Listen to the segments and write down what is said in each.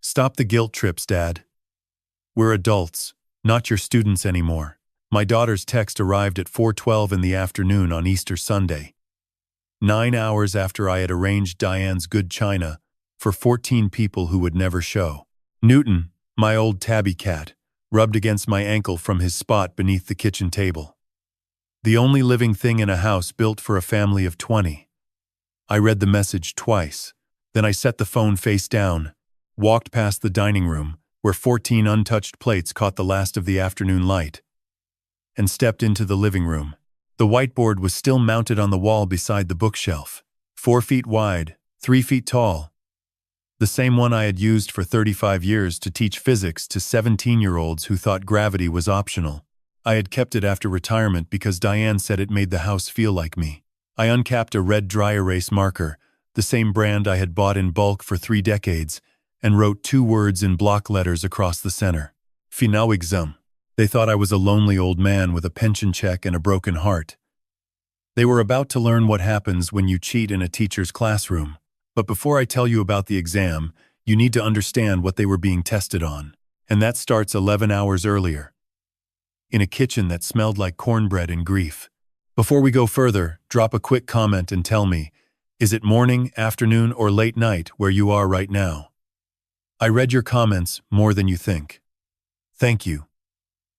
Stop the guilt trips, Dad. We're adults, not your students anymore. My daughter's text arrived at 4:12 in the afternoon on Easter Sunday. 9 hours after I had arranged Diane's good china for 14 people who would never show. Newton, my old tabby cat, rubbed against my ankle from his spot beneath the kitchen table. The only living thing in a house built for a family of 20. I read the message twice, then I set the phone face down, walked past the dining room, where 14 untouched plates caught the last of the afternoon light, and stepped into the living room. The whiteboard was still mounted on the wall beside the bookshelf, 4 feet wide, 3 feet tall. The same one I had used for 35 years to teach physics to 17-year-olds who thought gravity was optional. I had kept it after retirement because Diane said it made the house feel like me. I uncapped a red dry erase marker, the same brand I had bought in bulk for 3 decades, and wrote 2 words in block letters across the center. Finawigzum. They thought I was a lonely old man with a pension check and a broken heart. They were about to learn what happens when you cheat in a teacher's classroom. But before I tell you about the exam, you need to understand what they were being tested on. And that starts 11 hours earlier, in a kitchen that smelled like cornbread and grief. Before we go further, drop a quick comment and tell me, is it morning, afternoon, or late night where you are right now? I read your comments more than you think. Thank you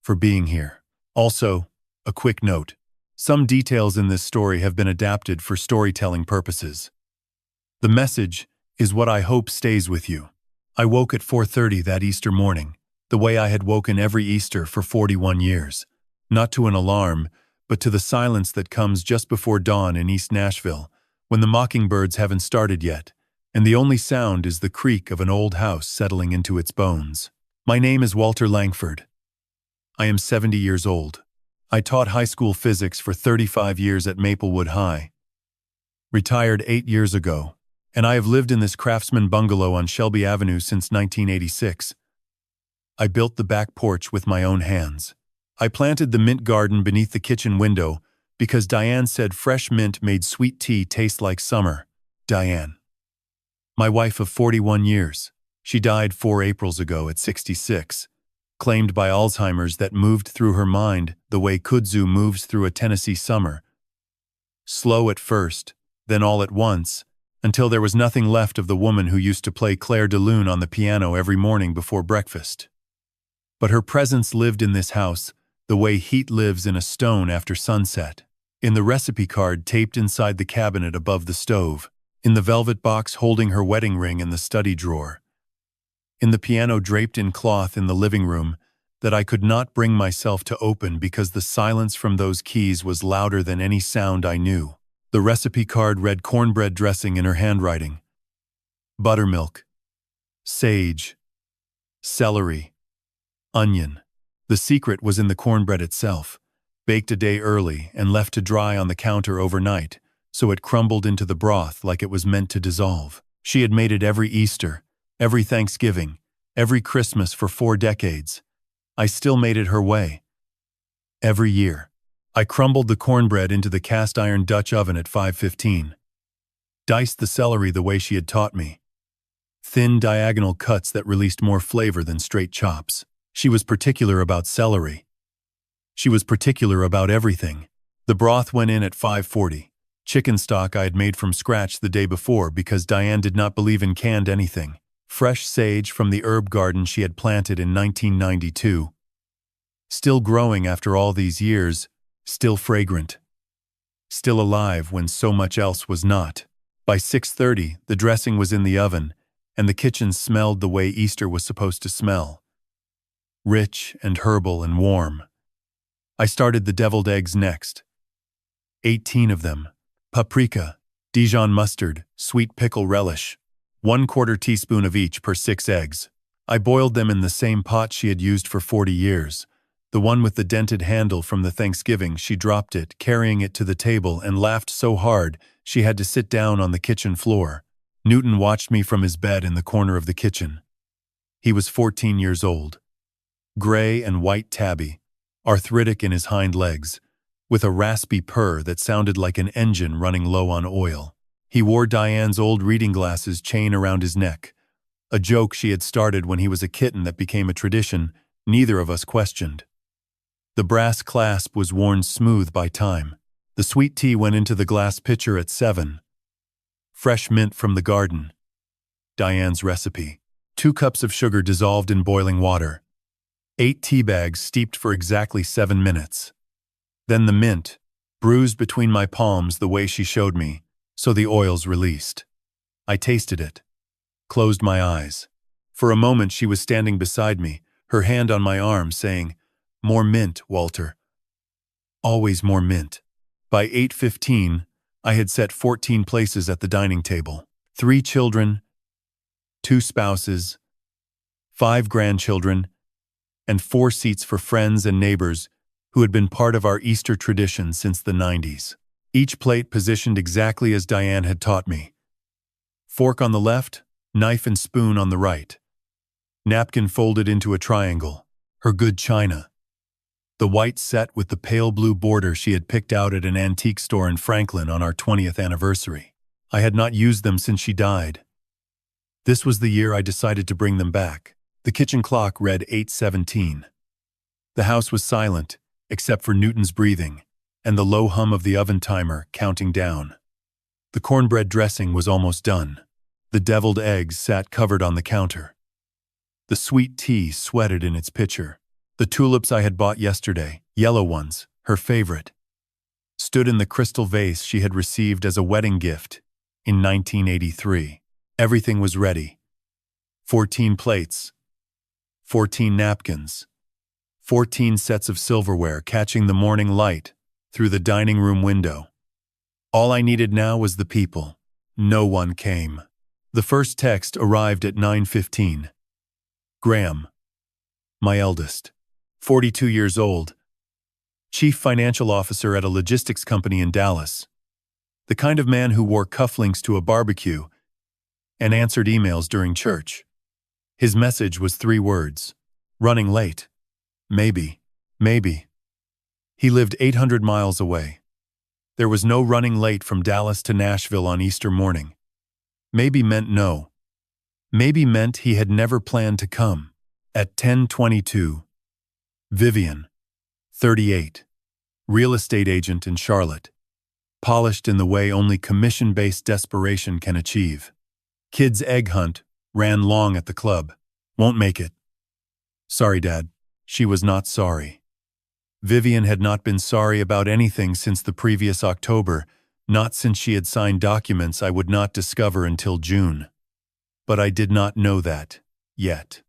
for being here. Also, a quick note. Some details in this story have been adapted for storytelling purposes. The message is what I hope stays with you. I woke at 4:30 that Easter morning, the way I had woken every Easter for 41 years. Not to an alarm, but to the silence that comes just before dawn in East Nashville, when the mockingbirds haven't started yet, and the only sound is the creak of an old house settling into its bones. My name is Walter Langford. I am 70 years old. I taught high school physics for 35 years at Maplewood High. Retired 8 years ago, and I have lived in this craftsman bungalow on Shelby Avenue since 1986. I built the back porch with my own hands. I planted the mint garden beneath the kitchen window because Diane said fresh mint made sweet tea taste like summer. Diane. My wife of 41 years. She died 4 Aprils ago at 66. Claimed by Alzheimer's that moved through her mind the way kudzu moves through a Tennessee summer. Slow at first, then all at once, until there was nothing left of the woman who used to play Claire de Lune on the piano every morning before breakfast. But her presence lived in this house the way heat lives in a stone after sunset. In the recipe card taped inside the cabinet above the stove, in the velvet box holding her wedding ring in the study drawer, in the piano draped in cloth in the living room that I could not bring myself to open because the silence from those keys was louder than any sound I knew. The recipe card read cornbread dressing in her handwriting. Buttermilk. Sage. Celery. Onion. The secret was in the cornbread itself, baked a day early and left to dry on the counter overnight, so it crumbled into the broth like it was meant to dissolve. She had made it every Easter, every Thanksgiving, every Christmas for 4 decades. I still made it her way. Every year. I crumbled the cornbread into the cast-iron Dutch oven at 5:15. Diced the celery the way she had taught me. Thin diagonal cuts that released more flavor than straight chops. She was particular about celery. She was particular about everything. The broth went in at 5:40. Chicken stock I had made from scratch the day before because Diane did not believe in canned anything. Fresh sage from the herb garden she had planted in 1992. Still growing after all these years, still fragrant. Still alive when so much else was not. By 6:30, the dressing was in the oven, and the kitchen smelled the way Easter was supposed to smell. Rich and herbal and warm. I started the deviled eggs next. 18 of them. Paprika, Dijon mustard, sweet pickle relish. 1/4 teaspoon of each per 6 eggs. I boiled them in the same pot she had used for 40 years. The one with the dented handle from the Thanksgiving. She dropped it, carrying it to the table, and laughed so hard she had to sit down on the kitchen floor. Newton watched me from his bed in the corner of the kitchen. He was 14 years old. Gray and white tabby, arthritic in his hind legs, with a raspy purr that sounded like an engine running low on oil. He wore Diane's old reading glasses chain around his neck, A joke she had started when he was a kitten that became a tradition neither of us questioned. The brass clasp was worn smooth by time. The sweet tea went into the glass pitcher at 7. Fresh mint from the garden. Diane's recipe. 2 cups of sugar dissolved in boiling water. 8 tea bags steeped for exactly 7 minutes. Then the mint, bruised between my palms the way she showed me, so the oils released. I tasted it. Closed my eyes. For a moment she was standing beside me, her hand on my arm, saying, "More mint, Walter. Always more mint." By 8:15, I had set 14 places at the dining table. 3 children, 2 spouses, 5 grandchildren, and 4 seats for friends and neighbors who had been part of our Easter tradition since the 90s. Each plate positioned exactly as Diane had taught me. Fork on the left, knife and spoon on the right. Napkin folded into a triangle, her good china. The white set with the pale blue border she had picked out at an antique store in Franklin on our 20th anniversary. I had not used them since she died. This was the year I decided to bring them back. The kitchen clock read 8:17. The house was silent, except for Newton's breathing, and the low hum of the oven timer counting down. The cornbread dressing was almost done. The deviled eggs sat covered on the counter. The sweet tea sweated in its pitcher. The tulips I had bought yesterday, yellow ones, her favorite, stood in the crystal vase she had received as a wedding gift in 1983. Everything was ready. 14 plates, 14 napkins, 14 sets of silverware catching the morning light through the dining room window. All I needed now was the people. No one came. The first text arrived at 9:15. Graham, my eldest, 42 years old, chief financial officer at a logistics company in Dallas, the kind of man who wore cufflinks to a barbecue and answered emails during church. His message was 3 words: running late. Maybe. He lived 800 miles away. There was no running late from Dallas to Nashville on Easter morning. Maybe meant no. Maybe meant he had never planned to come. At 10:22, Vivian, 38, real estate agent in Charlotte, polished in the way only commission-based desperation can achieve. Kids' egg hunt ran long at the club. Won't make it. Sorry, Dad. She was not sorry. Vivian had not been sorry about anything since the previous October, not since she had signed documents I would not discover until June. But I did not know that yet.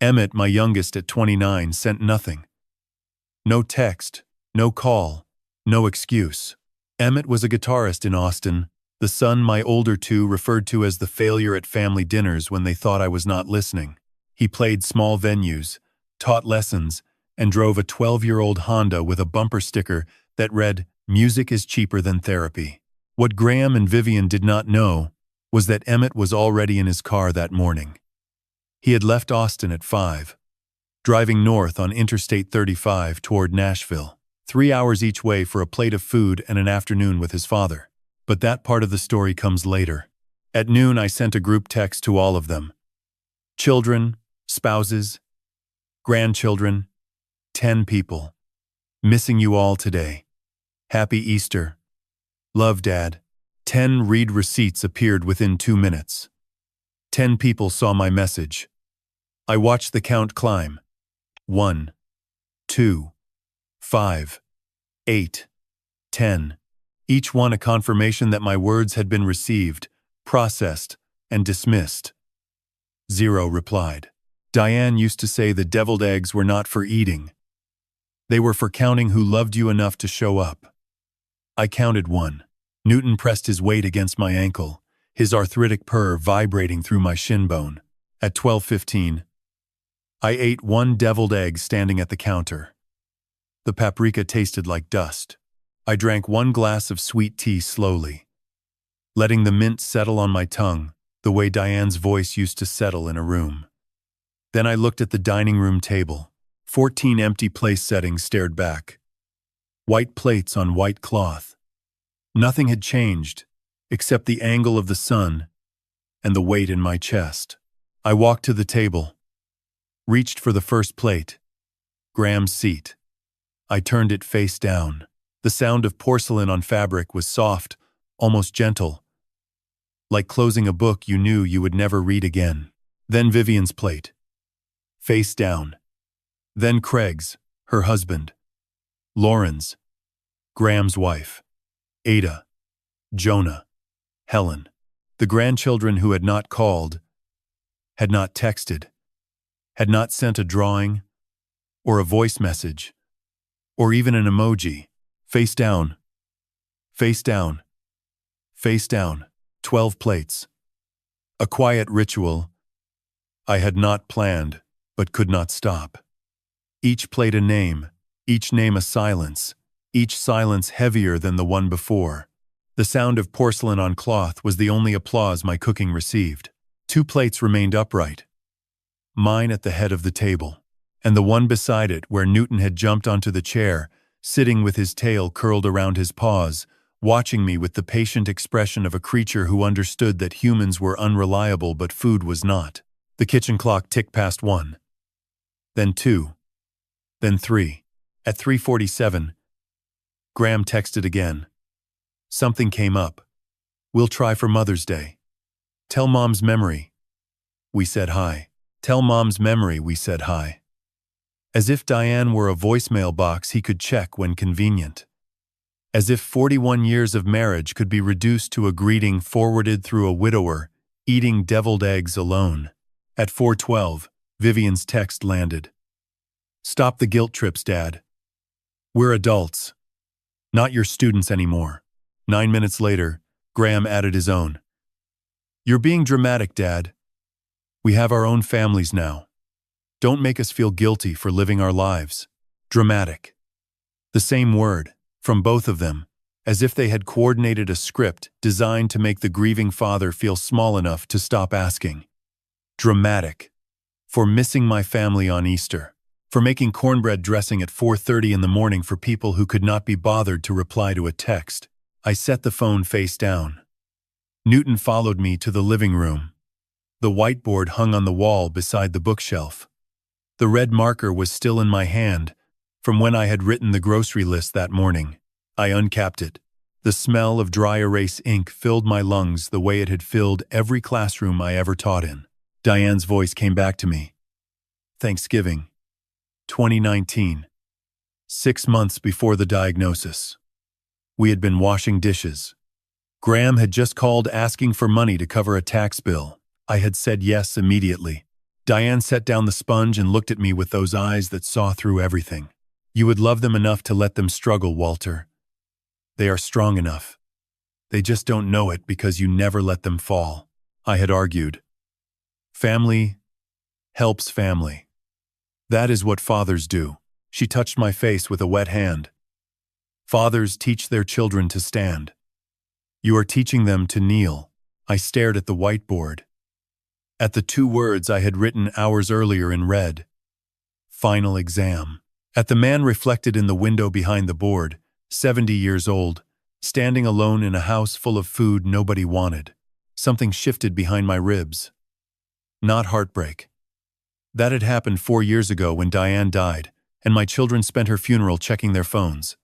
Emmett, my youngest at 29, sent nothing. No text, no call, no excuse. Emmett was a guitarist in Austin, the son my older 2 referred to as the failure at family dinners when they thought I was not listening. He played small venues, taught lessons, and drove a 12-year-old Honda with a bumper sticker that read, "Music is cheaper than therapy." What Graham and Vivian did not know was that Emmett was already in his car that morning. He had left Austin at 5, driving north on Interstate 35 toward Nashville, 3 hours each way for a plate of food and an afternoon with his father. But that part of the story comes later. At noon, I sent a group text to all of them. Children, spouses, grandchildren, 10 people. Missing you all today. Happy Easter. Love, Dad. 10 read receipts appeared within 2 minutes. 10 people saw my message. I watched the count climb. 1, 2, 5, 8, 10. Each one a confirmation that my words had been received, processed, and dismissed. 0 replied. Diane used to say the deviled eggs were not for eating. They were for counting who loved you enough to show up. I counted 1. Newton pressed his weight against my ankle, his arthritic purr vibrating through my shin bone. At 12:15, I ate 1 deviled egg standing at the counter. The paprika tasted like dust. I drank 1 glass of sweet tea slowly, letting the mint settle on my tongue the way Diane's voice used to settle in a room. Then I looked at the dining room table. 14 empty place settings stared back. White plates on white cloth. Nothing had changed, except the angle of the sun and the weight in my chest. I walked to the table, reached for the first plate, Graham's seat. I turned it face down. The sound of porcelain on fabric was soft, almost gentle, like closing a book you knew you would never read again. Then Vivian's plate, face down. Then Craig's, her husband. Lauren's, Graham's wife. Ada, Jonah, Helen. The grandchildren who had not called, had not texted, had not sent a drawing, or a voice message, or even an emoji. Face down, face down, face down. 12 plates. A quiet ritual I had not planned, but could not stop. Each plate a name, each name a silence, each silence heavier than the one before. The sound of porcelain on cloth was the only applause my cooking received. 2 plates remained upright, mine at the head of the table, and the one beside it where Newton had jumped onto the chair, sitting with his tail curled around his paws, watching me with the patient expression of a creature who understood that humans were unreliable but food was not. The kitchen clock ticked past 1, then 2, then 3. At 3:47, Graham texted again. Something came up. We'll try for Mother's Day. Tell Mom's memory. We said hi. Tell Mom's memory, we said hi. As if Diane were a voicemail box he could check when convenient. As if 41 years of marriage could be reduced to a greeting forwarded through a widower, eating deviled eggs alone. At 4:12, Vivian's text landed. Stop the guilt trips, Dad. We're adults. Not your students anymore. 9 minutes later, Graham added his own. You're being dramatic, Dad. We have our own families now. Don't make us feel guilty for living our lives. Dramatic. The same word, from both of them, as if they had coordinated a script designed to make the grieving father feel small enough to stop asking. Dramatic. For missing my family on Easter. For making cornbread dressing at 4:30 in the morning for people who could not be bothered to reply to a text. I set the phone face down. Newton followed me to the living room. The whiteboard hung on the wall beside the bookshelf. The red marker was still in my hand, from when I had written the grocery list that morning. I uncapped it. The smell of dry erase ink filled my lungs the way it had filled every classroom I ever taught in. Diane's voice came back to me. Thanksgiving, 2019. 6 months before the diagnosis. We had been washing dishes. Graham had just called asking for money to cover a tax bill. I had said yes immediately. Diane set down the sponge and looked at me with those eyes that saw through everything. You would love them enough to let them struggle, Walter. They are strong enough. They just don't know it because you never let them fall. I had argued. Family helps family. That is what fathers do. She touched my face with a wet hand. Fathers teach their children to stand. You are teaching them to kneel. I stared at the whiteboard. At the 2 words I had written hours earlier in red. Final exam. At the man reflected in the window behind the board, 70 years old, standing alone in a house full of food nobody wanted. Something shifted behind my ribs. Not heartbreak. That had happened 4 years ago when Diane died, and my children spent her funeral checking their phones.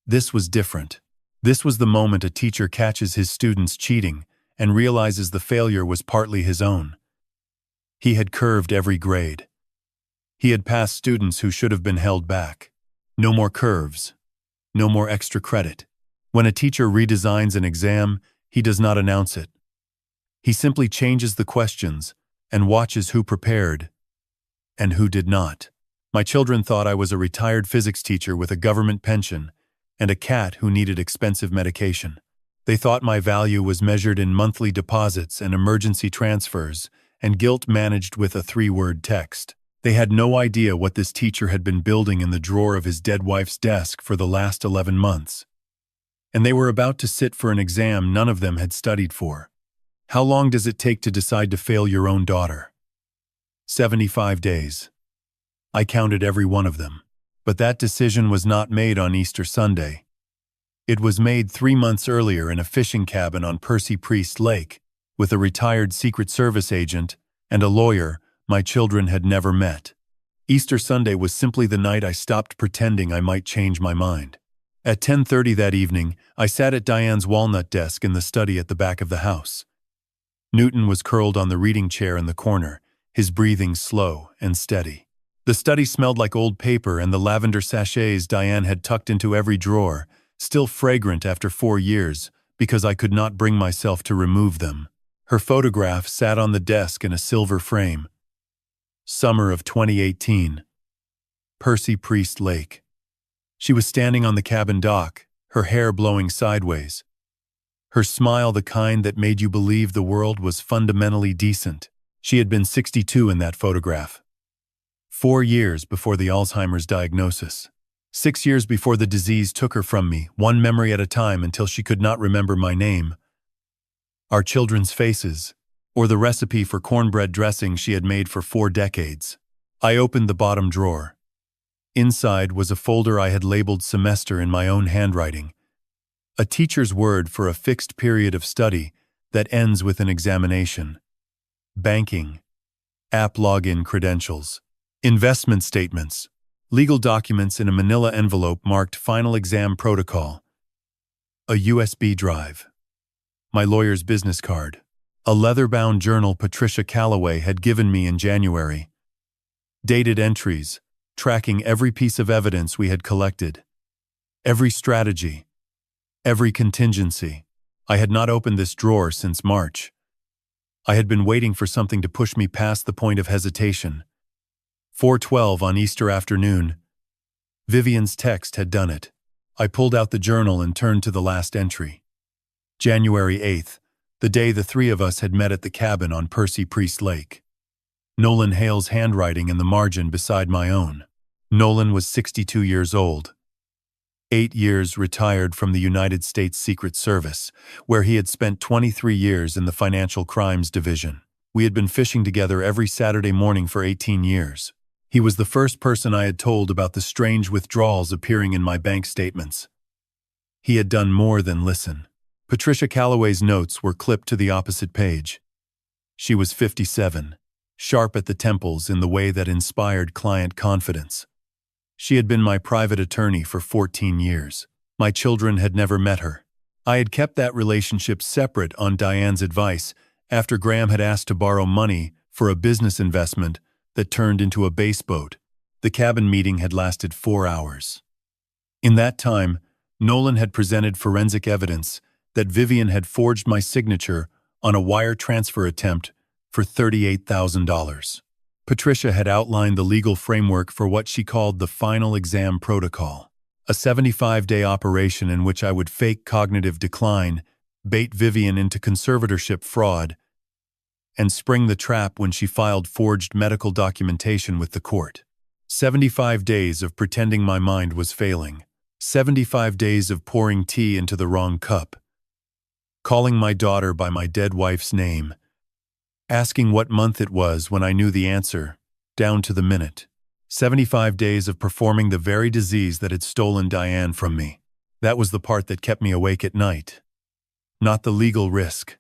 This was different. This was the moment a teacher catches his students cheating and realizes the failure was partly his own. He had curved every grade. He had passed students who should have been held back. No more curves. No more extra credit. When a teacher redesigns an exam, he does not announce it. He simply changes the questions and watches who prepared and who did not. My children thought I was a retired physics teacher with a government pension and a cat who needed expensive medication. They thought my value was measured in monthly deposits and emergency transfers, and guilt managed with a 3-word text. They had no idea what this teacher had been building in the drawer of his dead wife's desk for the last 11 months. And they were about to sit for an exam none of them had studied for. How long does it take to decide to fail your own daughter? 75 days. I counted every one of them. But that decision was not made on Easter Sunday. It was made 3 months earlier in a fishing cabin on Percy Priest Lake, with a retired Secret Service agent and a lawyer my children had never met. Easter Sunday was simply the night I stopped pretending I might change my mind. At 10:30 that evening, I sat at Diane's walnut desk in the study at the back of the house. Newton was curled on the reading chair in the corner, his breathing slow and steady. The study smelled like old paper and the lavender sachets Diane had tucked into every drawer, still fragrant after 4 years, because I could not bring myself to remove them. Her photograph sat on the desk in a silver frame. Summer of 2018. Percy Priest Lake. She was standing on the cabin dock, her hair blowing sideways. Her smile the kind that made you believe the world was fundamentally decent. She had been 62 in that photograph. 4 years before the Alzheimer's diagnosis. 6 years before the disease took her from me, one memory at a time until she could not remember my name. Our children's faces, or the recipe for cornbread dressing she had made for 4 decades. I opened the bottom drawer. Inside was a folder I had labeled semester in my own handwriting. A teacher's word for a fixed period of study that ends with an examination. Banking. App login credentials. Investment statements. Legal documents in a manila envelope marked Final Exam Protocol. A USB drive. My lawyer's business card. A leather-bound journal Patricia Calloway had given me in January. Dated entries, tracking every piece of evidence we had collected. Every strategy. Every contingency. I had not opened this drawer since March. I had been waiting for something to push me past the point of hesitation. 4:12 on Easter afternoon. Vivian's text had done it. I pulled out the journal and turned to the last entry. January 8th, the day the 3 of us had met at the cabin on Percy Priest Lake. Nolan Hale's handwriting in the margin beside my own. Nolan was 62 years old. 8 years retired from the United States Secret Service, where he had spent 23 years in the Financial Crimes Division. We had been fishing together every Saturday morning for 18 years. He was the first person I had told about the strange withdrawals appearing in my bank statements. He had done more than listen. Patricia Calloway's notes were clipped to the opposite page. She was 57, sharp at the temples in the way that inspired client confidence. She had been my private attorney for 14 years. My children had never met her. I had kept that relationship separate on Diane's advice after Graham had asked to borrow money for a business investment that turned into a bass boat. The cabin meeting had lasted 4 hours. In that time, Nolan had presented forensic evidence that Vivian had forged my signature on a wire transfer attempt for $38,000. Patricia had outlined the legal framework for what she called the Final Exam Protocol, a 75-day operation in which I would fake cognitive decline, bait Vivian into conservatorship fraud, and spring the trap when she filed forged medical documentation with the court. 75 days of pretending my mind was failing. 75 days of pouring tea into the wrong cup. Calling my daughter by my dead wife's name. Asking what month it was when I knew the answer, down to the minute. 75 days of performing the very disease that had stolen Diane from me. That was the part that kept me awake at night. Not the legal risk.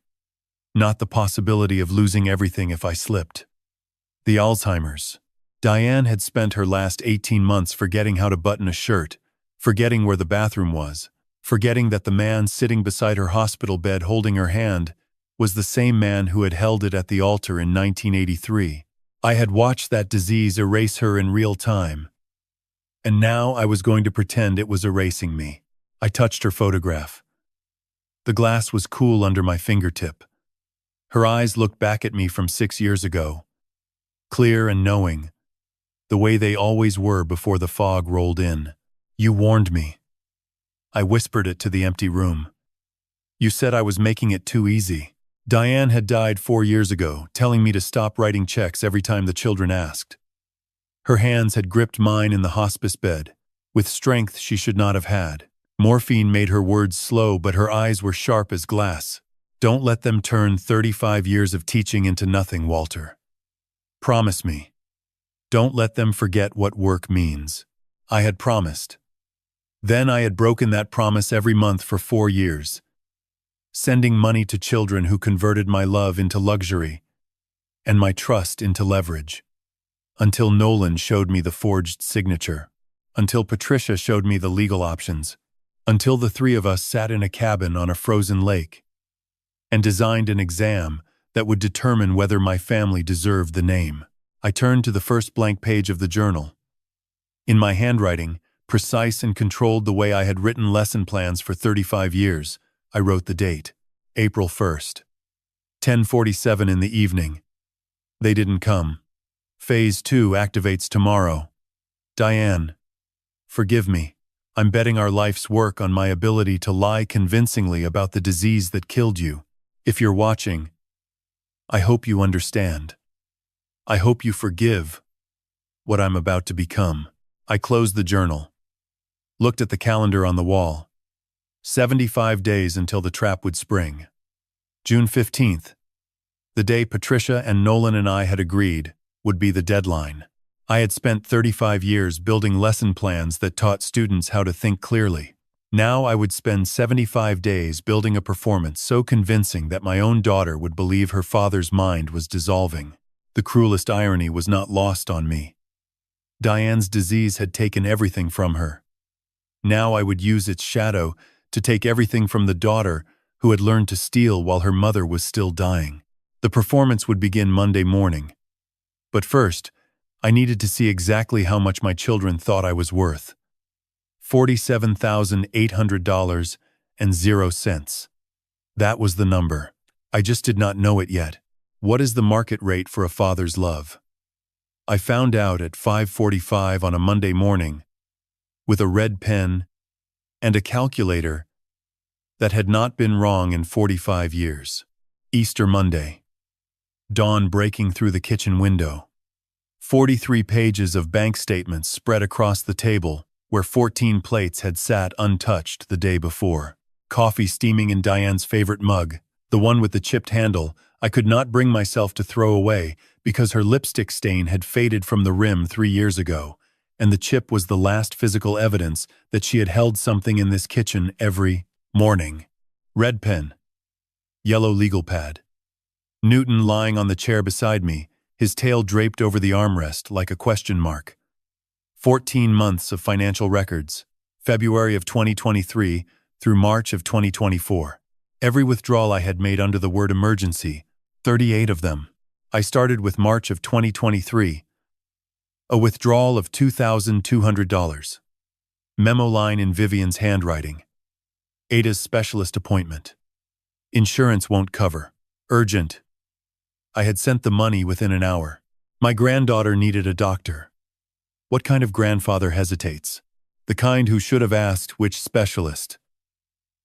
Not the possibility of losing everything if I slipped. The Alzheimer's. Diane had spent her last 18 months forgetting how to button a shirt, forgetting where the bathroom was, forgetting that the man sitting beside her hospital bed holding her hand was the same man who had held it at the altar in 1983. I had watched that disease erase her in real time. And now I was going to pretend it was erasing me. I touched her photograph. The glass was cool under my fingertip. Her eyes looked back at me from 6 years ago, clear and knowing, the way they always were before the fog rolled in. You warned me. I whispered it to the empty room. You said I was making it too easy. Diane had died 4 years ago, telling me to stop writing checks every time the children asked. Her hands had gripped mine in the hospice bed, with strength she should not have had. Morphine made her words slow, but her eyes were sharp as glass. Don't let them turn 35 years of teaching into nothing, Walter. Promise me. Don't let them forget what work means. I had promised. Then I had broken that promise every month for 4 years. Sending money to children who converted my love into luxury. and my trust into leverage. Until Nolan showed me the forged signature. Until Patricia showed me the legal options. Until the three of us sat in a cabin on a frozen lake and designed an exam that would determine whether my family deserved the name. I turned to the first blank page of the journal. In my handwriting, precise and controlled the way I had written lesson plans for 35 years, I wrote the date, April 1st. 10:47 in the evening. They didn't come. Phase 2 activates tomorrow. Diane, forgive me. I'm betting our life's work on my ability to lie convincingly about the disease that killed you. If you're watching, I hope you understand. I hope you forgive what I'm about to become. I closed the journal, looked at the calendar on the wall. 75 days until the trap would spring. June 15th, the day Patricia and Nolan and I had agreed would be the deadline. I had spent 35 years building lesson plans that taught students how to think clearly. Now I would spend 75 days building a performance so convincing that my own daughter would believe her father's mind was dissolving. The cruelest irony was not lost on me. Diane's disease had taken everything from her. Now I would use its shadow to take everything from the daughter who had learned to steal while her mother was still dying. The performance would begin Monday morning. But first, I needed to see exactly how much my children thought I was worth. $47,800.00. That was the number. I just did not know it yet. What is the market rate for a father's love? I found out at 5:45 on a Monday morning, with a red pen and a calculator that had not been wrong in 45 years. Easter Monday. Dawn breaking through the kitchen window. 43 pages of bank statements spread across the table where 14 plates had sat untouched the day before. Coffee steaming in Diane's favorite mug, the one with the chipped handle, I could not bring myself to throw away because her lipstick stain had faded from the rim 3 years ago, and the chip was the last physical evidence that she had held something in this kitchen every morning. Red pen. Yellow legal pad. Newton lying on the chair beside me, his tail draped over the armrest like a question mark. 14 months of financial records, February of 2023 through March of 2024. Every withdrawal I had made under the word emergency, 38 of them. I started with March of 2023. A withdrawal of $2,200. Memo line in Vivian's handwriting. Ada's specialist appointment. Insurance won't cover. Urgent. I had sent the money within an hour. My granddaughter needed a doctor. What kind of grandfather hesitates? The kind who should have asked which specialist,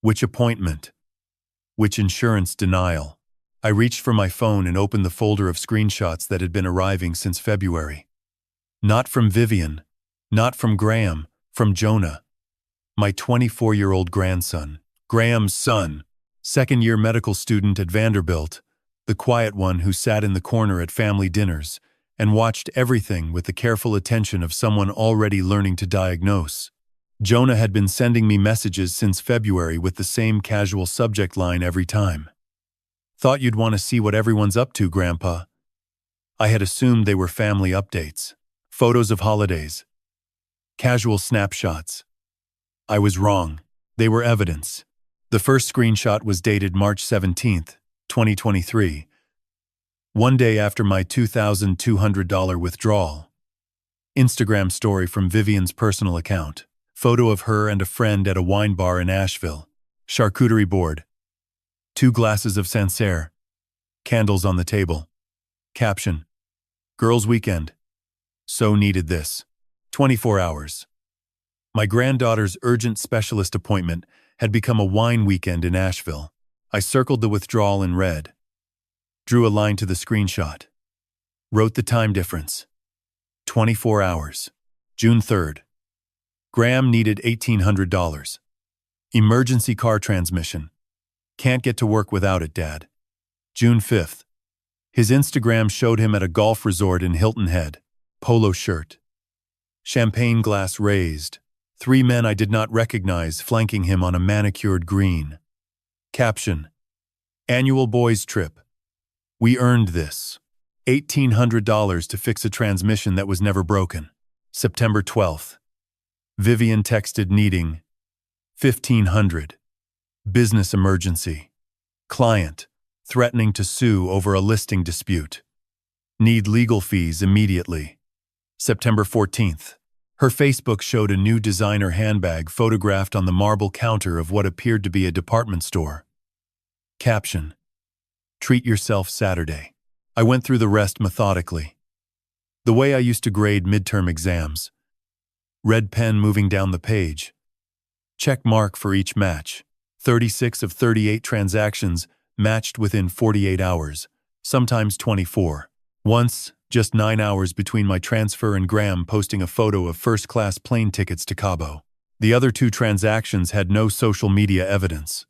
which appointment, which insurance denial. I reached for my phone and opened the folder of screenshots that had been arriving since February. Not from Vivian, not from Graham, from Jonah. My 24-year-old grandson, Graham's son, second-year medical student at Vanderbilt, the quiet one who sat in the corner at family dinners and watched everything with the careful attention of someone already learning to diagnose. Jonah had been sending me messages since February with the same casual subject line every time. Thought you'd want to see what everyone's up to, Grandpa. I had assumed they were family updates, photos of holidays, casual snapshots. I was wrong. They were evidence. The first screenshot was dated March 17th, 2023, one day after my $2,200 withdrawal. Instagram story from Vivian's personal account. Photo of her and a friend at a wine bar in Nashville. Charcuterie board. 2 glasses of Sancerre. Candles on the table. Caption. Girls' weekend. So needed this. 24 hours. My granddaughter's urgent specialist appointment had become a wine weekend in Nashville. I circled the withdrawal in red. Drew a line to the screenshot. Wrote the time difference. 24 hours. June 3rd. Graham needed $1,800. Emergency car transmission. Can't get to work without it, Dad. June 5th. His Instagram showed him at a golf resort in Hilton Head. Polo shirt. Champagne glass raised. 3 men I did not recognize flanking him on a manicured green. Caption. Annual boys trip. We earned this. $1,800 to fix a transmission that was never broken. September 12th. Vivian texted needing $1,500. Business emergency. Client threatening to sue over a listing dispute. Need legal fees immediately. September 14th. Her Facebook showed a new designer handbag photographed on the marble counter of what appeared to be a department store. Caption: Treat yourself Saturday. I went through the rest methodically. The way I used to grade midterm exams. Red pen moving down the page. Check mark for each match. 36 of 38 transactions matched within 48 hours, sometimes 24. Once, just 9 hours between my transfer and Graham posting a photo of first-class plane tickets to Cabo. The other 2 transactions had no social media evidence.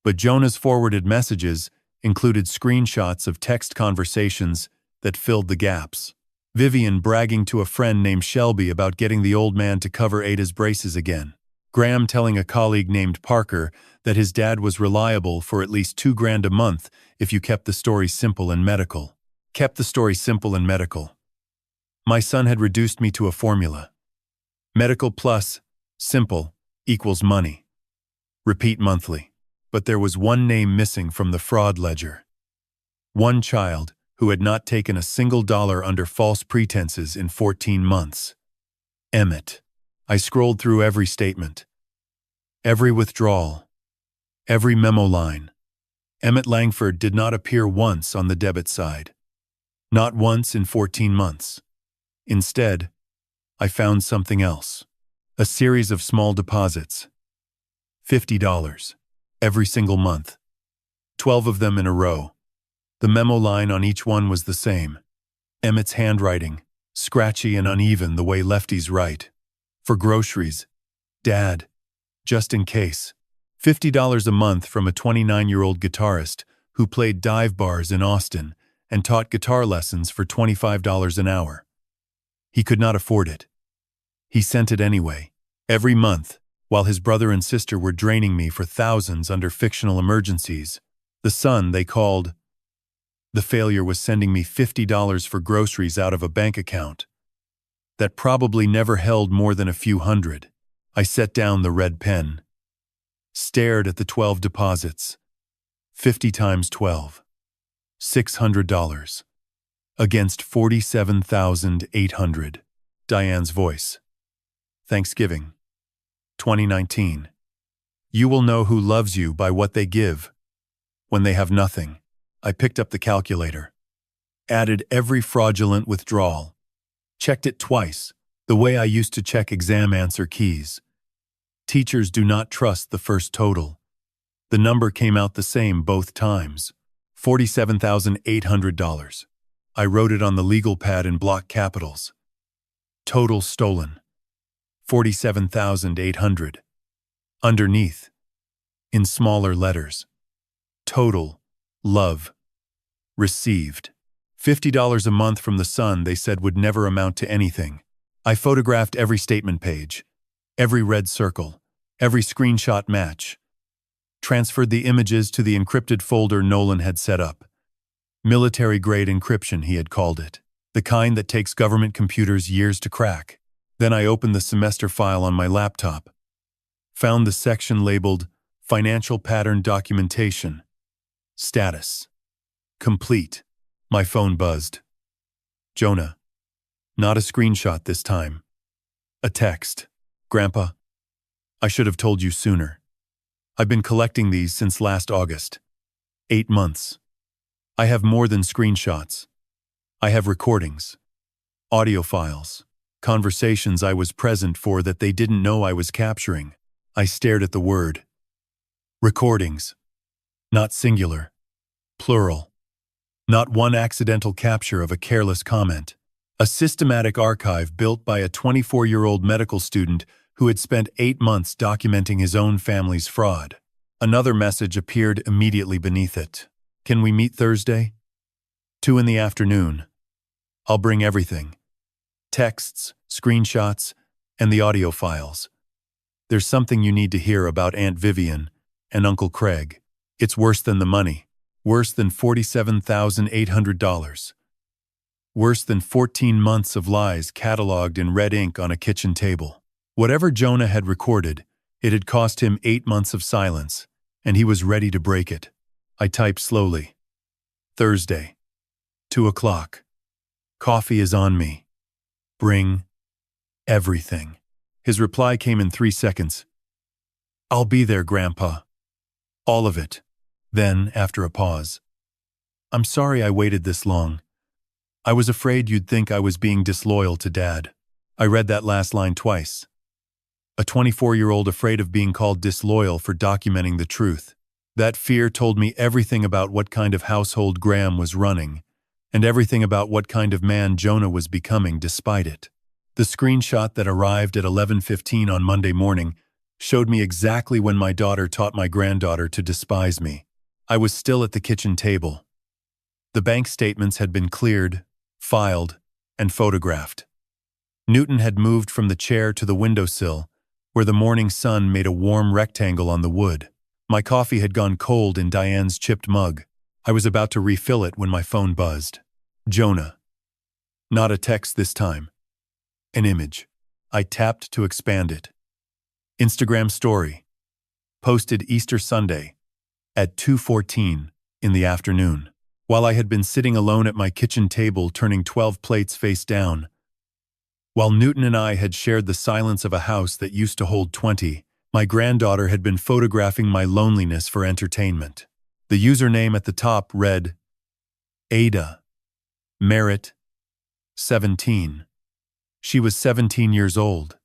But Jonah's forwarded messages included screenshots of text conversations that filled the gaps. Vivian bragging to a friend named Shelby about getting the old man to cover Ada's braces again. Graham telling a colleague named Parker that his dad was reliable for at least $2,000 a month if you kept the story simple and medical. Kept the story simple and medical. My son had reduced me to a formula. Medical plus simple equals money. Repeat monthly. But there was one name missing from the fraud ledger. One child who had not taken a single dollar under false pretenses in 14 months. Emmett. I scrolled through every statement. Every withdrawal. Every memo line. Emmett Langford did not appear once on the debit side. Not once in 14 months. Instead, I found something else. A series of small deposits. $50. Every single month. 12 of them in a row. The memo line on each one was the same. Emmett's handwriting, scratchy and uneven the way lefties write. For groceries. Dad. Just in case. $50 a month from a 29-year-old guitarist who played dive bars in Austin and taught guitar lessons for $25 an hour. He could not afford it. He sent it anyway, every month, while his brother and sister were draining me for thousands under fictional emergencies. The son they called. The failure was sending me $50 for groceries out of a bank account that probably never held more than a few hundred. I set down the red pen, stared at the 12 deposits. 50 times 12. $600. Against $47,800. Diane's voice. Thanksgiving. 2019. You will know who loves you by what they give. When they have nothing. I picked up the calculator. Added every fraudulent withdrawal. Checked it twice, the way I used to check exam answer keys. Teachers do not trust the first total. The number came out the same both times. $47,800. I wrote it on the legal pad in block capitals. Total stolen. $47,800. Underneath, in smaller letters. Total, love. Received. $50 a month from the son they said would never amount to anything. I photographed every statement page, every red circle, every screenshot match. Transferred the images to the encrypted folder Nolan had set up. Military-grade encryption, he had called it. The kind that takes government computers years to crack. Then I opened the semester file on my laptop. Found the section labeled Financial Pattern Documentation. Status. Complete. My phone buzzed. Jonah. Not a screenshot this time. A text. Grandpa. I should have told you sooner. I've been collecting these since last August. 8 months. I have more than screenshots. I have recordings. Audio files. Conversations I was present for that they didn't know I was capturing. I stared at the word. Recordings. Not singular. Plural. Not one accidental capture of a careless comment. A systematic archive built by a 24-year-old medical student who had spent 8 months documenting his own family's fraud. Another message appeared immediately beneath it. Can we meet Thursday? 2 in the afternoon. I'll bring everything. Texts, screenshots, and the audio files. There's something you need to hear about Aunt Vivian and Uncle Craig. It's worse than the money. Worse than $47,800. Worse than 14 months of lies cataloged in red ink on a kitchen table. Whatever Jonah had recorded, it had cost him 8 months of silence, and he was ready to break it. I typed slowly. Thursday, 2 o'clock. Coffee is on me. Bring everything. His reply came in 3 seconds. I'll be there, Grandpa. All of it. Then, after a pause. I'm sorry I waited this long. I was afraid you'd think I was being disloyal to Dad. I read that last line twice. A 24-year-old afraid of being called disloyal for documenting the truth. That fear told me everything about what kind of household Graham was running, and everything about what kind of man Jonah was becoming despite it. The screenshot that arrived at 11:15 on Monday morning showed me exactly when my daughter taught my granddaughter to despise me. I was still at the kitchen table. The bank statements had been cleared, filed, and photographed. Newton had moved from the chair to the windowsill, where the morning sun made a warm rectangle on the wood. My coffee had gone cold in Diane's chipped mug. I was about to refill it when my phone buzzed. Jonah. Not a text this time. An image. I tapped to expand it. Instagram story. Posted Easter Sunday at 2:14 in the afternoon. While I had been sitting alone at my kitchen table turning 12 plates face down. While Newton and I had shared the silence of a house that used to hold 20, my granddaughter had been photographing my loneliness for entertainment. The username at the top read, Ada. Merritt. 17. She was 17 years old.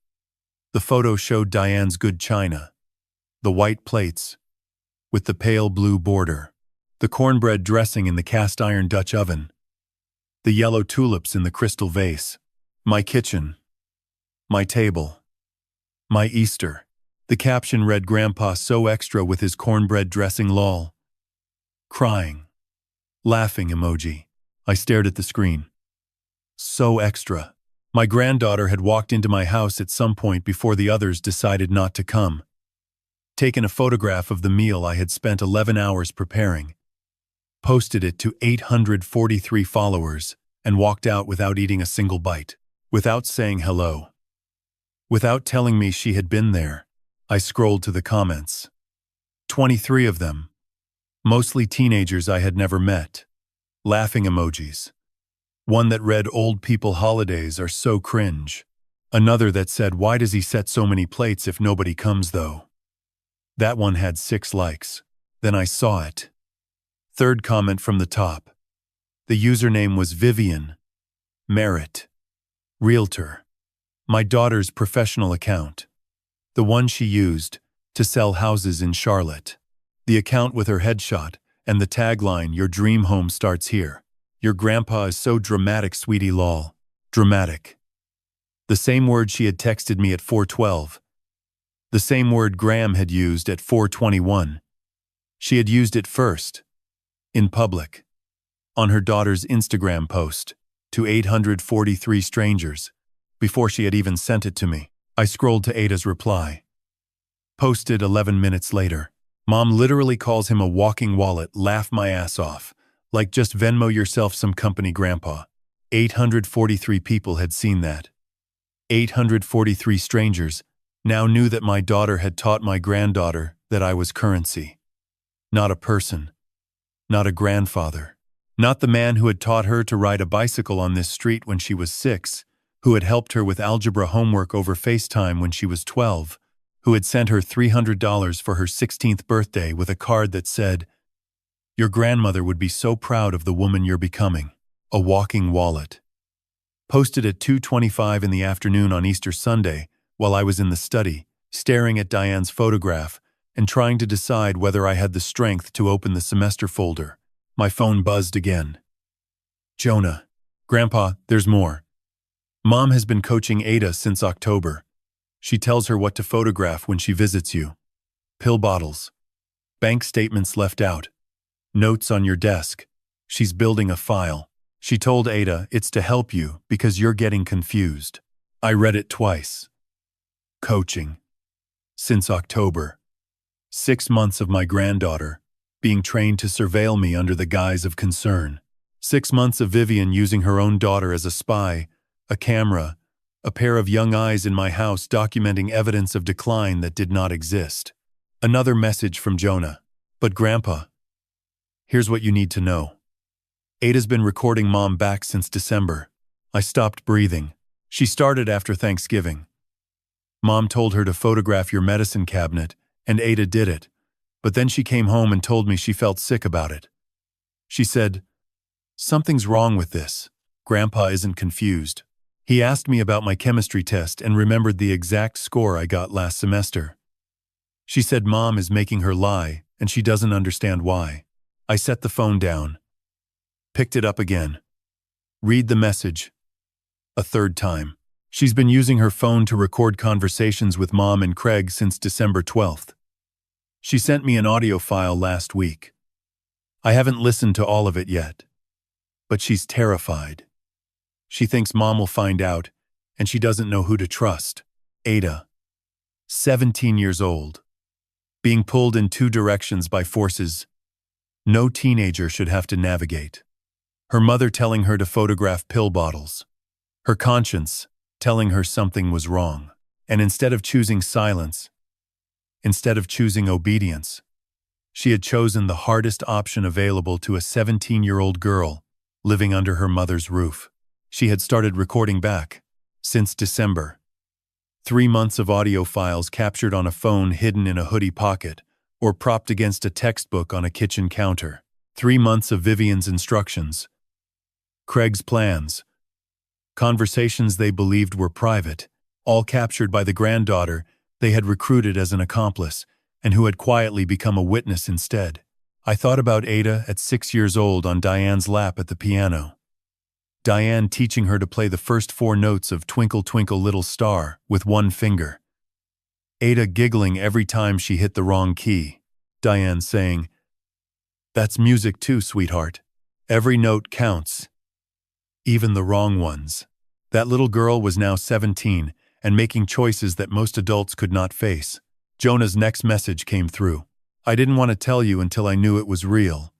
The photo showed Diane's good china. The white plates, with the pale blue border. The cornbread dressing in the cast-iron Dutch oven. The yellow tulips in the crystal vase. My kitchen. My table. My Easter. The caption read, Grandpa so extra with his cornbread dressing lol. Crying. Laughing emoji. I stared at the screen. So extra. My granddaughter had walked into my house at some point before the others decided not to come. Taken a photograph of the meal I had spent 11 hours preparing. Posted it to 843 followers, and walked out without eating a single bite. Without saying hello. Without telling me she had been there, I scrolled to the comments. 23 of them. Mostly teenagers I had never met. Laughing emojis. One that read, old people holidays are so cringe. Another that said, why does he set so many plates if nobody comes though? That one had 6 likes. Then I saw it. Third comment from the top. The username was Vivian. Merritt. Realtor. My daughter's professional account. The one she used to sell houses in Charlotte. The account with her headshot and the tagline, your dream home starts here. Your grandpa is so dramatic, sweetie lol. Dramatic. The same word she had texted me at 4:12. The same word Graham had used at 4:21. She had used it first. In public. On her daughter's Instagram post. To 843 strangers. Before she had even sent it to me. I scrolled to Ada's reply. Posted 11 minutes later. Mom literally calls him a walking wallet, laugh my ass off. Like just Venmo yourself some company, Grandpa. 843 people had seen that. 843 strangers now knew that my daughter had taught my granddaughter that I was currency. Not a person. Not a grandfather. Not the man who had taught her to ride a bicycle on this street when she was 6, who had helped her with algebra homework over FaceTime when she was 12, who had sent her $300 for her 16th birthday with a card that said, your grandmother would be so proud of the woman you're becoming. A walking wallet. Posted at 2:25 in the afternoon on Easter Sunday while I was in the study, staring at Diane's photograph and trying to decide whether I had the strength to open the semester folder. My phone buzzed again. Jonah. Grandpa, there's more. Mom has been coaching Ada since October. She tells her what to photograph when she visits you. Pill bottles. Bank statements left out. Notes on your desk. She's building a file. She told Ada it's to help you because you're getting confused. I read it twice. Coaching. Since October. 6 months of my granddaughter being trained to surveil me under the guise of concern. 6 months of Vivian using her own daughter as a spy, a camera, a pair of young eyes in my house documenting evidence of decline that did not exist. Another message from Jonah. But Grandpa, here's what you need to know. Ada's been recording Mom back since December. I stopped breathing. She started after Thanksgiving. Mom told her to photograph your medicine cabinet, and Ada did it. But then she came home and told me she felt sick about it. She said, "Something's wrong with this." Grandpa isn't confused. He asked me about my chemistry test and remembered the exact score I got last semester. She said Mom is making her lie, and she doesn't understand why. I set the phone down. Picked it up again. Read the message. A third time. She's been using her phone to record conversations with Mom and Craig since December 12th. She sent me an audio file last week. I haven't listened to all of it yet. But she's terrified. She thinks Mom will find out, and she doesn't know who to trust. Ada, 17 years old, being pulled in two directions by forces no teenager should have to navigate. Her mother telling her to photograph pill bottles. Her conscience telling her something was wrong. And instead of choosing silence, instead of choosing obedience, she had chosen the hardest option available to a 17-year-old girl living under her mother's roof. She had started recording back since December. 3 months of audio files captured on a phone hidden in a hoodie pocket or propped against a textbook on a kitchen counter. 3 months of Vivian's instructions. Craig's plans. Conversations they believed were private, all captured by the granddaughter they had recruited as an accomplice and who had quietly become a witness instead. I thought about Ada at 6 years old on Diane's lap at the piano. Diane teaching her to play the first 4 notes of Twinkle Twinkle Little Star with one finger. Ada giggling every time she hit the wrong key. Diane saying, "That's music too, sweetheart. Every note counts. Even the wrong ones." That little girl was now 17 and making choices that most adults could not face. Jonah's next message came through. "I didn't want to tell you until I knew it was real.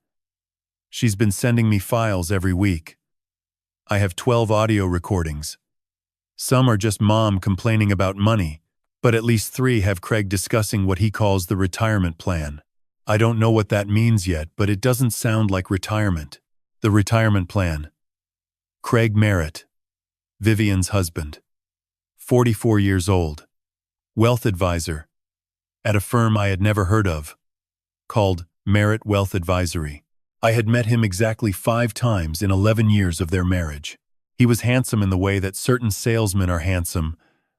She's been sending me files every week. I have 12 audio recordings. Some are just Mom complaining about money, but at least 3 have Craig discussing what he calls the retirement plan. I don't know what that means yet, but it doesn't sound like retirement." The retirement plan. Craig Merritt, Vivian's husband, 44 years old, wealth advisor, at a firm I had never heard of, called Merritt Wealth Advisory. I had met him exactly 5 times in 11 years of their marriage. He was handsome in the way that certain salesmen are handsome,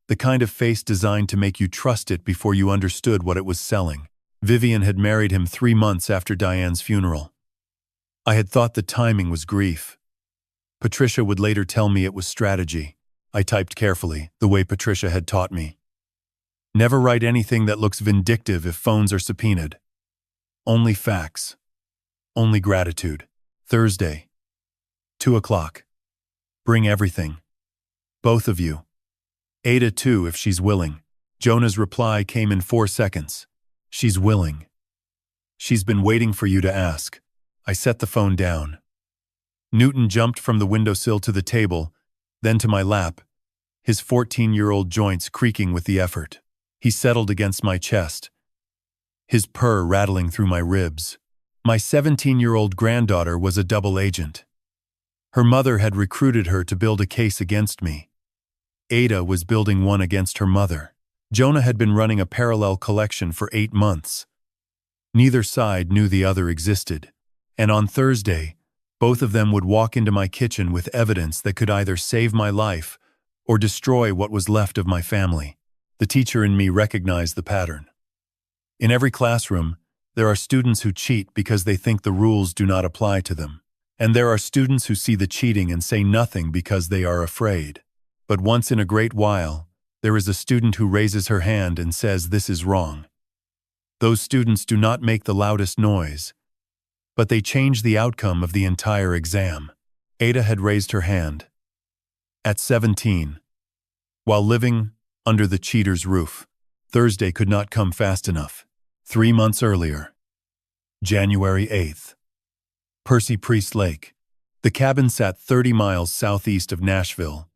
the kind of face designed to make you trust it before you understood what it was selling. Vivian had married him 3 months after Diane's funeral. I had thought the timing was grief. Patricia would later tell me it was strategy. I typed carefully, the way Patricia had taught me. Never write anything that looks vindictive if phones are subpoenaed. Only facts. Only gratitude. Thursday. 2 o'clock. Bring everything. Both of you. Ada too, if she's willing. Jonah's reply came in 4 seconds. She's willing. She's been waiting for you to ask. I set the phone down. Newton jumped from the windowsill to the table, then to my lap, his 14-year-old joints creaking with the effort. He settled against my chest, his purr rattling through my ribs. My 17-year-old granddaughter was a double agent. Her mother had recruited her to build a case against me. Ada was building one against her mother. Jonah had been running a parallel collection for 8 months. Neither side knew the other existed. And on Thursday, both of them would walk into my kitchen with evidence that could either save my life or destroy what was left of my family. The teacher in me recognized the pattern. In every classroom, there are students who cheat because they think the rules do not apply to them. And there are students who see the cheating and say nothing because they are afraid. But once in a great while, there is a student who raises her hand and says this is wrong. Those students do not make the loudest noise, but they change the outcome of the entire exam. Ada had raised her hand. At 17, while living under the cheater's roof, Thursday could not come fast enough. 3 months earlier. January 8th. Percy Priest Lake. The cabin sat 30 miles southeast of Nashville,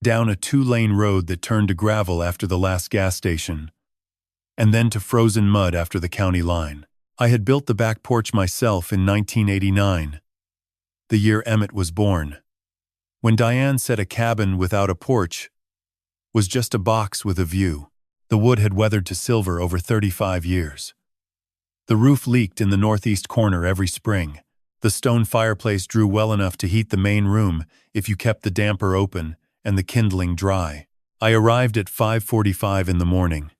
down a 2-lane road that turned to gravel after the last gas station, and then to frozen mud after the county line. I had built the back porch myself in 1989, the year Emmett was born. When Diane said a cabin without a porch was just a box with a view, the wood had weathered to silver over 35 years. The roof leaked in the northeast corner every spring. The stone fireplace drew well enough to heat the main room if you kept the damper open and the kindling dry. I arrived at 5:45 in the morning.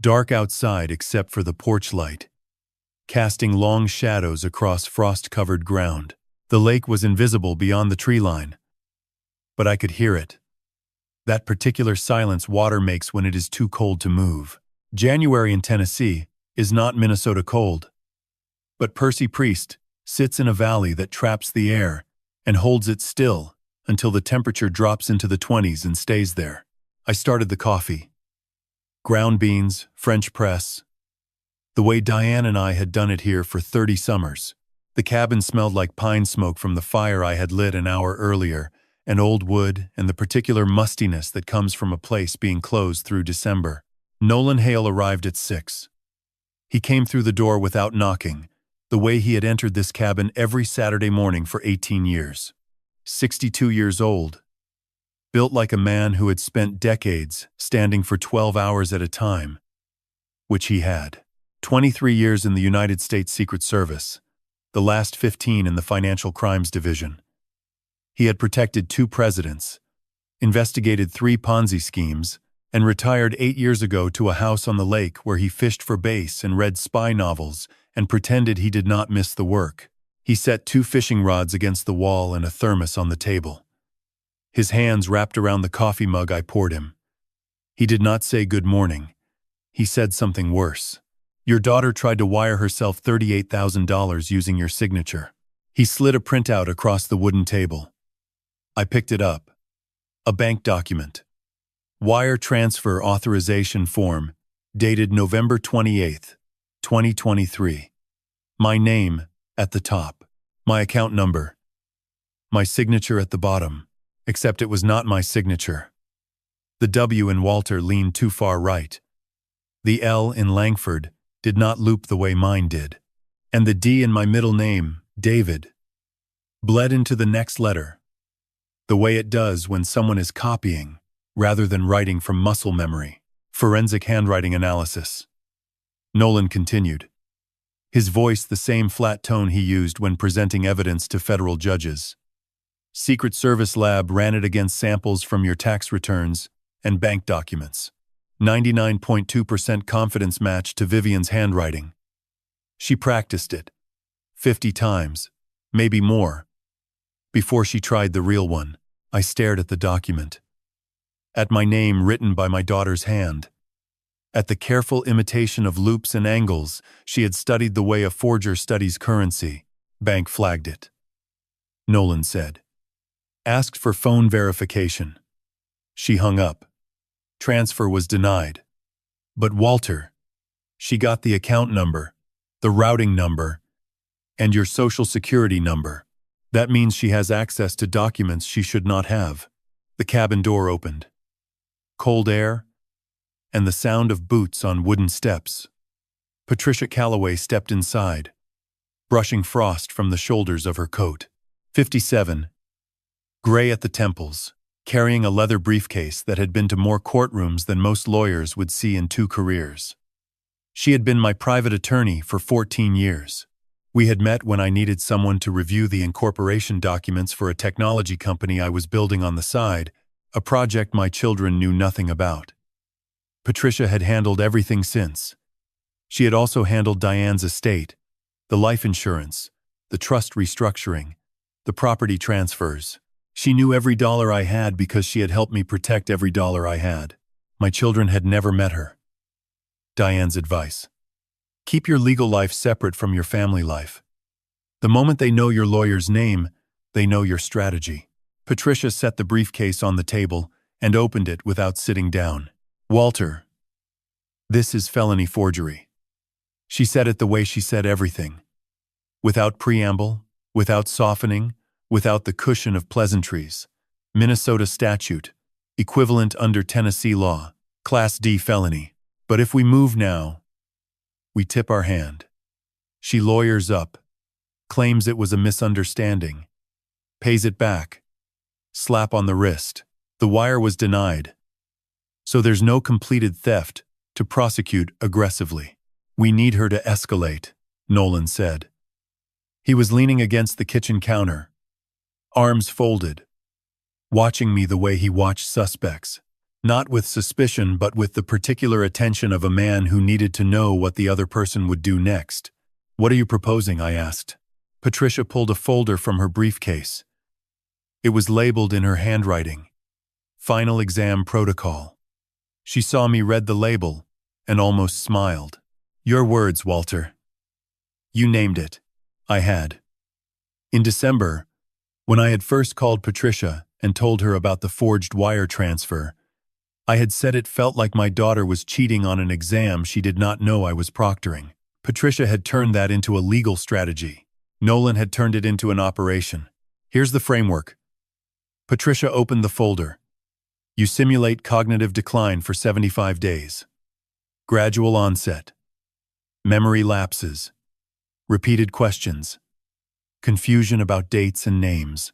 Dark outside except for the porch light, casting long shadows across frost-covered ground. The lake was invisible beyond the tree line, but I could hear it. That particular silence water makes when it is too cold to move. January in Tennessee is not Minnesota cold. But Percy Priest sits in a valley that traps the air and holds it still until the temperature drops into the 20s and stays there. I started the coffee. Ground beans, French press. The way Diane and I had done it here for 30 summers. The cabin smelled like pine smoke from the fire I had lit an hour earlier, and old wood and the particular mustiness that comes from a place being closed through December. Nolan Hale arrived at 6. He came through the door without knocking, the way he had entered this cabin every Saturday morning for 18 years. 62 years old. Built like a man who had spent decades standing for 12 hours at a time, which he had. 23 years in the United States Secret Service, the last 15 in the Financial Crimes Division. He had protected 2 presidents, investigated 3 Ponzi schemes, and retired 8 years ago to a house on the lake where he fished for bass and read spy novels and pretended he did not miss the work. He set 2 fishing rods against the wall and a thermos on the table. His hands wrapped around the coffee mug I poured him. He did not say good morning. He said something worse. Your daughter tried to wire herself $38,000 using your signature. He slid a printout across the wooden table. I picked it up. A bank document. Wire transfer authorization form, dated November 28, 2023. My name at the top. My account number. My signature at the bottom, except it was not my signature. The W in Walter leaned too far right. The L in Langford did not loop the way mine did. And the D in my middle name, David, bled into the next letter, the way it does when someone is copying rather than writing from muscle memory. Forensic handwriting analysis. Nolan continued, his voice the same flat tone he used when presenting evidence to federal judges. Secret Service lab ran it against samples from your tax returns and bank documents. 99.2% confidence match to Vivian's handwriting. She practiced it 50 times, maybe more, before she tried the real one. I stared at the document, at my name written by my daughter's hand, at the careful imitation of loops and angles she had studied the way a forger studies currency. Bank flagged it. Nolan said. Asked for phone verification. She hung up. Transfer was denied. But Walter, she got the account number, the routing number, and your social security number. That means she has access to documents she should not have. The cabin door opened. Cold air, and the sound of boots on wooden steps. Patricia Calloway stepped inside, brushing frost from the shoulders of her coat. 57. Gray at the temples, carrying a leather briefcase that had been to more courtrooms than most lawyers would see in 2 careers. She had been my private attorney for 14 years. We had met when I needed someone to review the incorporation documents for a technology company I was building on the side, a project my children knew nothing about. Patricia had handled everything since. She had also handled Diane's estate, the life insurance, the trust restructuring, the property transfers. She knew every dollar I had because she had helped me protect every dollar I had. My children had never met her. Diane's advice. Keep your legal life separate from your family life. The moment they know your lawyer's name, they know your strategy. Patricia set the briefcase on the table and opened it without sitting down. Walter, this is felony forgery. She said it the way she said everything. Without preamble, without softening, without the cushion of pleasantries. Minnesota statute, equivalent under Tennessee law, Class D felony. But if we move now, we tip our hand. She lawyers up, claims it was a misunderstanding, pays it back. Slap on the wrist. The wire was denied. So there's no completed theft to prosecute aggressively. We need her to escalate, Nolan said. He was leaning against the kitchen counter, arms folded, watching me the way he watched suspects, not with suspicion but with the particular attention of a man who needed to know what the other person would do next. What are you proposing? I asked. Patricia pulled a folder from her briefcase. It was labeled in her handwriting, Final Exam Protocol. She saw me read the label and almost smiled. Your words, Walter. You named it. I had. In December, when I had first called Patricia and told her about the forged wire transfer, I had said it felt like my daughter was cheating on an exam she did not know I was proctoring. Patricia had turned that into a legal strategy. Nolan had turned it into an operation. Here's the framework. Patricia opened the folder. You simulate cognitive decline for 75 days. Gradual onset. Memory lapses. Repeated questions. Confusion about dates and names.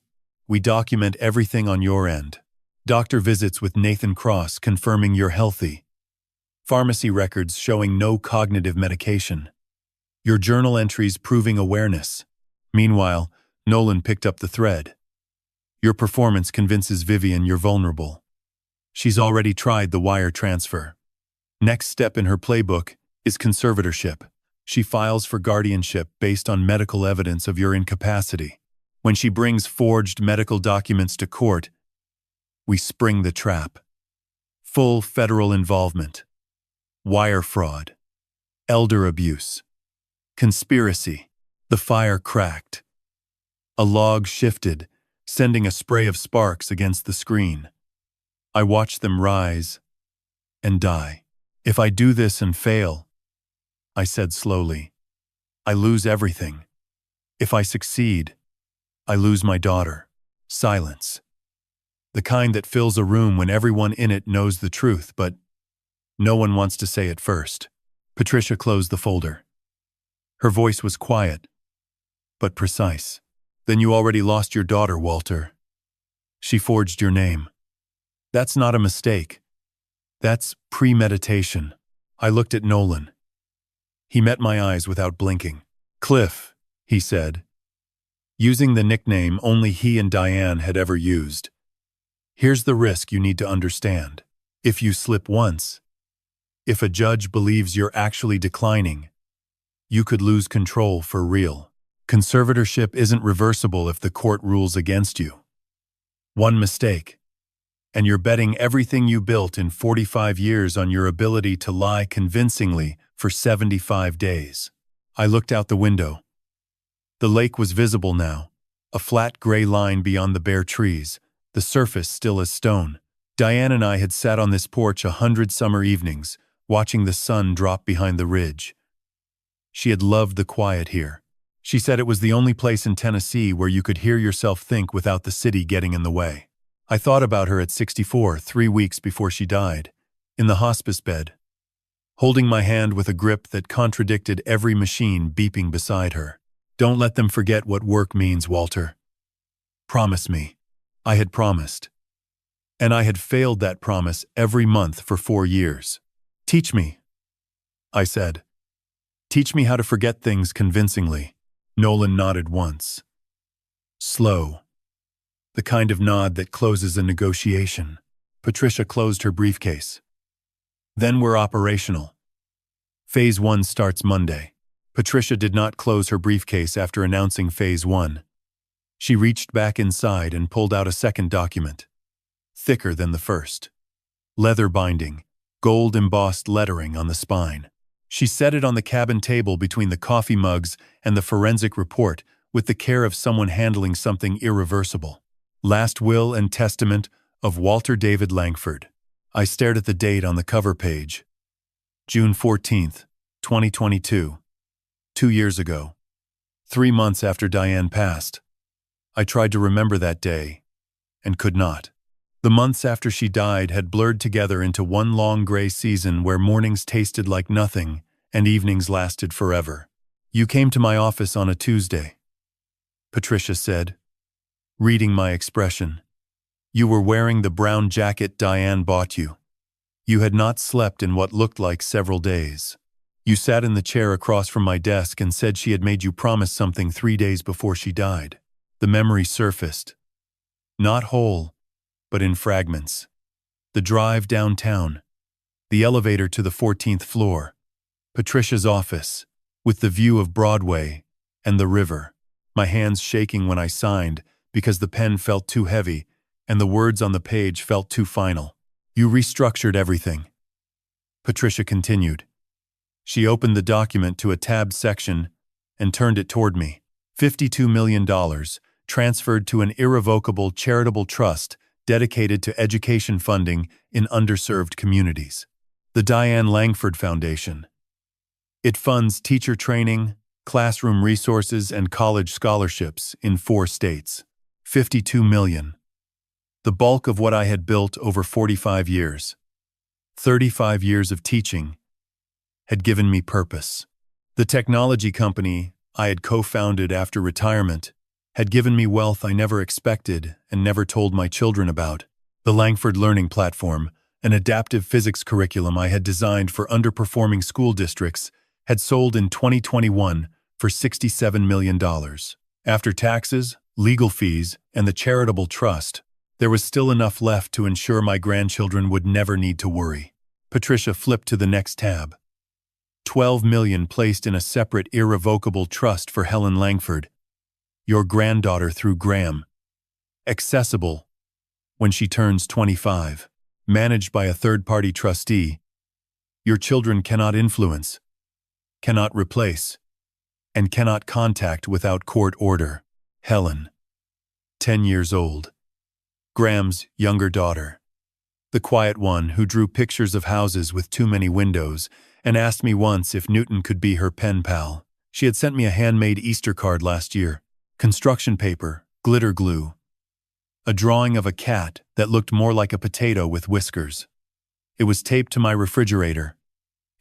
We document everything on your end. Doctor visits with Nathan Cross confirming you're healthy. Pharmacy records showing no cognitive medication. Your journal entries proving awareness. Meanwhile, Nolan picked up the thread. Your performance convinces Vivian you're vulnerable. She's already tried the wire transfer. Next step in her playbook is conservatorship. She files for guardianship based on medical evidence of your incapacity. When she brings forged medical documents to court, we spring the trap. Full federal involvement. Wire fraud. Elder abuse. Conspiracy. The fire cracked. A log shifted, sending a spray of sparks against the screen. I watched them rise and die. If I do this and fail, I said slowly, I lose everything. If I succeed, I lose my daughter. Silence. The kind that fills a room when everyone in it knows the truth, but no one wants to say it first. Patricia closed the folder. Her voice was quiet, but precise. Then you already lost your daughter, Walter. She forged your name. That's not a mistake. That's premeditation. I looked at Nolan. He met my eyes without blinking. Cliff, he said, using the nickname only he and Diane had ever used. Here's the risk you need to understand. If you slip once, if a judge believes you're actually declining, you could lose control for real. Conservatorship isn't reversible if the court rules against you. One mistake, and you're betting everything you built in 45 years on your ability to lie convincingly for 75 days. I looked out the window. The lake was visible now, a flat gray line beyond the bare trees, the surface still as stone. Diane and I had sat on this porch 100 summer evenings, watching the sun drop behind the ridge. She had loved the quiet here. She said it was the only place in Tennessee where you could hear yourself think without the city getting in the way. I thought about her at 64, 3 weeks before she died, in the hospice bed, holding my hand with a grip that contradicted every machine beeping beside her. Don't let them forget what work means, Walter. Promise me. I had promised. And I had failed that promise every month for 4 years. Teach me, I said. Teach me how to forget things convincingly. Nolan nodded once. Slow. The kind of nod that closes a negotiation. Patricia closed her briefcase. Then we're operational. Phase 1 starts Monday. Patricia did not close her briefcase after announcing Phase 1. She reached back inside and pulled out a second document. Thicker than the first. Leather binding, gold-embossed lettering on the spine. She set it on the cabin table between the coffee mugs and the forensic report with the care of someone handling something irreversible. Last will and testament of Walter David Langford. I stared at the date on the cover page. June 14th, 2022. 2 years ago. 3 months after Diane passed. I tried to remember that day, and could not. The months after she died had blurred together into one long gray season where mornings tasted like nothing and evenings lasted forever. You came to my office on a Tuesday, Patricia said, reading my expression. You were wearing the brown jacket Diane bought you. You had not slept in what looked like several days. You sat in the chair across from my desk and said she had made you promise something 3 days before she died. The memory surfaced. Not whole, but in fragments. The drive downtown. The elevator to the 14th floor. Patricia's office, with the view of Broadway and the river. My hands shaking when I signed because the pen felt too heavy and the words on the page felt too final. You restructured everything, Patricia continued. She opened the document to a tabbed section and turned it toward me. $52 million transferred to an irrevocable charitable trust dedicated to education funding in underserved communities. The Diane Langford Foundation. It funds teacher training, classroom resources, and college scholarships in 4 states. $52 million. The bulk of what I had built over 45 years. 35 years of teaching had given me purpose. The technology company I had co-founded after retirement had given me wealth I never expected and never told my children about. The Langford Learning Platform, an adaptive physics curriculum I had designed for underperforming school districts, had sold in 2021 for $67 million. After taxes, legal fees, and the charitable trust, there was still enough left to ensure my grandchildren would never need to worry. Patricia flipped to the next tab. $12 million placed in a separate irrevocable trust for Helen Langford, your granddaughter through Graham. Accessible when she turns 25. Managed by a third-party trustee. Your children cannot influence, cannot replace, and cannot contact without court order. Helen, 10 years old. Graham's younger daughter. The quiet one who drew pictures of houses with too many windows and asked me once if Newton could be her pen pal. She had sent me a handmade Easter card last year. Construction paper, glitter glue. A drawing of a cat that looked more like a potato with whiskers. It was taped to my refrigerator.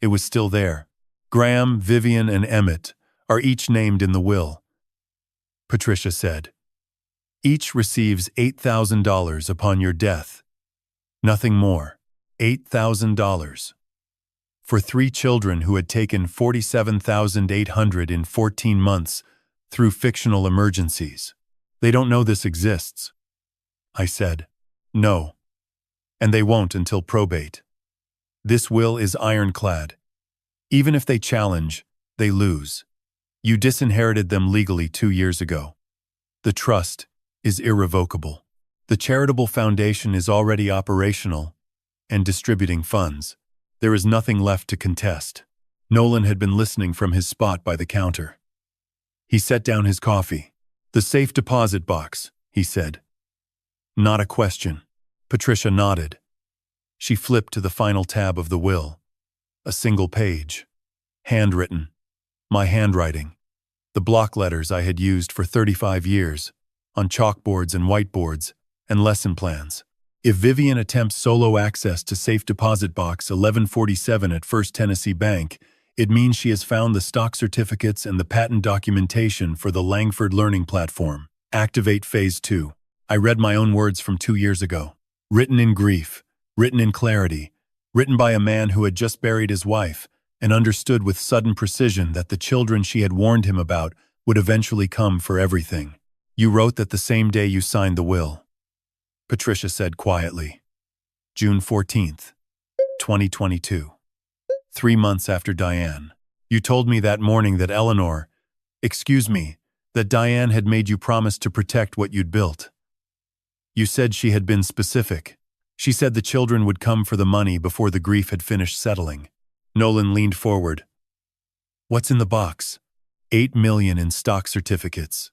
It was still there. Graham, Vivian, and Emmett are each named in the will, Patricia said. Each receives $8,000 upon your death. Nothing more. $8,000. For 3 children who had taken $47,800 in 14 months through fictional emergencies. They don't know this exists, I said. No. And they won't until probate. This will is ironclad. Even if they challenge, they lose. You disinherited them legally 2 years ago. The trust is irrevocable. The charitable foundation is already operational and distributing funds. There is nothing left to contest. Nolan had been listening from his spot by the counter. He set down his coffee. The safe deposit box, he said. Not a question. Patricia nodded. She flipped to the final tab of the will. A single page. Handwritten. My handwriting. The block letters I had used for 35 years, on chalkboards and whiteboards, and lesson plans. If Vivian attempts solo access to safe deposit box 1147 at First Tennessee Bank, it means she has found the stock certificates and the patent documentation for the Langford Learning Platform. Activate Phase 2. I read my own words from 2 years ago. Written in grief, written in clarity, written by a man who had just buried his wife and understood with sudden precision that the children she had warned him about would eventually come for everything. You wrote that the same day you signed the will, Patricia said quietly. June 14th, 2022. 3 months after Diane. You told me that morning that that Diane had made you promise to protect what you'd built. You said she had been specific. She said the children would come for the money before the grief had finished settling. Nolan leaned forward. What's in the box? $8 million in stock certificates.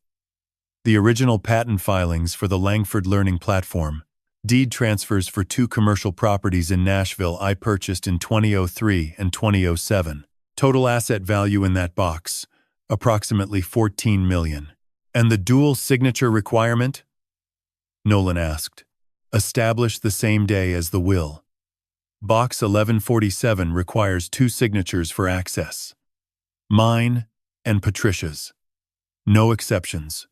The original patent filings for the Langford Learning Platform. Deed transfers for 2 commercial properties in Nashville I purchased in 2003 and 2007. Total asset value in that box, approximately $14 million. And the dual signature requirement? Nolan asked. Established the same day as the will. Box 1147 requires 2 signatures for access. Mine and Patricia's. No exceptions.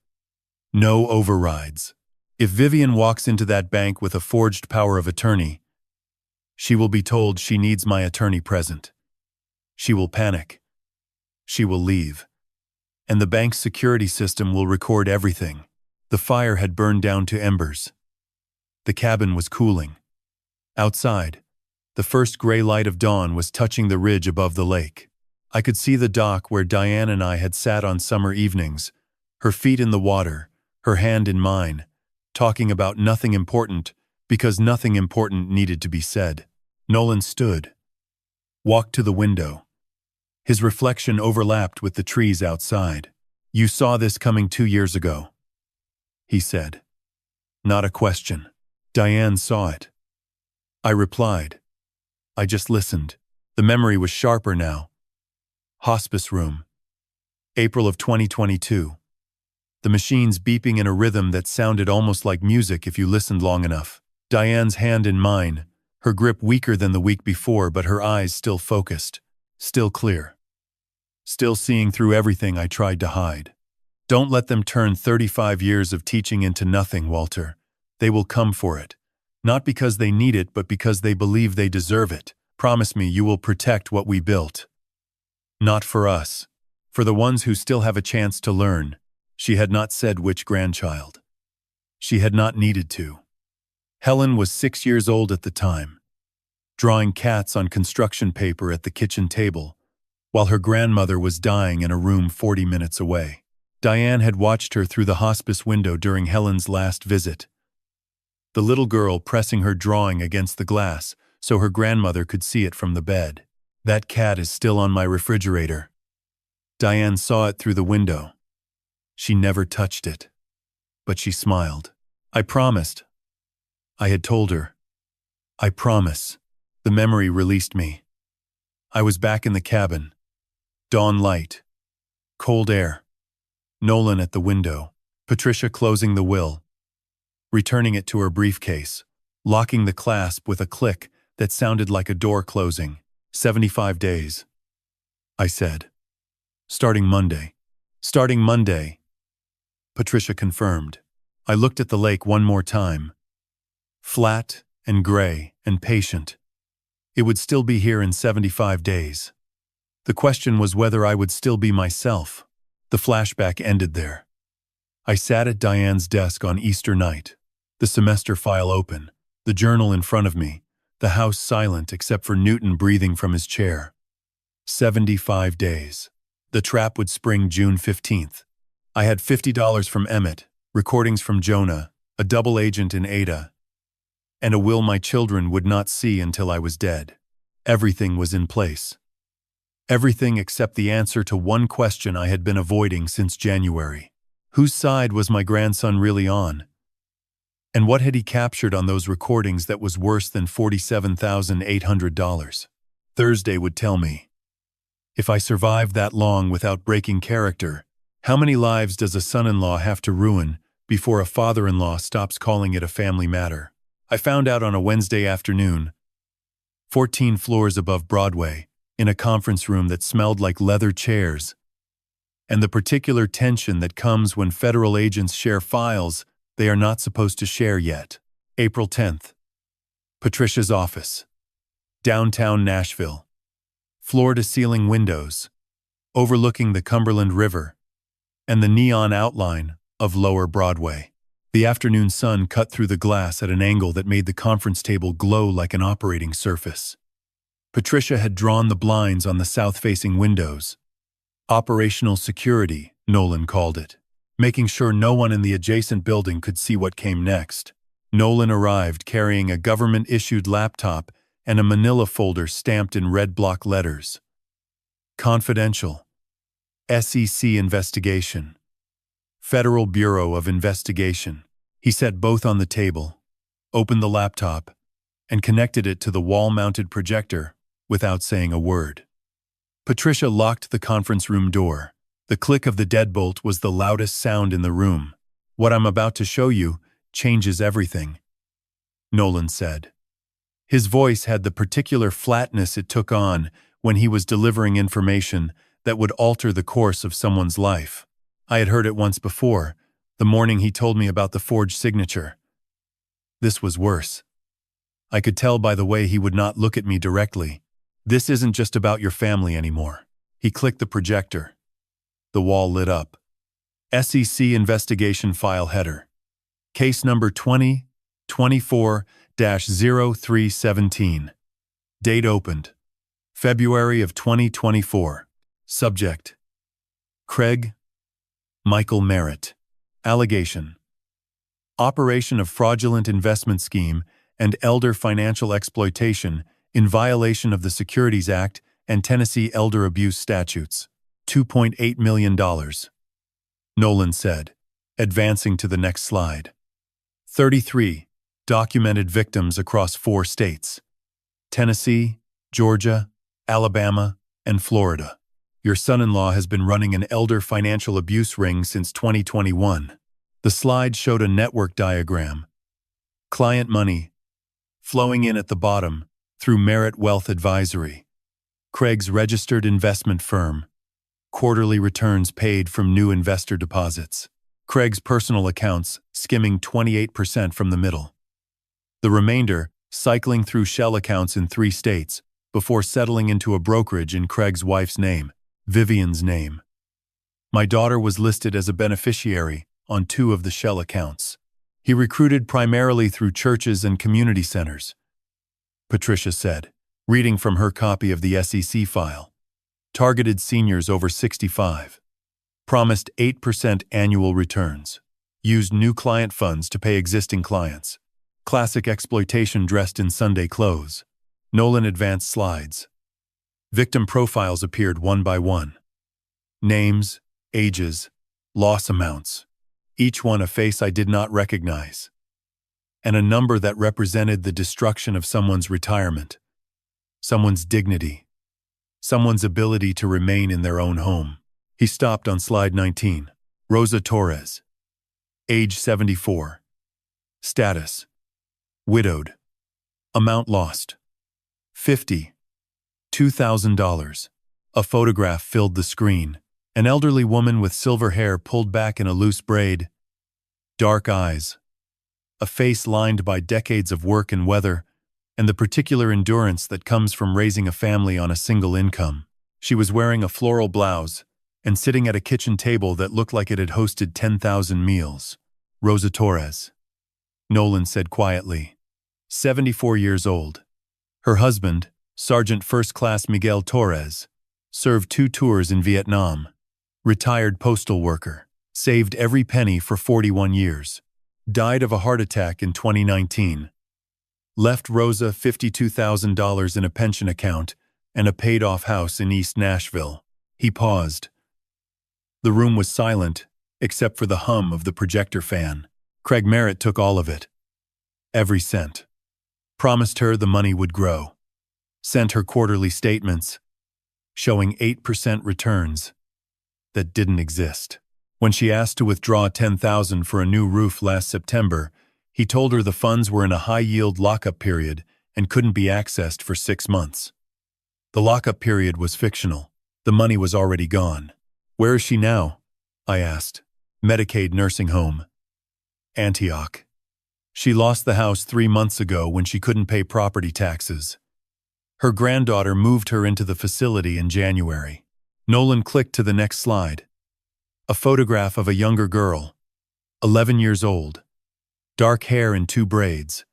No overrides. If Vivian walks into that bank with a forged power of attorney, she will be told she needs my attorney present. She will panic. She will leave. And the bank's security system will record everything. The fire had burned down to embers. The cabin was cooling. Outside, the first gray light of dawn was touching the ridge above the lake. I could see the dock where Diane and I had sat on summer evenings, her feet in the water, her hand in mine, talking about nothing important because nothing important needed to be said. Nolan stood, walked to the window. His reflection overlapped with the trees outside. You saw this coming 2 years ago, he said. Not a question. Diane saw it. I replied. I just listened. The memory was sharper now. Hospice room. April of 2022. The machines beeping in a rhythm that sounded almost like music if you listened long enough. Diane's hand in mine, her grip weaker than the week before, but her eyes still focused, still clear. Still seeing through everything I tried to hide. Don't let them turn 35 years of teaching into nothing, Walter. They will come for it. Not because they need it, but because they believe they deserve it. Promise me you will protect what we built. Not for us. For the ones who still have a chance to learn. She had not said which grandchild. She had not needed to. Helen was 6 years old at the time, drawing cats on construction paper at the kitchen table, while her grandmother was dying in a room 40 minutes away. Diane had watched her through the hospice window during Helen's last visit. The little girl pressing her drawing against the glass so her grandmother could see it from the bed. That cat is still on my refrigerator. Diane saw it through the window. She never touched it. But she smiled. I promised. I had told her. I promise. The memory released me. I was back in the cabin. Dawn light. Cold air. Nolan at the window. Patricia closing the will. Returning it to her briefcase. Locking the clasp with a click that sounded like a door closing. 75 days. I said. Starting Monday. Starting Monday. Patricia confirmed. I looked at the lake one more time. Flat and gray and patient. It would still be here in 75 days. The question was whether I would still be myself. The flashback ended there. I sat at Diane's desk on Easter night, the semester file open, the journal in front of me, the house silent except for Newton breathing from his chair. 75 days. The trap would spring June 15th. I had $50 from Emmett, recordings from Jonah, a double agent in Ada, and a will my children would not see until I was dead. Everything was in place. Everything except the answer to one question I had been avoiding since January. Whose side was my grandson really on? And what had he captured on those recordings that was worse than $47,800? Thursday would tell me. If I survived that long without breaking character, how many lives does a son-in-law have to ruin before a father-in-law stops calling it a family matter? I found out on a Wednesday afternoon, 14 floors above Broadway, in a conference room that smelled like leather chairs, and the particular tension that comes when federal agents share files they are not supposed to share yet. April 10th. Patricia's office. Downtown Nashville. Floor-to-ceiling windows, overlooking the Cumberland River, and the neon outline of Lower Broadway. The afternoon sun cut through the glass at an angle that made the conference table glow like an operating surface. Patricia had drawn the blinds on the south-facing windows. Operational security, Nolan called it, making sure no one in the adjacent building could see what came next. Nolan arrived carrying a government-issued laptop and a manila folder stamped in red block letters. Confidential. SEC investigation. Federal Bureau of Investigation. He set both on the table, opened the laptop, and connected it to the wall-mounted projector without saying a word. Patricia locked the conference room door. The click of the deadbolt was the loudest sound in the room. "What I'm about to show you changes everything," Nolan said. His voice had the particular flatness it took on when he was delivering information that would alter the course of someone's life. I had heard it once before, the morning he told me about the forged signature. This was worse. I could tell by the way he would not look at me directly. "This isn't just about your family anymore." He clicked the projector. The wall lit up. SEC investigation file header. Case number 2024-0317. Date opened. February of 2024. Subject: Craig Michael Merritt. Allegation: operation of fraudulent investment scheme and elder financial exploitation in violation of the Securities Act and Tennessee elder abuse statutes. $2.8 million. Nolan said, advancing to the next slide. 33 documented victims across 4 states: Tennessee, Georgia, Alabama, and Florida. Your son-in-law has been running an elder financial abuse ring since 2021. The slide showed a network diagram. Client money flowing in at the bottom through Merritt Wealth Advisory, Craig's registered investment firm. Quarterly returns paid from new investor deposits. Craig's personal accounts skimming 28% from the middle. The remainder cycling through shell accounts in 3 states before settling into a brokerage in Craig's wife's name, Vivian's name. My daughter was listed as a beneficiary on 2 of the shell accounts. He recruited primarily through churches and community centers, Patricia said, reading from her copy of the SEC file. Targeted seniors over 65. Promised 8% annual returns. Used new client funds to pay existing clients. Classic exploitation dressed in Sunday clothes. Nolan advanced slides. Victim profiles appeared one by one. Names, ages, loss amounts. Each one a face I did not recognize. And a number that represented the destruction of someone's retirement. Someone's dignity. Someone's ability to remain in their own home. He stopped on slide 19. Rosa Torres. Age 74. Status: widowed. Amount lost: $52,000. A photograph filled the screen. An elderly woman with silver hair pulled back in a loose braid. Dark eyes. A face lined by decades of work and weather, and the particular endurance that comes from raising a family on a single income. She was wearing a floral blouse and sitting at a kitchen table that looked like it had hosted 10,000 meals. Rosa Torres, Nolan said quietly. 74 years old. Her husband, Sergeant First Class Miguel Torres, served 2 tours in Vietnam. Retired postal worker. Saved every penny for 41 years. Died of a heart attack in 2019. Left Rosa $52,000 in a pension account and a paid-off house in East Nashville. He paused. The room was silent, except for the hum of the projector fan. Craig Merritt took all of it. Every cent. Promised her the money would grow. Sent her quarterly statements, showing 8% returns that didn't exist. When she asked to withdraw $10,000 for a new roof last September, he told her the funds were in a high-yield lockup period and couldn't be accessed for 6 months. The lockup period was fictional. The money was already gone. Where is she now? I asked. Medicaid nursing home. Antioch. She lost the house 3 months ago when she couldn't pay property taxes. Her granddaughter moved her into the facility in January. Nolan clicked to the next slide. A photograph of a younger girl, 11 years old. Dark hair in 2 braids.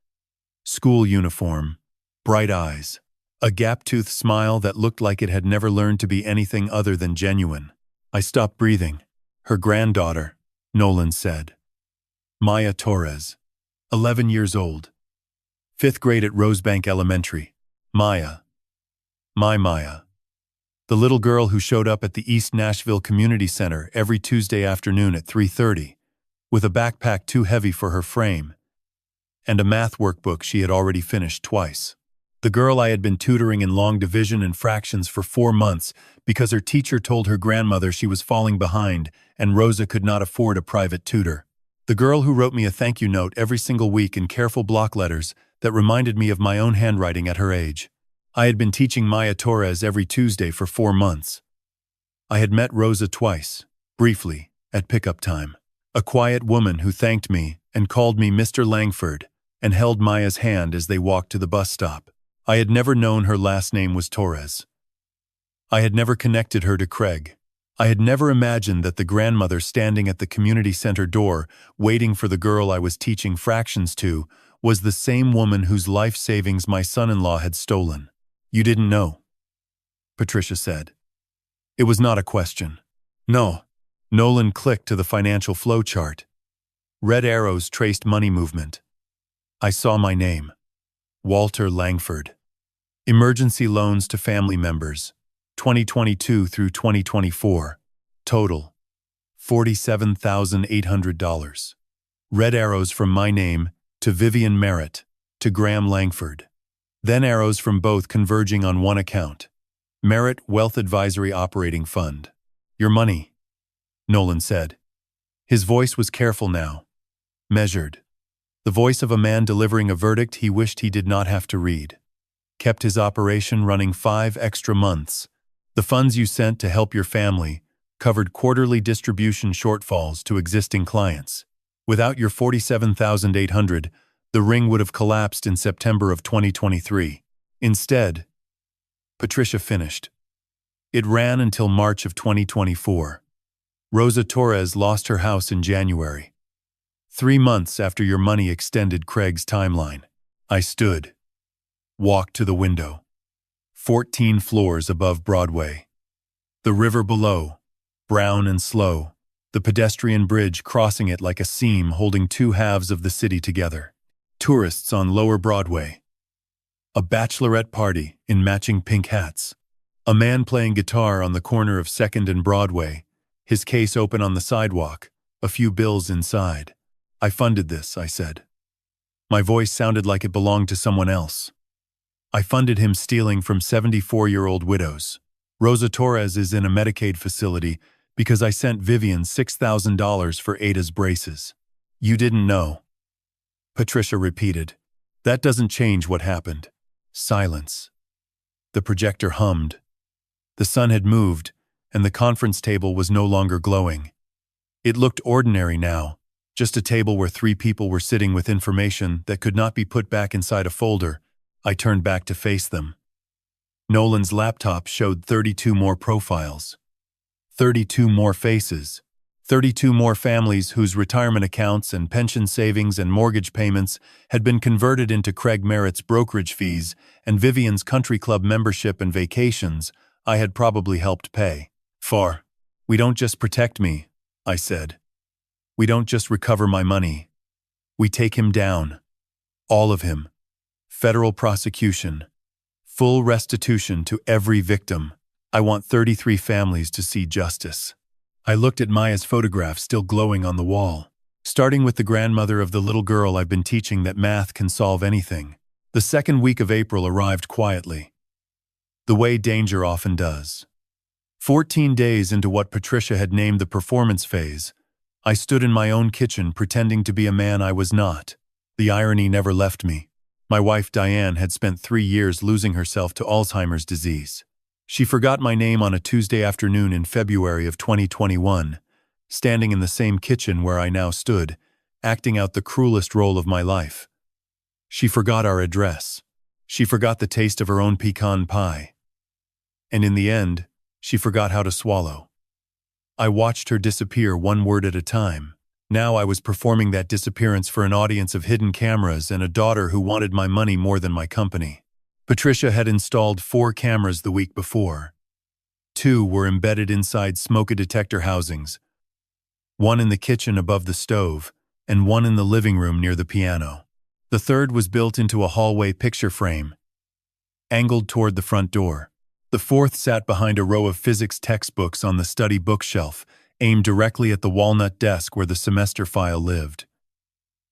School uniform. Bright eyes. A gap-toothed smile that looked like it had never learned to be anything other than genuine. I stopped breathing. Her granddaughter, Nolan said. Maya Torres, 11 years old. 5th grade at Rosebank Elementary. Maya. My Maya. The little girl who showed up at the East Nashville Community Center every Tuesday afternoon at 3:30, with a backpack too heavy for her frame, and a math workbook she had already finished twice. The girl I had been tutoring in long division and fractions for 4 months because her teacher told her grandmother she was falling behind and Rosa could not afford a private tutor. The girl who wrote me a thank you note every single week in careful block letters that reminded me of my own handwriting at her age. I had been teaching Maya Torres every Tuesday for 4 months. I had met Rosa twice, briefly, at pickup time. A quiet woman who thanked me and called me Mr. Langford and held Maya's hand as they walked to the bus stop. I had never known her last name was Torres. I had never connected her to Craig. I had never imagined that the grandmother standing at the community center door, waiting for the girl I was teaching fractions to, was the same woman whose life savings my son-in-law had stolen. "You didn't know," Patricia said. It was not a question. "No." Nolan clicked to the financial flow chart. Red arrows traced money movement. I saw my name. Walter Langford. Emergency loans to family members. 2022 through 2024. Total. $47,800. Red arrows from my name to Vivian Merritt to Graham Langford. Then arrows from both converging on one account. Merritt Wealth Advisory Operating Fund. "Your money," Nolan said. His voice was careful now. Measured. The voice of a man delivering a verdict he wished he did not have to read. Kept his operation running 5 extra months. The funds you sent to help your family covered quarterly distribution shortfalls to existing clients. Without your $47,800, the ring would have collapsed in September of 2023. Instead, Patricia finished. It ran until March of 2024. Rosa Torres lost her house in January. 3 months after your money extended Craig's timeline. I stood. Walked to the window. 14 floors above Broadway. The river below, brown and slow, the pedestrian bridge crossing it like a seam holding 2 halves of the city together. Tourists on Lower Broadway. A bachelorette party in matching pink hats. A man playing guitar on the corner of 2nd and Broadway, his case open on the sidewalk, a few bills inside. "I funded this," I said. My voice sounded like it belonged to someone else. I funded him stealing from 74-year-old widows. Rosa Torres is in a Medicaid facility because I sent Vivian $6,000 for Ada's braces. "You didn't know," Patricia repeated. "That doesn't change what happened." Silence. The projector hummed. The sun had moved, and the conference table was no longer glowing. It looked ordinary now, just a table where 3 people were sitting with information that could not be put back inside a folder. I turned back to face them. Nolan's laptop showed 32 more profiles. 32 more faces. 32 more families whose retirement accounts and pension savings and mortgage payments had been converted into Craig Merritt's brokerage fees and Vivian's country club membership and vacations I had probably helped pay. "For, we don't just protect me," I said. "We don't just recover my money. We take him down. All of him. Federal prosecution. Full restitution to every victim. I want 33 families to see justice." I looked at Maya's photograph still glowing on the wall, starting with the grandmother of the little girl I've been teaching that math can solve anything. The 2nd week of April arrived quietly, the way danger often does. 14 days into what Patricia had named the performance phase, I stood in my own kitchen pretending to be a man I was not. The irony never left me. My wife Diane had spent 3 years losing herself to Alzheimer's disease. She forgot my name on a Tuesday afternoon in February of 2021, standing in the same kitchen where I now stood, acting out the cruelest role of my life. She forgot our address. She forgot the taste of her own pecan pie. And in the end, she forgot how to swallow. I watched her disappear 1 word at a time. Now I was performing that disappearance for an audience of hidden cameras and a daughter who wanted my money more than my company. Patricia had installed 4 cameras the week before. 2 were embedded inside smoke detector housings, 1 in the kitchen above the stove, and 1 in the living room near the piano. The 3rd was built into a hallway picture frame, angled toward the front door. The 4th sat behind a row of physics textbooks on the study bookshelf, aimed directly at the walnut desk where the semester file lived.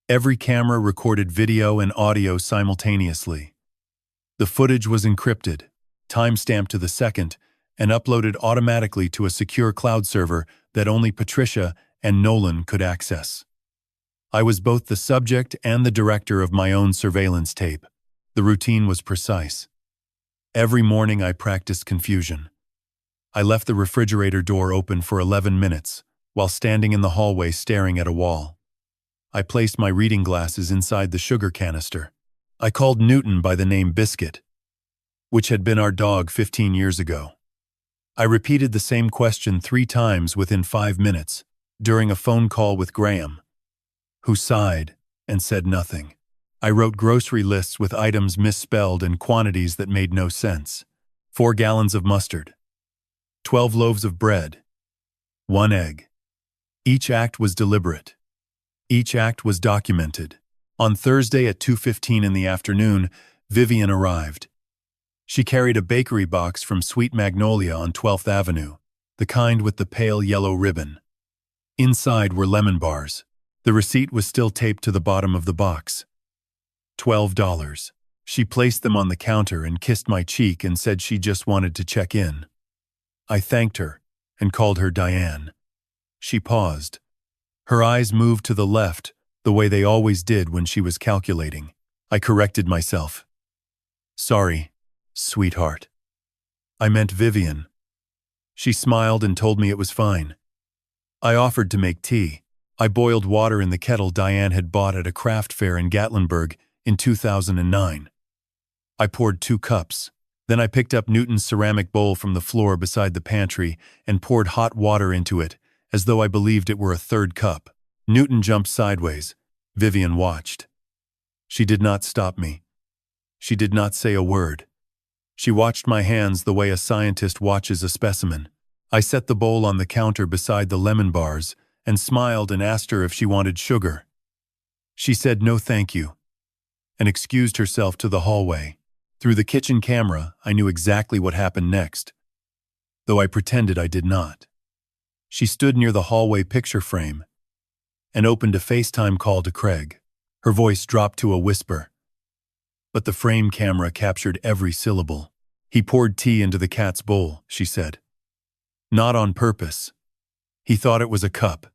Every camera recorded video and audio simultaneously. The footage was encrypted, time-stamped to the second, and uploaded automatically to a secure cloud server that only Patricia and Nolan could access. I was both the subject and the director of my own surveillance tape. The routine was precise. Every morning I practiced confusion. I left the refrigerator door open for 11 minutes, while standing in the hallway staring at a wall. I placed my reading glasses inside the sugar canister. I called Newton by the name Biscuit, which had been our dog 15 years ago. I repeated the same question 3 times within 5 minutes, during a phone call with Graham, who sighed and said nothing. I wrote grocery lists with items misspelled and quantities that made no sense. 4 gallons of mustard, 12 loaves of bread, 1 egg. Each act was deliberate. Each act was documented. On Thursday at 2:15 in the afternoon, Vivian arrived. She carried a bakery box from Sweet Magnolia on 12th Avenue, the kind with the pale yellow ribbon. Inside were lemon bars. The receipt was still taped to the bottom of the box. $12. She placed them on the counter and kissed my cheek and said she just wanted to check in. I thanked her and called her Diane. She paused. Her eyes moved to the left, the way they always did when she was calculating. I corrected myself. Sorry, sweetheart. I meant Vivian. She smiled and told me it was fine. I offered to make tea. I boiled water in the kettle Diane had bought at a craft fair in Gatlinburg in 2009. I poured 2 cups. Then I picked up Newton's ceramic bowl from the floor beside the pantry and poured hot water into it, as though I believed it were a 3rd cup. Newton jumped sideways. Vivian watched. She did not stop me. She did not say a word. She watched my hands the way a scientist watches a specimen. I set the bowl on the counter beside the lemon bars and smiled and asked her if she wanted sugar. She said no thank you, and excused herself to the hallway. Through the kitchen camera, I knew exactly what happened next, though I pretended I did not. She stood near the hallway picture frame and opened a FaceTime call to Craig. Her voice dropped to a whisper, but the frame camera captured every syllable. He poured tea into the cat's bowl, she said. Not on purpose. He thought it was a cup.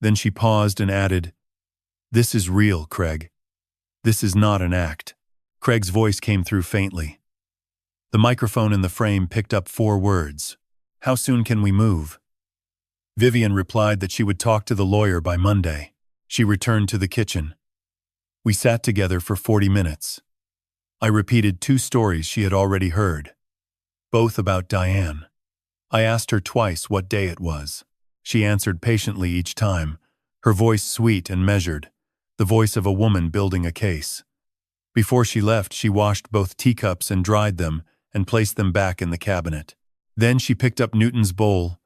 Then she paused and added, This is real, Craig. This is not an act. Craig's voice came through faintly. The microphone in the frame picked up 4 words. How soon can we move? Vivian replied that she would talk to the lawyer by Monday. She returned to the kitchen. We sat together for 40 minutes. I repeated 2 stories she had already heard, both about Diane. I asked her twice what day it was. She answered patiently each time, her voice sweet and measured, the voice of a woman building a case. Before she left, she washed both teacups and dried them and placed them back in the cabinet. Then she picked up Newton's bowl,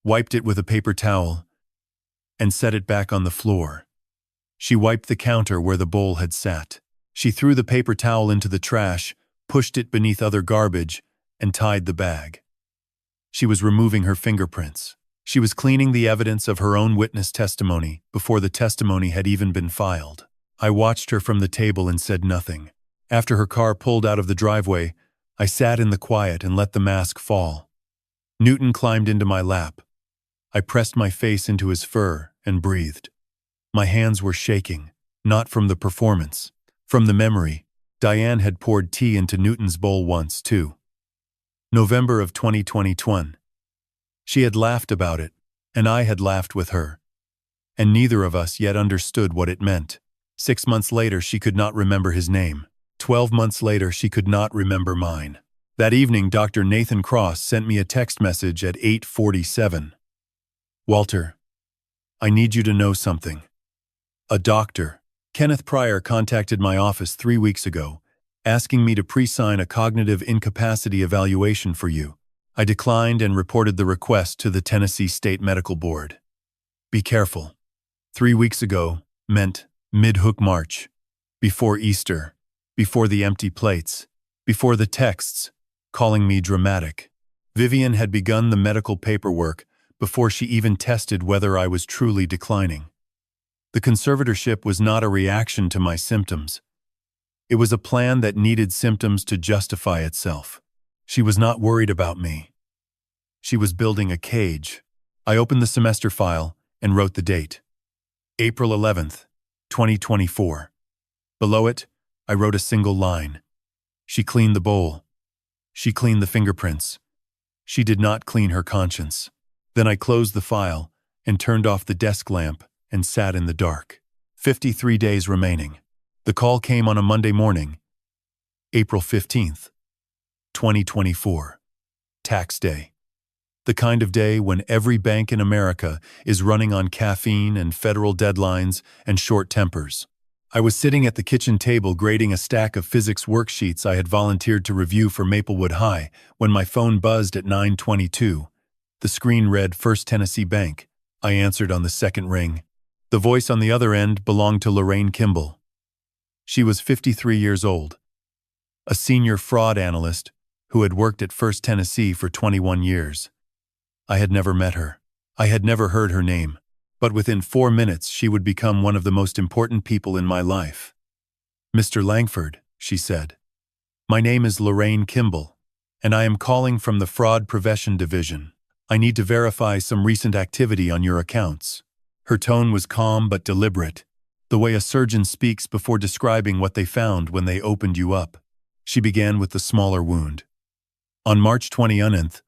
wiped it with a paper towel, and set it back on the floor. She wiped the counter where the bowl had sat. She threw the paper towel into the trash, pushed it beneath other garbage, and tied the bag. She was removing her fingerprints. She was cleaning the evidence of her own witness testimony before the testimony had even been filed. I watched her from the table and said nothing. After her car pulled out of the driveway, I sat in the quiet and let the mask fall. Newton climbed into my lap. I pressed my face into his fur and breathed. My hands were shaking, not from the performance, from the memory. Diane had poured tea into Newton's bowl once, too. November of 2021. She had laughed about it, and I had laughed with her. And neither of us yet understood what it meant. 6 months later, she could not remember his name. 12 months later, she could not remember mine. That evening, Dr. Nathan Cross sent me a text message at 8:47. Walter, I need you to know something. A doctor, Kenneth Pryor, contacted my office 3 weeks ago, asking me to pre-sign a cognitive incapacity evaluation for you. I declined and reported the request to the Tennessee State Medical Board. Be careful. 3 weeks ago meant mid-hook March, before Easter, before the empty plates, before the texts, calling me dramatic. Vivian had begun the medical paperwork before she even tested whether I was truly declining. The conservatorship was not a reaction to my symptoms. It was a plan that needed symptoms to justify itself. She was not worried about me. She was building a cage. I opened the semester file and wrote the date. April 11th, 2024. Below it, I wrote a single line. She cleaned the bowl. She cleaned the fingerprints. She did not clean her conscience. Then I closed the file and turned off the desk lamp and sat in the dark. 53 days remaining. The call came on a Monday morning, April 15th, 2024. Tax day. The kind of day when every bank in America is running on caffeine and federal deadlines and short tempers. I was sitting at the kitchen table grading a stack of physics worksheets I had volunteered to review for Maplewood High when my phone buzzed at 9:22. The screen read First Tennessee Bank. I answered on the second ring. The voice on the other end belonged to Lorraine Kimball. She was 53 years old, a senior fraud analyst who had worked at First Tennessee for 21 years. I had never met her. I had never heard her name. But within 4 minutes she would become one of the most important people in my life. "Mr. Langford," she said, "my name is Lorraine Kimball, and I am calling from the Fraud Prevention Division. I need to verify some recent activity on your accounts." Her tone was calm but deliberate, the way a surgeon speaks before describing what they found when they opened you up. She began with the smaller wound. On March 20th,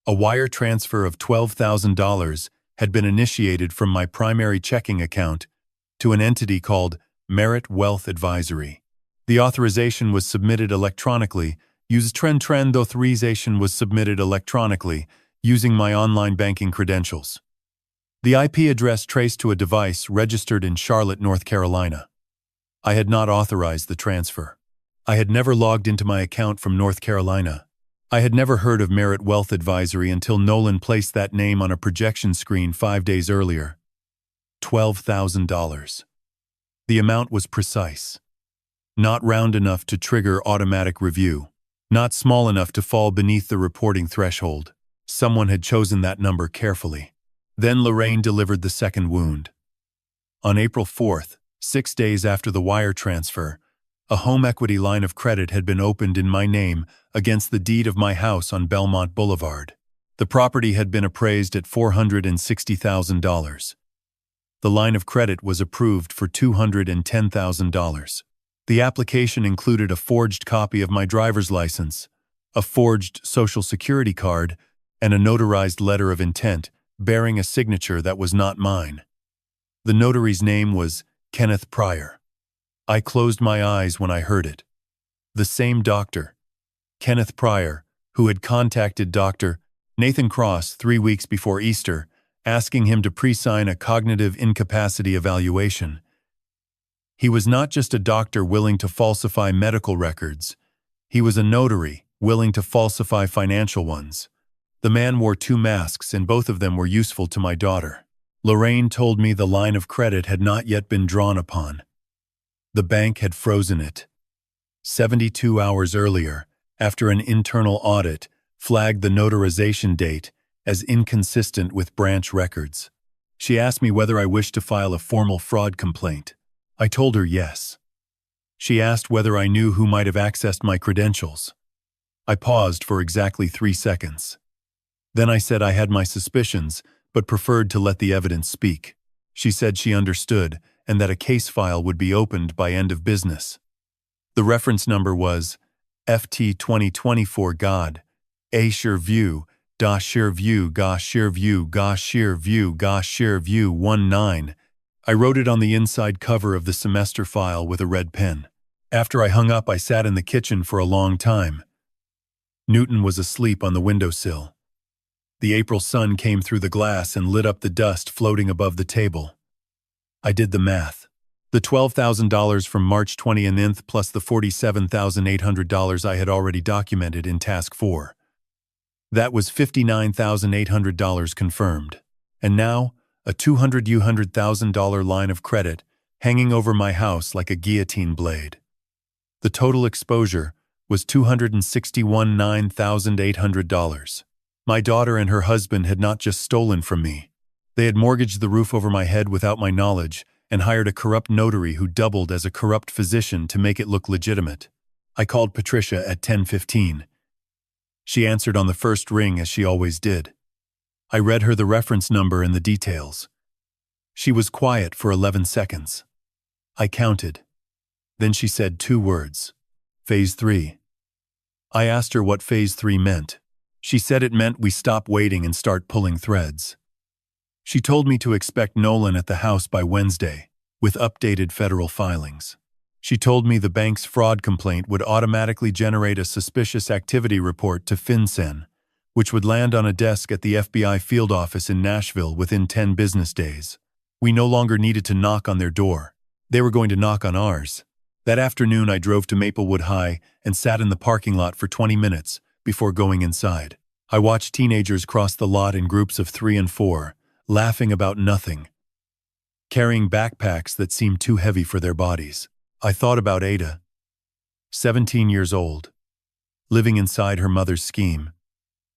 a wire transfer of $12,000 had been initiated from my primary checking account to an entity called Merit Wealth Advisory. The authorization was submitted electronically. Authorization was submitted electronically using my online banking credentials. The IP address traced to a device registered in Charlotte, North Carolina. I had not authorized the transfer. I had never logged into my account from North Carolina. I had never heard of Merit Wealth Advisory until Nolan placed that name on a projection screen 5 days earlier. $12,000. The amount was precise. Not round enough to trigger automatic review. Not small enough to fall beneath the reporting threshold. Someone had chosen that number carefully. Then Lorraine delivered the second wound. On April 4th, 6 days after the wire transfer, a home equity line of credit had been opened in my name against the deed of my house on Belmont Boulevard. The property had been appraised at $460,000. The line of credit was approved for $210,000. The application included a forged copy of my driver's license, a forged Social Security card, and a notarized letter of intent bearing a signature that was not mine. The notary's name was Kenneth Pryor. I closed my eyes when I heard it. The same doctor, Kenneth Pryor, who had contacted Dr. Nathan Cross 3 weeks before Easter, asking him to pre-sign a cognitive incapacity evaluation. He was not just a doctor willing to falsify medical records. He was a notary willing to falsify financial ones. The man wore 2 masks, and both of them were useful to my daughter. Lorraine told me the line of credit had not yet been drawn upon. The bank had frozen it. 72 hours earlier, after an internal audit flagged the notarization date as inconsistent with branch records. She asked me whether I wished to file a formal fraud complaint. I told her yes. She asked whether I knew who might have accessed my credentials. I paused for exactly 3 seconds. Then I said I had my suspicions, but preferred to let the evidence speak. She said she understood and that a case file would be opened by end of business. The reference number was FT 2024 God, A Sherview, Da Sherview, Ga Sherview, Ga Sherview, Ga Sherview 19. I wrote it on the inside cover of the semester file with a red pen. After I hung up, I sat in the kitchen for a long time. Newton was asleep on the windowsill. The April sun came through the glass and lit up the dust floating above the table. I did the math. The $12,000 from March 20th plus the $47,800 I had already documented in Task 4. That was $59,800 confirmed. And now, a $200,000 line of credit hanging over my house like a guillotine blade. The total exposure was $261,800. My daughter and her husband had not just stolen from me. They had mortgaged the roof over my head without my knowledge and hired a corrupt notary who doubled as a corrupt physician to make it look legitimate. I called Patricia at 10:15. She answered on the first ring as she always did. I read her the reference number and the details. She was quiet for 11 seconds. I counted. Then she said 2 words. Phase 3. I asked her what Phase 3 meant. She said it meant we stop waiting and start pulling threads. She told me to expect Nolan at the house by Wednesday, with updated federal filings. She told me the bank's fraud complaint would automatically generate a suspicious activity report to FinCEN, which would land on a desk at the FBI field office in Nashville within 10 business days. We no longer needed to knock on their door. They were going to knock on ours. That afternoon, I drove to Maplewood High and sat in the parking lot for 20 minutes before going inside. I watched teenagers cross the lot in groups of 3 and 4, laughing about nothing, carrying backpacks that seemed too heavy for their bodies. I thought about Ada, 17 years old, living inside her mother's scheme,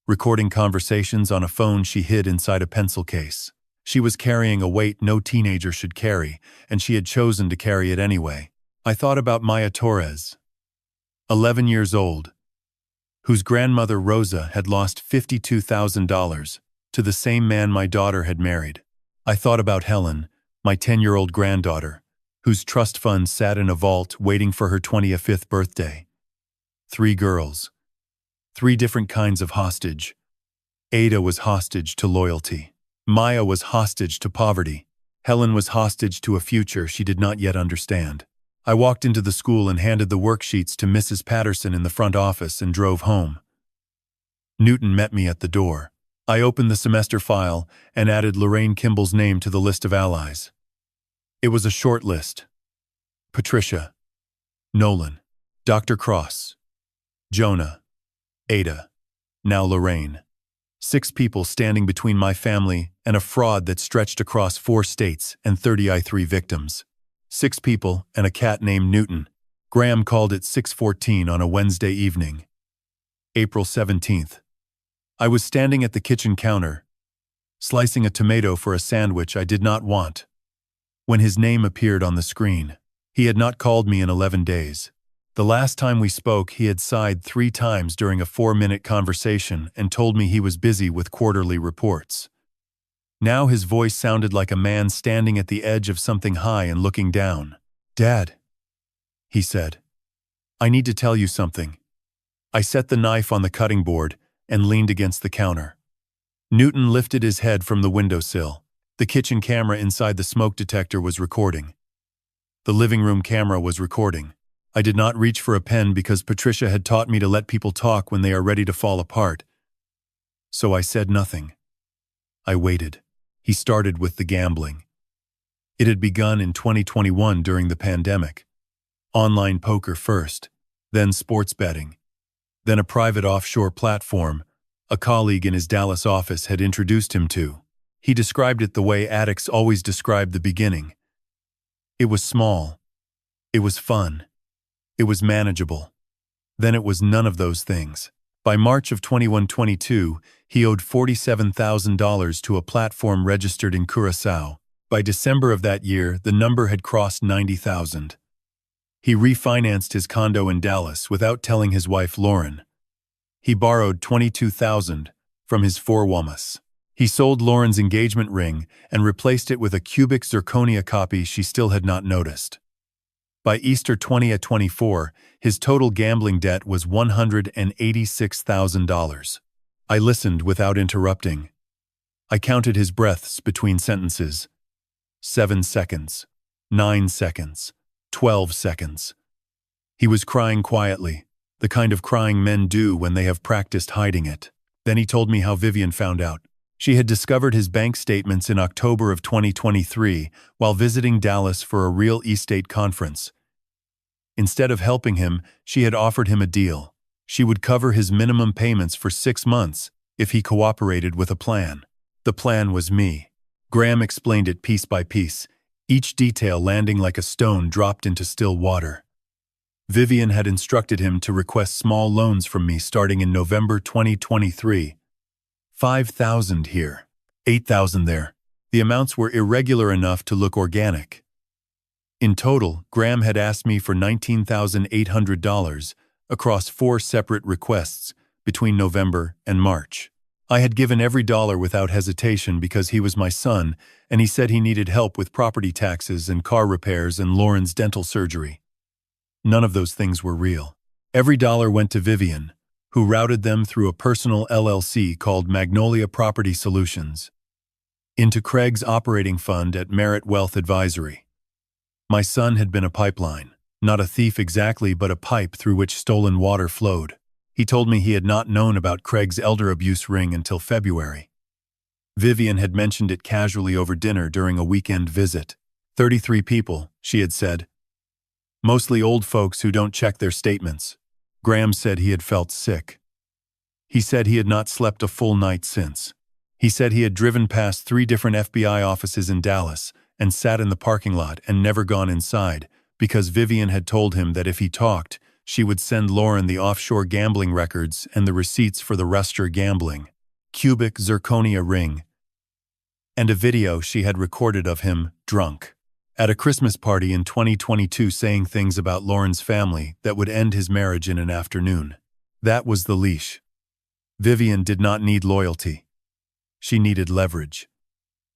recording conversations on a phone she hid inside a pencil case. She was carrying a weight no teenager should carry, and she had chosen to carry it anyway. I thought about Maya Torres, 11 years old, whose grandmother Rosa had lost $52,000 to the same man my daughter had married. I thought about Helen, my 10-year-old granddaughter, whose trust fund sat in a vault waiting for her 25th birthday. 3 girls. 3 different kinds of hostage. Ada was hostage to loyalty. Maya was hostage to poverty. Helen was hostage to a future she did not yet understand. I walked into the school and handed the worksheets to Mrs. Patterson in the front office and drove home. Newton met me at the door. I opened the semester file and added Lorraine Kimball's name to the list of allies. It was a short list. Patricia, Nolan, Dr. Cross, Jonah, Ada, now Lorraine. 6 people standing between my family and a fraud that stretched across 4 states and 30 victims. 6 people and a cat named Newton. Graham called it 6:14 on a Wednesday evening. April 17th. I was standing at the kitchen counter, slicing a tomato for a sandwich I did not want, when his name appeared on the screen. He had not called me in 11 days. The last time we spoke, he had sighed 3 times during a 4-minute conversation and told me he was busy with quarterly reports. Now his voice sounded like a man standing at the edge of something high and looking down. "Dad," he said, "I need to tell you something." I set the knife on the cutting board and leaned against the counter. Newton lifted his head from the windowsill. The kitchen camera inside the smoke detector was recording. The living room camera was recording. I did not reach for a pen because Patricia had taught me to let people talk when they are ready to fall apart. So I said nothing. I waited. He started with the gambling. It had begun in 2021 during the pandemic. Online poker first, then sports betting, then a private offshore platform a colleague in his Dallas office had introduced him to. He described it the way addicts always describe the beginning. It was small. It was fun. It was manageable. Then it was none of those things. By March of 21-22, he owed $47,000 to a platform registered in Curacao. By December of that year, the number had crossed 90,000. He refinanced his condo in Dallas without telling his wife Lauren. He borrowed $22,000 from his 4 Wamas. He sold Lauren's engagement ring and replaced it with a cubic zirconia copy she still had not noticed. By Easter 2024, his total gambling debt was $186,000. I listened without interrupting. I counted his breaths between sentences. 7 seconds, 9 seconds, 12 seconds. He was crying quietly, the kind of crying men do when they have practiced hiding it. Then he told me how Vivian found out. She had discovered his bank statements in October of 2023 while visiting Dallas for a real estate conference. Instead of helping him, she had offered him a deal. She would cover his minimum payments for 6 months if he cooperated with a plan. The plan was me. Graham explained it piece by piece, each detail landing like a stone dropped into still water. Vivian had instructed him to request small loans from me starting in November 2023. 5,000 here, 8,000 there. The amounts were irregular enough to look organic. In total, Graham had asked me for $19,800 across 4 separate requests between November and March. I had given every dollar without hesitation because he was my son, and he said he needed help with property taxes and car repairs and Lauren's dental surgery. None of those things were real. Every dollar went to Vivian, who routed them through a personal LLC called Magnolia Property Solutions, into Craig's operating fund at Merit Wealth Advisory. My son had been a pipeline, not a thief exactly, but a pipe through which stolen water flowed. He told me he had not known about Craig's elder abuse ring until February. Vivian had mentioned it casually over dinner during a weekend visit. 33 people, she had said. Mostly old folks who don't check their statements. Graham said he had felt sick. He said he had not slept a full night since. He said he had driven past 3 different FBI offices in Dallas and sat in the parking lot and never gone inside because Vivian had told him that if he talked, she would send Lauren the offshore gambling records and the receipts for the Ruster gambling, cubic zirconia ring, and a video she had recorded of him, drunk, at a Christmas party in 2022 saying things about Lauren's family that would end his marriage in an afternoon. That was the leash. Vivian did not need loyalty. She needed leverage.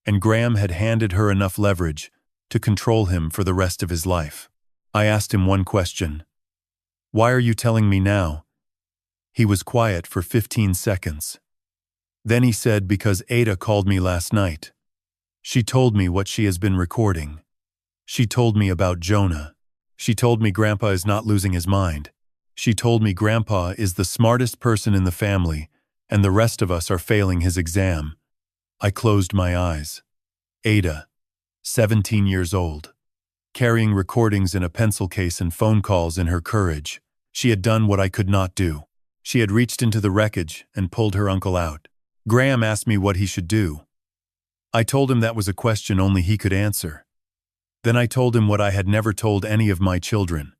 And Graham had handed her enough leverage to control him for the rest of his life. I asked him one question. Why are you telling me now? He was quiet for 15 seconds. Then he said, because Ada called me last night. She told me what she has been recording. She told me about Jonah. She told me Grandpa is not losing his mind. She told me Grandpa is the smartest person in the family, and the rest of us are failing his exam. I closed my eyes. Ada, 17 years old, carrying recordings in a pencil case and phone calls in her courage. She had done what I could not do. She had reached into the wreckage and pulled her uncle out. Graham asked me what he should do. I told him that was a question only he could answer. Then I told him what I had never told any of my children.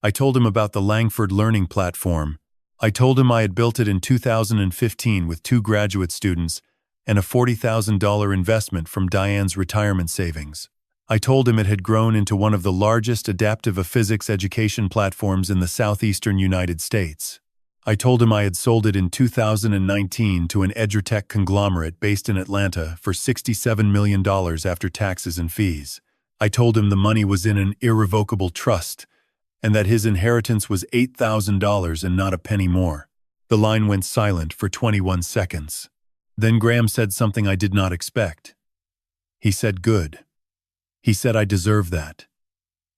I told him about the Langford Learning Platform. I told him I had built it in 2015 with 2 graduate students and a $40,000 investment from Diane's retirement savings. I told him it had grown into one of the largest adaptive physics education platforms in the southeastern United States. I told him I had sold it in 2019 to an edutech conglomerate based in Atlanta for $67 million after taxes and fees. I told him the money was in an irrevocable trust and that his inheritance was $8,000 and not a penny more. The line went silent for 21 seconds. Then Graham said something I did not expect. He said, good. He said I deserve that.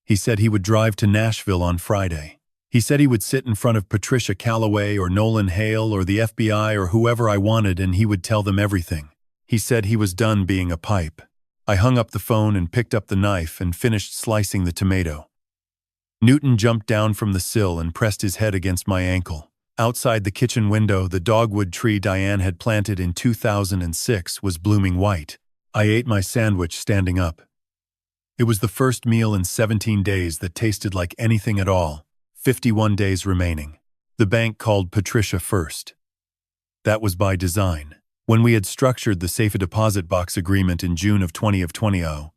He said he would drive to Nashville on Friday. He said he would sit in front of Patricia Calloway or Nolan Hale or the FBI or whoever I wanted, and he would tell them everything. He said he was done being a pipe. I hung up the phone and picked up the knife and finished slicing the tomato. Newton jumped down from the sill and pressed his head against my ankle. Outside the kitchen window, the dogwood tree Diane had planted in 2006 was blooming white. I ate my sandwich standing up. It was the first meal in 17 days that tasted like anything at all. 51 days remaining. The bank called Patricia first. That was by design. When we had structured the safe deposit box agreement in June of 2020,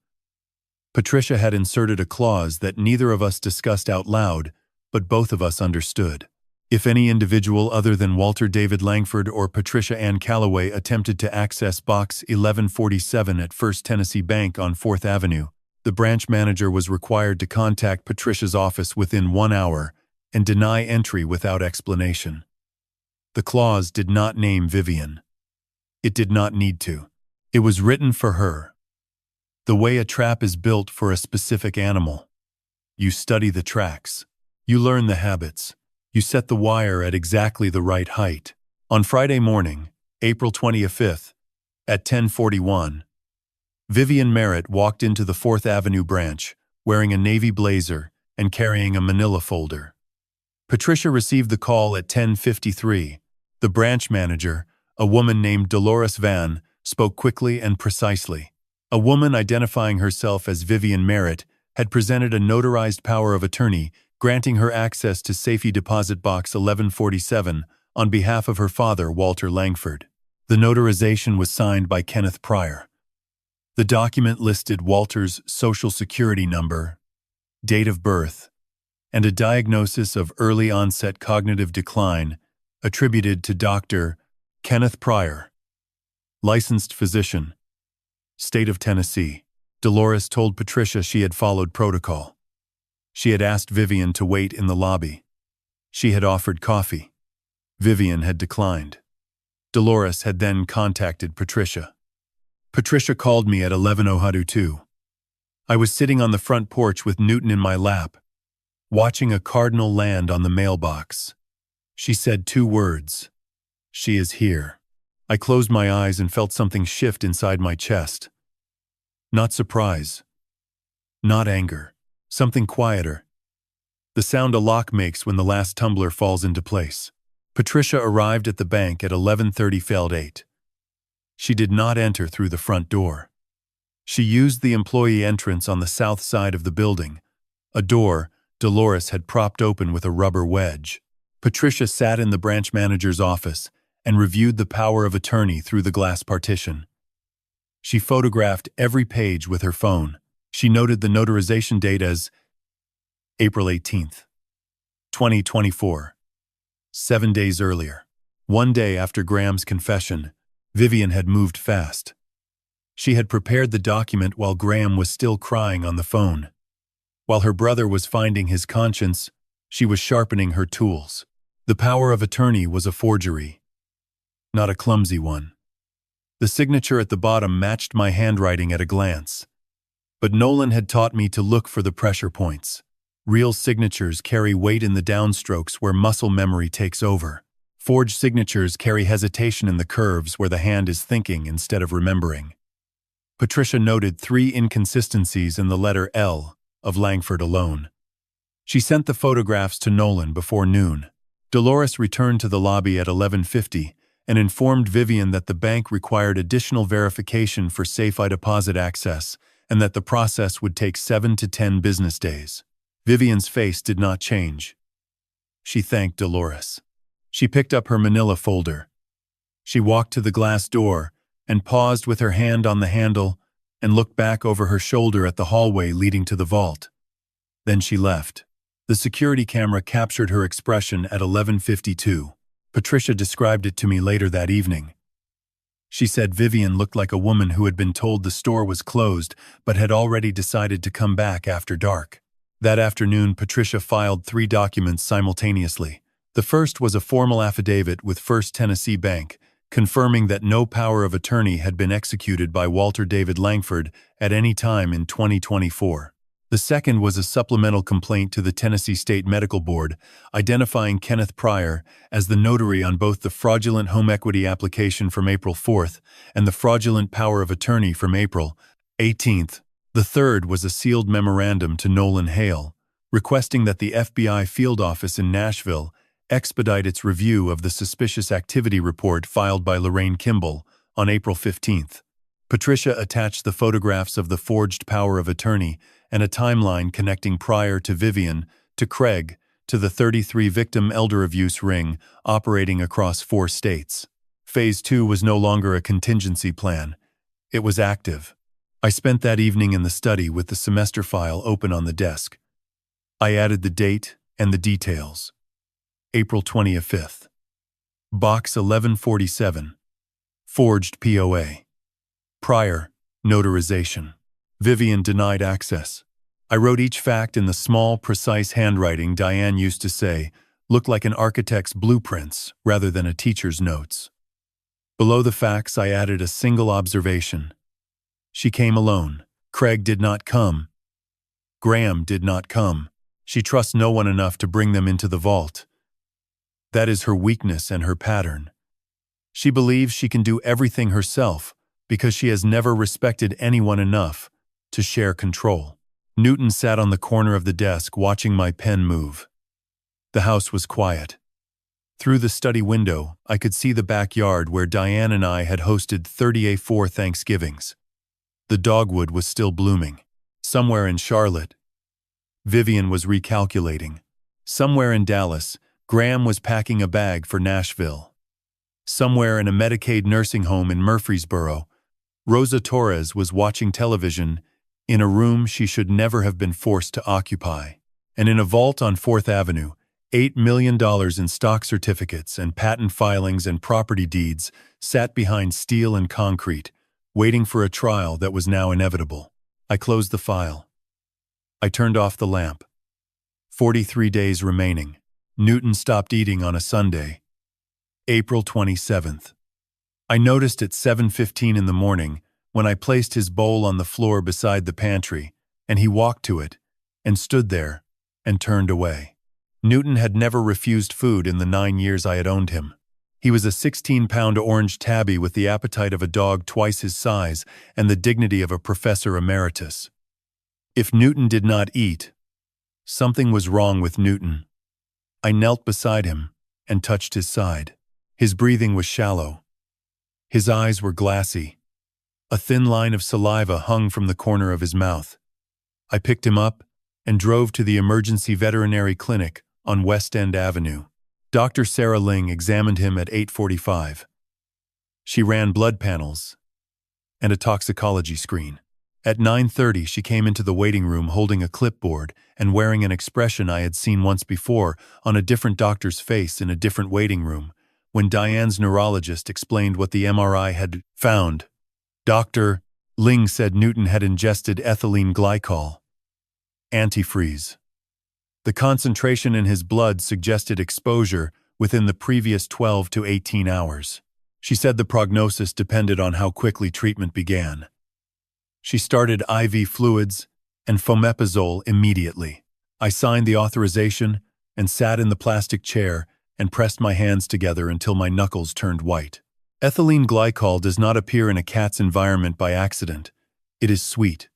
Patricia had inserted a clause that neither of us discussed out loud, but both of us understood. If any individual other than Walter David Langford or Patricia Ann Calloway attempted to access Box 1147 at First Tennessee Bank on 4th Avenue, the branch manager was required to contact Patricia's office within 1 hour and deny entry without explanation. The clause did not name Vivian. It did not need to. It was written for her. The way a trap is built for a specific animal. You study the tracks. You learn the habits. You set the wire at exactly the right height. On Friday morning, April 25th, at 10:41, Vivian Merritt walked into the 4th Avenue branch, wearing a navy blazer and carrying a manila folder. Patricia received the call at 10:53. The branch manager, a woman named Dolores Van, spoke quickly and precisely. A woman identifying herself as Vivian Merritt had presented a notarized power of attorney granting her access to Safety Deposit Box 1147 on behalf of her father, Walter Langford. The notarization was signed by Kenneth Pryor. The document listed Walter's Social Security number, date of birth, and a diagnosis of early-onset cognitive decline attributed to Dr. Kenneth Pryor, licensed physician, State of Tennessee. Dolores told Patricia she had followed protocol. She had asked Vivian to wait in the lobby. She had offered coffee. Vivian had declined. Dolores had then contacted Patricia. Patricia called me at 11:02. I was sitting on the front porch with Newton in my lap, watching a cardinal land on the mailbox. She said 2 words. She is here. I closed my eyes and felt something shift inside my chest. Not surprise. Not anger. Something quieter. The sound a lock makes when the last tumbler falls into place. Patricia arrived at the bank at 11:38. She did not enter through the front door. She used the employee entrance on the south side of the building, a door Dolores had propped open with a rubber wedge. Patricia sat in the branch manager's office and reviewed the power of attorney through the glass partition. She photographed every page with her phone. She noted the notarization date as April 18th, 2024, 7 days earlier. 1 day after Graham's confession, Vivian had moved fast. She had prepared the document while Graham was still crying on the phone. While her brother was finding his conscience, she was sharpening her tools. The power of attorney was a forgery, not a clumsy one. The signature at the bottom matched my handwriting at a glance. But Nolan had taught me to look for the pressure points. Real signatures carry weight in the downstrokes where muscle memory takes over. Forged signatures carry hesitation in the curves where the hand is thinking instead of remembering. Patricia noted 3 inconsistencies in the letter L of Langford alone. She sent the photographs to Nolan before noon. Dolores returned to the lobby at 11:50 and informed Vivian that the bank required additional verification for safe deposit access and that the process would take 7 to 10 business days. Vivian's face did not change. She thanked Dolores. She picked up her manila folder. She walked to the glass door and paused with her hand on the handle and looked back over her shoulder at the hallway leading to the vault. Then she left. The security camera captured her expression at 11:52. Patricia described it to me later that evening. She said Vivian looked like a woman who had been told the store was closed but had already decided to come back after dark. That afternoon, Patricia filed 3 documents simultaneously. The first was a formal affidavit with First Tennessee Bank, confirming that no power of attorney had been executed by Walter David Langford at any time in 2024. The second was a supplemental complaint to the Tennessee State Medical Board, identifying Kenneth Pryor as the notary on both the fraudulent home equity application from April 4th and the fraudulent power of attorney from April 18th. The third was a sealed memorandum to Nolan Hale, requesting that the FBI field office in Nashville expedite its review of the suspicious activity report filed by Lorraine Kimball on April 15th. Patricia attached the photographs of the forged power of attorney and a timeline connecting Pryor to Vivian, to Craig, to the 33-victim elder abuse ring operating across 4 states. Phase 2 was no longer a contingency plan. It was active. I spent that evening in the study with the semester file open on the desk. I added the date and the details. April 25th. Box 1147. Forged POA. Pryor, notarization. Vivian denied access. I wrote each fact in the small, precise handwriting Diane used to say looked like an architect's blueprints rather than a teacher's notes. Below the facts, I added a single observation. She came alone. Craig did not come. Graham did not come. She trusts no one enough to bring them into the vault. That is her weakness and her pattern. She believes she can do everything herself because she has never respected anyone enough to share control. Newton sat on the corner of the desk watching my pen move. The house was quiet. Through the study window, I could see the backyard where Diane and I had hosted 34 Thanksgivings. The dogwood was still blooming. Somewhere in Charlotte, Vivian was recalculating. Somewhere in Dallas, Graham was packing a bag for Nashville. Somewhere in a Medicaid nursing home in Murfreesboro, Rosa Torres was watching television in a room she should never have been forced to occupy, and in a vault on 4th Avenue, $8 million in stock certificates and patent filings and property deeds sat behind steel and concrete, waiting for a trial that was now inevitable. I closed the file. I turned off the lamp. 43 days remaining. Newton stopped eating on a Sunday. April 27th. I noticed at 7:15 in the morning when I placed his bowl on the floor beside the pantry, and he walked to it, and stood there, and turned away. Newton had never refused food in the 9 years I had owned him. He was a 16-pound orange tabby with the appetite of a dog twice his size and the dignity of a professor emeritus. If Newton did not eat, something was wrong with Newton. I knelt beside him and touched his side. His breathing was shallow. His eyes were glassy. A thin line of saliva hung from the corner of his mouth. I picked him up and drove to the emergency veterinary clinic on West End Avenue. Dr. Sarah Ling examined him at 8:45. She ran blood panels and a toxicology screen. At 9:30, she came into the waiting room holding a clipboard and wearing an expression I had seen once before on a different doctor's face in a different waiting room, when Diane's neurologist explained what the MRI had found. Dr. Ling said Newton had ingested ethylene glycol, antifreeze. The concentration in his blood suggested exposure within the previous 12 to 18 hours. She said the prognosis depended on how quickly treatment began. She started IV fluids and fomepizole immediately. I signed the authorization and sat in the plastic chair and pressed my hands together until my knuckles turned white. Ethylene glycol does not appear in a cat's environment by accident. It is sweet.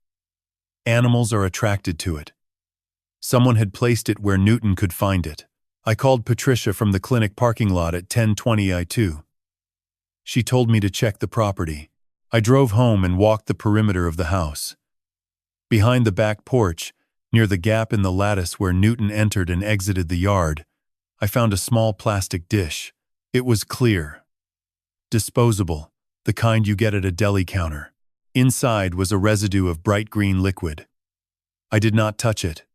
Animals are attracted to it. Someone had placed it where Newton could find it. I called Patricia from the clinic parking lot at 10:20 I2. She told me to check the property. I drove home and walked the perimeter of the house. Behind the back porch, near the gap in the lattice where Newton entered and exited the yard, I found a small plastic dish. It was clear. Disposable, the kind you get at a deli counter. Inside was a residue of bright green liquid. I did not touch it.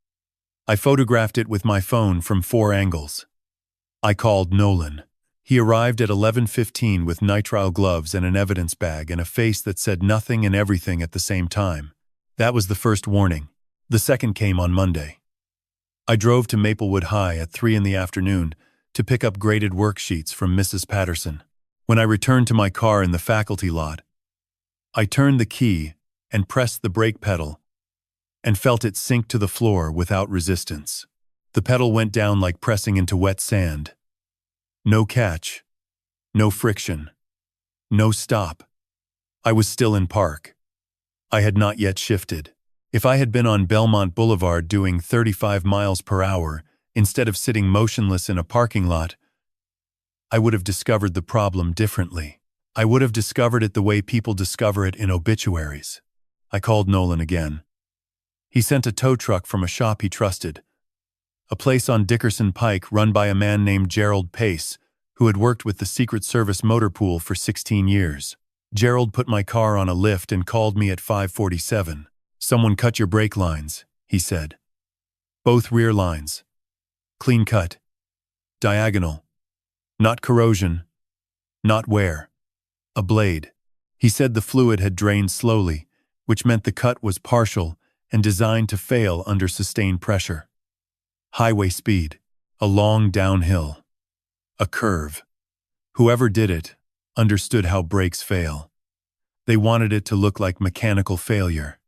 I photographed it with my phone from 4 angles. I called Nolan. He arrived at 11:15 with nitrile gloves and an evidence bag and a face that said nothing and everything at the same time. That was the first warning. The second came on Monday. I drove to Maplewood High at 3 in the afternoon to pick up graded worksheets from Mrs. Patterson. When I returned to my car in the faculty lot, I turned the key and pressed the brake pedal and felt it sink to the floor without resistance. The pedal went down like pressing into wet sand. No catch, no friction, no stop. I was still in park. I had not yet shifted. If I had been on Belmont Boulevard doing 35 miles per hour instead of sitting motionless in a parking lot, I would have discovered the problem differently. I would have discovered it the way people discover it in obituaries. I called Nolan again. He sent a tow truck from a shop he trusted, a place on Dickerson Pike run by a man named Gerald Pace, who had worked with the Secret Service motor pool for 16 years. Gerald put my car on a lift and called me at 5:47. "Someone cut your brake lines," he said. "Both rear lines. Clean cut. Diagonal. Not corrosion. Not wear. A blade." He said the fluid had drained slowly, which meant the cut was partial and designed to fail under sustained pressure. Highway speed. A long downhill. A curve. Whoever did it understood how brakes fail. They wanted it to look like mechanical failure.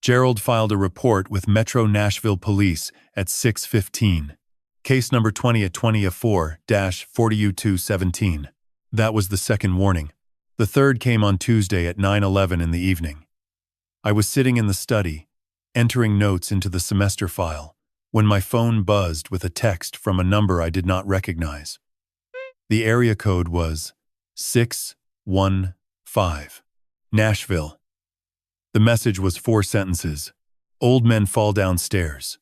Gerald filed a report with Metro Nashville Police at 6:15. Case number 20-4-40U217. That was the second warning. The third came on Tuesday at 9:11 in the evening. I was sitting in the study, entering notes into the semester file, when my phone buzzed with a text from a number I did not recognize. The area code was 615. Nashville. The message was 4 sentences. Old men fall downstairs.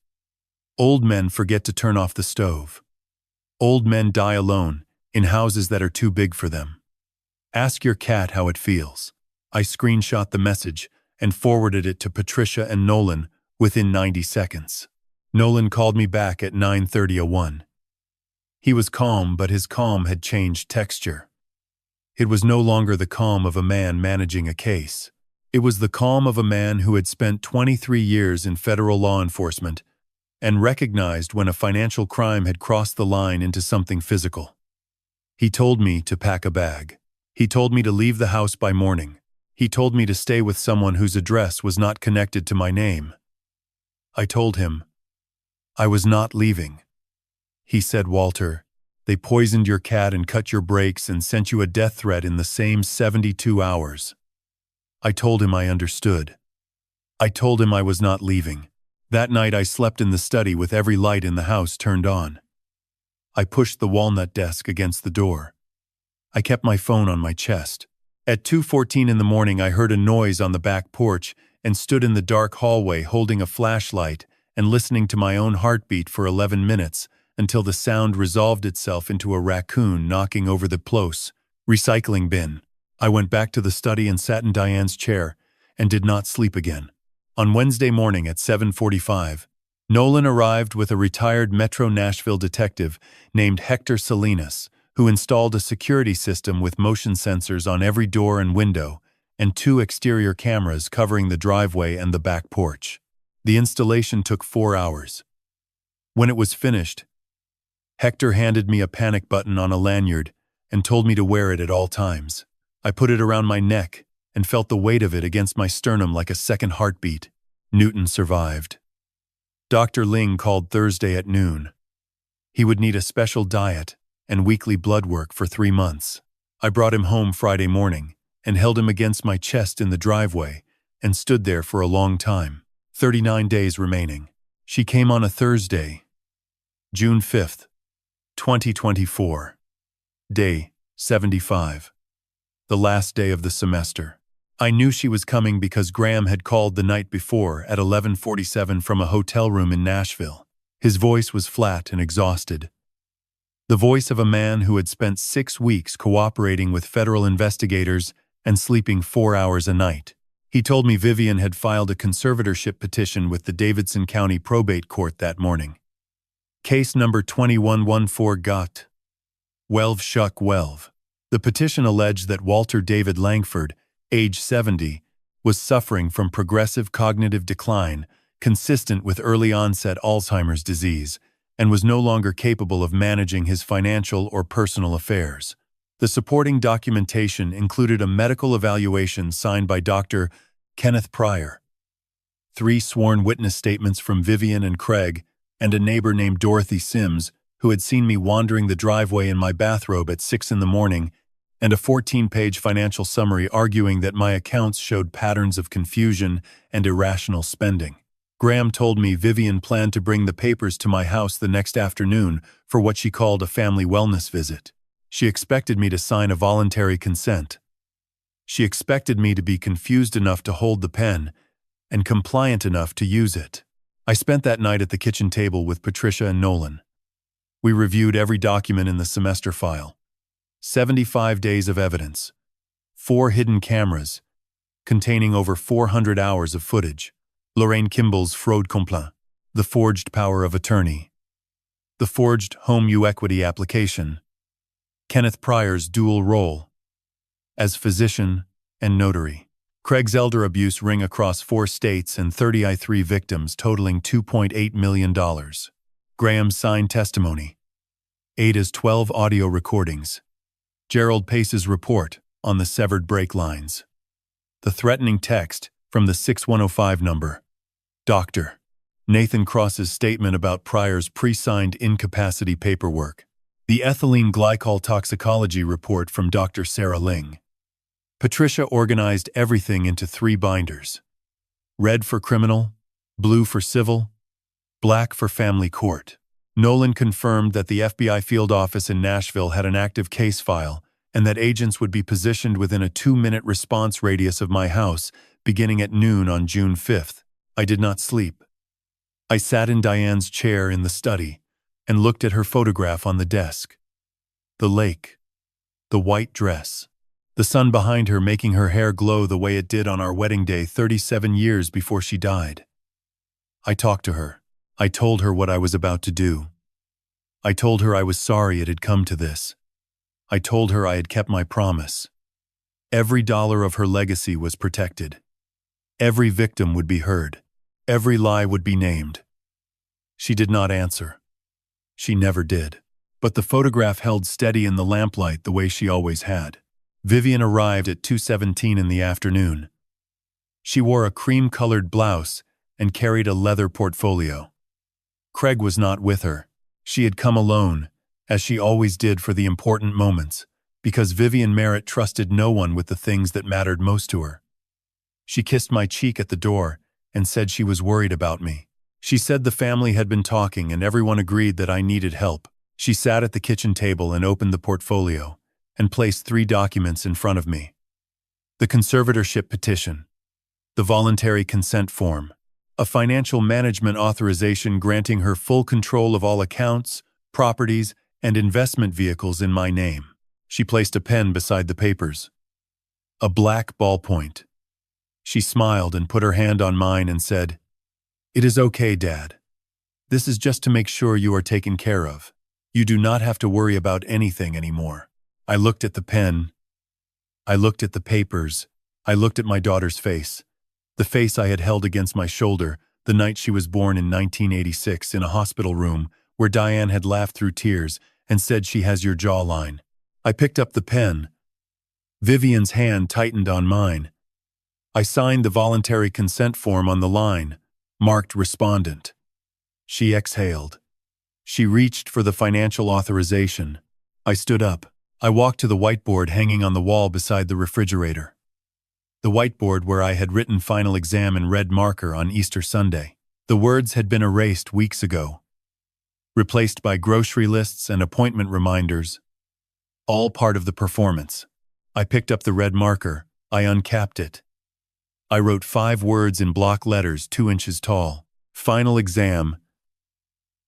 Old men forget to turn off the stove. Old men die alone in houses that are too big for them. Ask your cat how it feels. I screenshot the message and forwarded it to Patricia and Nolan within 90 seconds. Nolan called me back at 9:31. He was calm, but his calm had changed texture. It was no longer the calm of a man managing a case. It was the calm of a man who had spent 23 years in federal law enforcement and recognized when a financial crime had crossed the line into something physical. He told me to pack a bag. He told me to leave the house by morning. He told me to stay with someone whose address was not connected to my name. I told him I was not leaving. He said, "Walter, they poisoned your cat and cut your brakes and sent you a death threat in the same 72 hours. I told him I understood. I told him I was not leaving. That night I slept in the study with every light in the house turned on. I pushed the walnut desk against the door. I kept my phone on my chest. At 2:14 in the morning I heard a noise on the back porch and stood in the dark hallway holding a flashlight and listening to my own heartbeat for 11 minutes until the sound resolved itself into a raccoon knocking over the close recycling bin. I went back to the study and sat in Diane's chair and did not sleep again. On Wednesday morning at 7:45, Nolan arrived with a retired Metro Nashville detective named Hector Salinas, who installed a security system with motion sensors on every door and window and 2 exterior cameras covering the driveway and the back porch. The installation took 4 hours. When it was finished, Hector handed me a panic button on a lanyard and told me to wear it at all times. I put it around my neck and felt the weight of it against my sternum like a second heartbeat. Newton survived. Dr. Ling called Thursday at noon. He would need a special diet and weekly blood work for 3 months. I brought him home Friday morning and held him against my chest in the driveway and stood there for a long time. 39 days remaining. She came on a Thursday, June 5th, 2024. Day 75. The last day of the semester. I knew she was coming because Graham had called the night before at 11:47 from a hotel room in Nashville. His voice was flat and exhausted. The voice of a man who had spent 6 weeks cooperating with federal investigators and sleeping 4 hours a night. He told me Vivian had filed a conservatorship petition with the Davidson County Probate Court that morning. Case number 2114 got. Welv Shuck Welv. The petition alleged that Walter David Langford, age 70, was suffering from progressive cognitive decline consistent with early-onset Alzheimer's disease and was no longer capable of managing his financial or personal affairs. The supporting documentation included a medical evaluation signed by Dr. Kenneth Pryor, 3 sworn witness statements from Vivian and Craig, and a neighbor named Dorothy Sims, who had seen me wandering the driveway in my bathrobe at 6 in the morning, and a 14-page financial summary arguing that my accounts showed patterns of confusion and irrational spending. Graham told me Vivian planned to bring the papers to my house the next afternoon for what she called a family wellness visit. She expected me to sign a voluntary consent. She expected me to be confused enough to hold the pen and compliant enough to use it. I spent that night at the kitchen table with Patricia and Nolan. We reviewed every document in the semester file. 75 days of evidence. 4 hidden cameras containing over 400 hours of footage. Lorraine Kimball's fraude complaint. The forged power of attorney. The forged home equity application. Kenneth Pryor's dual role as physician and notary. Craig's elder abuse ring across 4 states and 33 victims totaling $2.8 million. Graham's signed testimony. Ada's 12 audio recordings. Gerald Pace's report on the severed brake lines. The threatening text from the 6105 number. Dr. Nathan Cross's statement about Pryor's pre-signed incapacity paperwork. The ethylene glycol toxicology report from Dr. Sarah Ling. Patricia organized everything into 3 binders. Red for criminal, blue for civil, black for family court. Nolan confirmed that the FBI field office in Nashville had an active case file and that agents would be positioned within a 2-minute response radius of my house beginning at noon on June 5th. I did not sleep. I sat in Diane's chair in the study and looked at her photograph on the desk. The lake, the white dress, the sun behind her making her hair glow the way it did on our wedding day 37 years before she died. I talked to her. I told her what I was about to do. I told her I was sorry it had come to this. I told her I had kept my promise. Every dollar of her legacy was protected. Every victim would be heard. Every lie would be named. She did not answer. She never did. But the photograph held steady in the lamplight the way she always had. Vivian arrived at 2:17 in the afternoon. She wore a cream-colored blouse and carried a leather portfolio. Craig was not with her. She had come alone, as she always did for the important moments, because Vivian Merritt trusted no one with the things that mattered most to her. She kissed my cheek at the door and said she was worried about me. She said the family had been talking and everyone agreed that I needed help. She sat at the kitchen table and opened the portfolio and placed 3 documents in front of me. The conservatorship petition, the voluntary consent form, a financial management authorization granting her full control of all accounts, properties, and investment vehicles in my name. She placed a pen beside the papers. A black ballpoint. She smiled and put her hand on mine and said, "It is okay, Dad. This is just to make sure you are taken care of. You do not have to worry about anything anymore." I looked at the pen. I looked at the papers. I looked at my daughter's face. The face I had held against my shoulder the night she was born in 1986 in a hospital room where Diane had laughed through tears and said she has your jawline. I picked up the pen. Vivian's hand tightened on mine. I signed the voluntary consent form on the line, marked respondent. She exhaled. She reached for the financial authorization. I stood up. I walked to the whiteboard hanging on the wall beside the refrigerator. The whiteboard where I had written final exam in red marker on Easter Sunday. The words had been erased weeks ago, replaced by grocery lists and appointment reminders, all part of the performance. I picked up the red marker. I uncapped it. I wrote 5 words in block letters 2 inches tall. Final exam.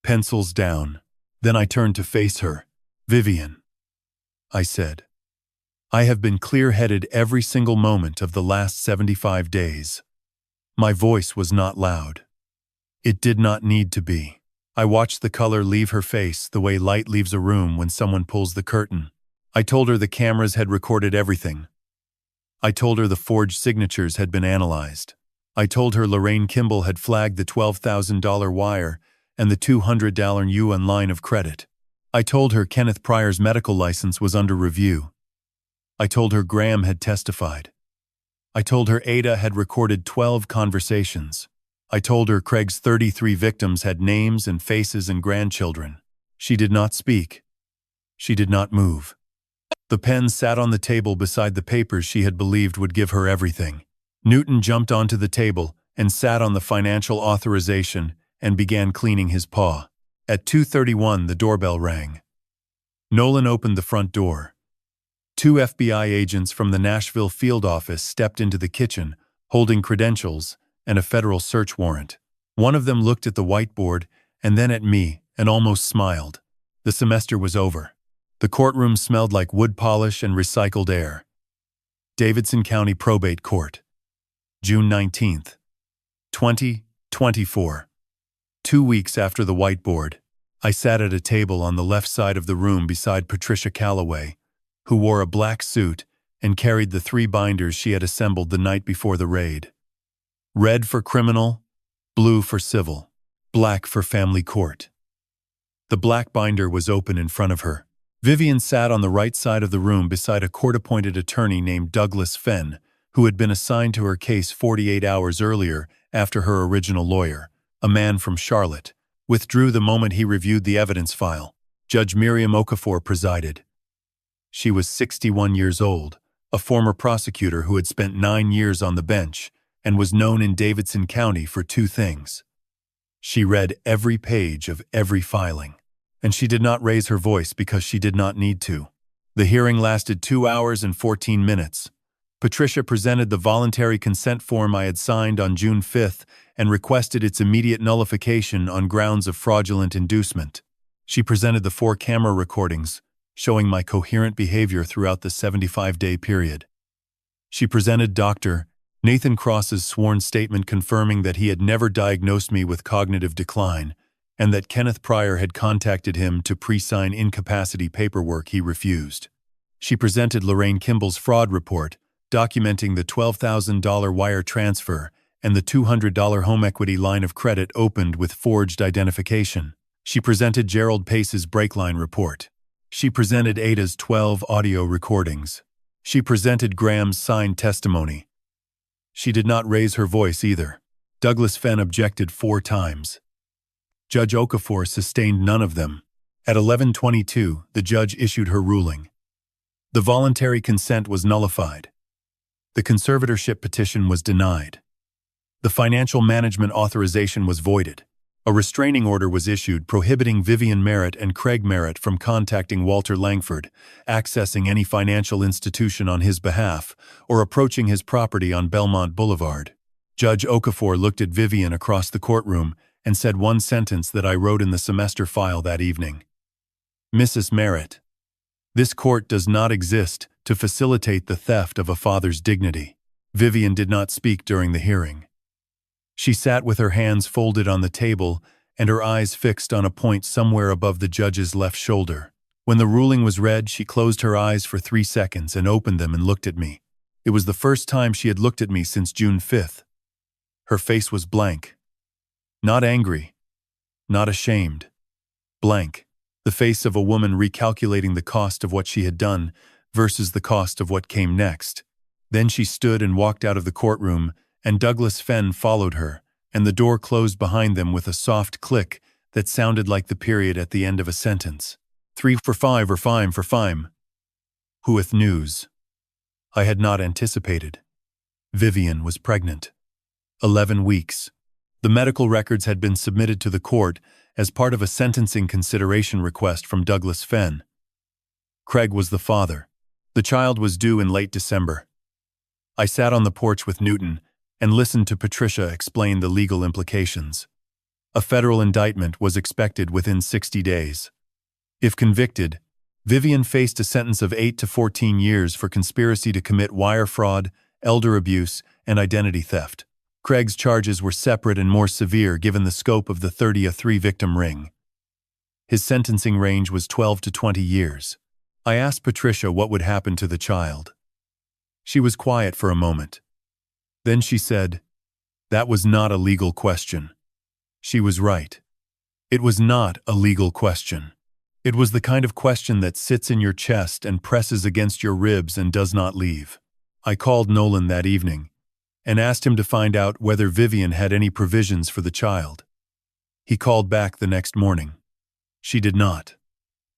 Pencils down. Then I turned to face her. "Vivian," I said, "I have been clear-headed every single moment of the last 75 days. My voice was not loud. It did not need to be. I watched the color leave her face the way light leaves a room when someone pulls the curtain. I told her the cameras had recorded everything. I told her the forged signatures had been analyzed. I told her Lorraine Kimball had flagged the $12,000 wire and the $200 yuan line of credit. I told her Kenneth Pryor's medical license was under review. I told her Graham had testified. I told her Ada had recorded 12 conversations. I told her Craig's 33 victims had names and faces and grandchildren. She did not speak. She did not move. The pen sat on the table beside the papers she had believed would give her everything. Newton jumped onto the table and sat on the financial authorization and began cleaning his paw. At 2:31, the doorbell rang. Nolan opened the front door. 2 FBI agents from the Nashville field office stepped into the kitchen, holding credentials and a federal search warrant. One of them looked at the whiteboard and then at me and almost smiled. The semester was over. The courtroom smelled like wood polish and recycled air. Davidson County Probate Court. June 19th, 2024. 2 weeks after the whiteboard, I sat at a table on the left side of the room beside Patricia Calloway, who wore a black suit and carried the 3 binders she had assembled the night before the raid. Red for criminal, blue for civil, black for family court. The black binder was open in front of her. Vivian sat on the right side of the room beside a court-appointed attorney named Douglas Fenn, who had been assigned to her case 48 hours earlier after her original lawyer, a man from Charlotte, withdrew the moment he reviewed the evidence file. Judge Miriam Okafor presided. She was 61 years old, a former prosecutor who had spent 9 years on the bench and was known in Davidson County for 2 things. She read every page of every filing, and she did not raise her voice because she did not need to. The hearing lasted 2 hours and 14 minutes. Patricia presented the voluntary consent form I had signed on June 5th and requested its immediate nullification on grounds of fraudulent inducement. She presented the 4 camera recordings, showing my coherent behavior throughout the 75-day period. She presented Dr. Nathan Cross's sworn statement confirming that he had never diagnosed me with cognitive decline and that Kenneth Pryor had contacted him to pre-sign incapacity paperwork he refused. She presented Lorraine Kimball's fraud report, documenting the $12,000 wire transfer and the $200 home equity line of credit opened with forged identification. She presented Gerald Pace's brake line report. She presented Ada's 12 audio recordings. She presented Graham's signed testimony. She did not raise her voice either. Douglas Fenn objected 4 times. Judge Okafor sustained none of them. At 11:22, the judge issued her ruling. The voluntary consent was nullified. The conservatorship petition was denied. The financial management authorization was voided. A restraining order was issued prohibiting Vivian Merritt and Craig Merritt from contacting Walter Langford, accessing any financial institution on his behalf, or approaching his property on Belmont Boulevard. Judge Okafor looked at Vivian across the courtroom and said one sentence that I wrote in the semester file that evening. Mrs. Merritt, this court does not exist to facilitate the theft of a father's dignity. Vivian did not speak during the hearing. She sat with her hands folded on the table and her eyes fixed on a point somewhere above the judge's left shoulder. When the ruling was read, she closed her eyes for 3 seconds and opened them and looked at me. It was the first time she had looked at me since June 5th. Her face was blank. Not angry. Not ashamed. Blank. The face of a woman recalculating the cost of what she had done versus the cost of what came next. Then she stood and walked out of the courtroom, and Douglas Fenn followed her, and the door closed behind them with a soft click that sounded like the period at the end of a sentence. 3 for 5 or 5 for 5. Whoeth news. I had not anticipated. Vivian was pregnant. 11 weeks. The medical records had been submitted to the court as part of a sentencing consideration request from Douglas Fenn. Craig was the father. The child was due in late December. I sat on the porch with Newton and listened to Patricia explain the legal implications. A federal indictment was expected within 60 days. If convicted, Vivian faced a sentence of 8 to 14 years for conspiracy to commit wire fraud, elder abuse, and identity theft. Craig's charges were separate and more severe given the scope of the 3-victim ring. His sentencing range was 12 to 20 years. I asked Patricia what would happen to the child. She was quiet for a moment. Then she said, "That was not a legal question." She was right. It was not a legal question. It was the kind of question that sits in your chest and presses against your ribs and does not leave. I called Nolan that evening and asked him to find out whether Vivian had any provisions for the child. He called back the next morning. She did not.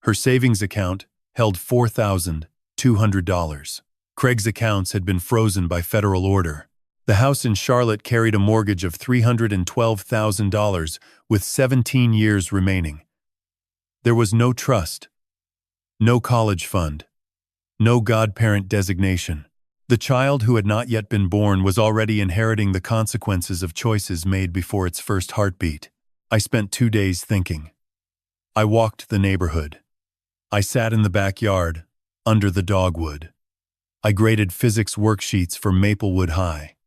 Her savings account held $4,200. Craig's accounts had been frozen by federal order. The house in Charlotte carried a mortgage of $312,000 with 17 years remaining. There was no trust, no college fund, no godparent designation. The child who had not yet been born was already inheriting the consequences of choices made before its first heartbeat. I spent 2 days thinking. I walked the neighborhood. I sat in the backyard, under the dogwood. I graded physics worksheets for Maplewood High.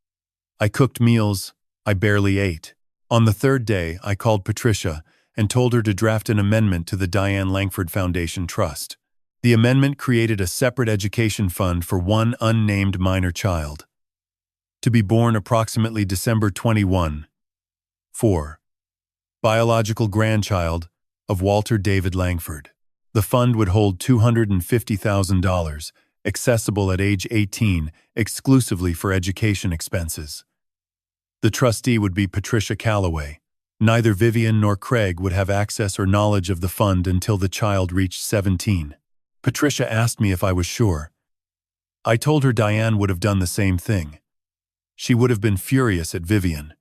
I cooked meals I barely ate. On the 3rd day, I called Patricia and told her to draft an amendment to the Diane Langford Foundation Trust. The amendment created a separate education fund for one unnamed minor child, to be born approximately December 21, 4. Biological grandchild of Walter David Langford. The fund would hold $250,000, accessible at age 18, exclusively for education expenses. The trustee would be Patricia Calloway. Neither Vivian nor Craig would have access or knowledge of the fund until the child reached 17. Patricia asked me if I was sure. I told her Diane would have done the same thing. She would have been furious at Vivian.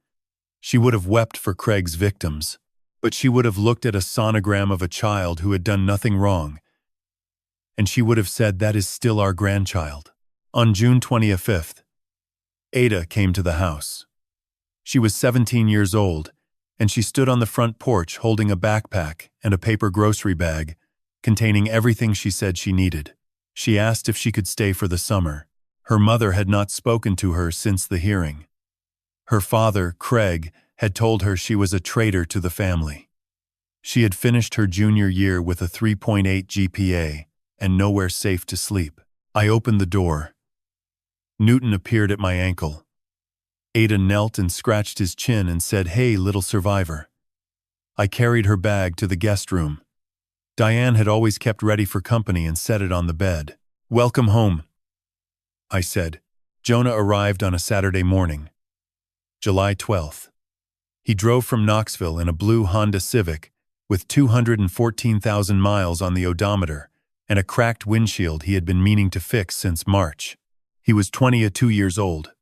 She would have wept for Craig's victims, but she would have looked at a sonogram of a child who had done nothing wrong, and she would have said, "That is still our grandchild." On June 25th, Ada came to the house. She was 17 years old, and she stood on the front porch holding a backpack and a paper grocery bag containing everything she said she needed. She asked if she could stay for the summer. Her mother had not spoken to her since the hearing. Her father, Craig, had told her she was a traitor to the family. She had finished her junior year with a 3.8 GPA and nowhere safe to sleep. I opened the door. Newton appeared at my ankle. Ada knelt and scratched his chin and said, "Hey, little survivor." I carried her bag to the guest room. Diane had always kept ready for company and set it on the bed. "Welcome home," I said. Jonah arrived on a Saturday morning, July 12th. He drove from Knoxville in a blue Honda Civic with 214,000 miles on the odometer and a cracked windshield he had been meaning to fix since March. He was 22 years old,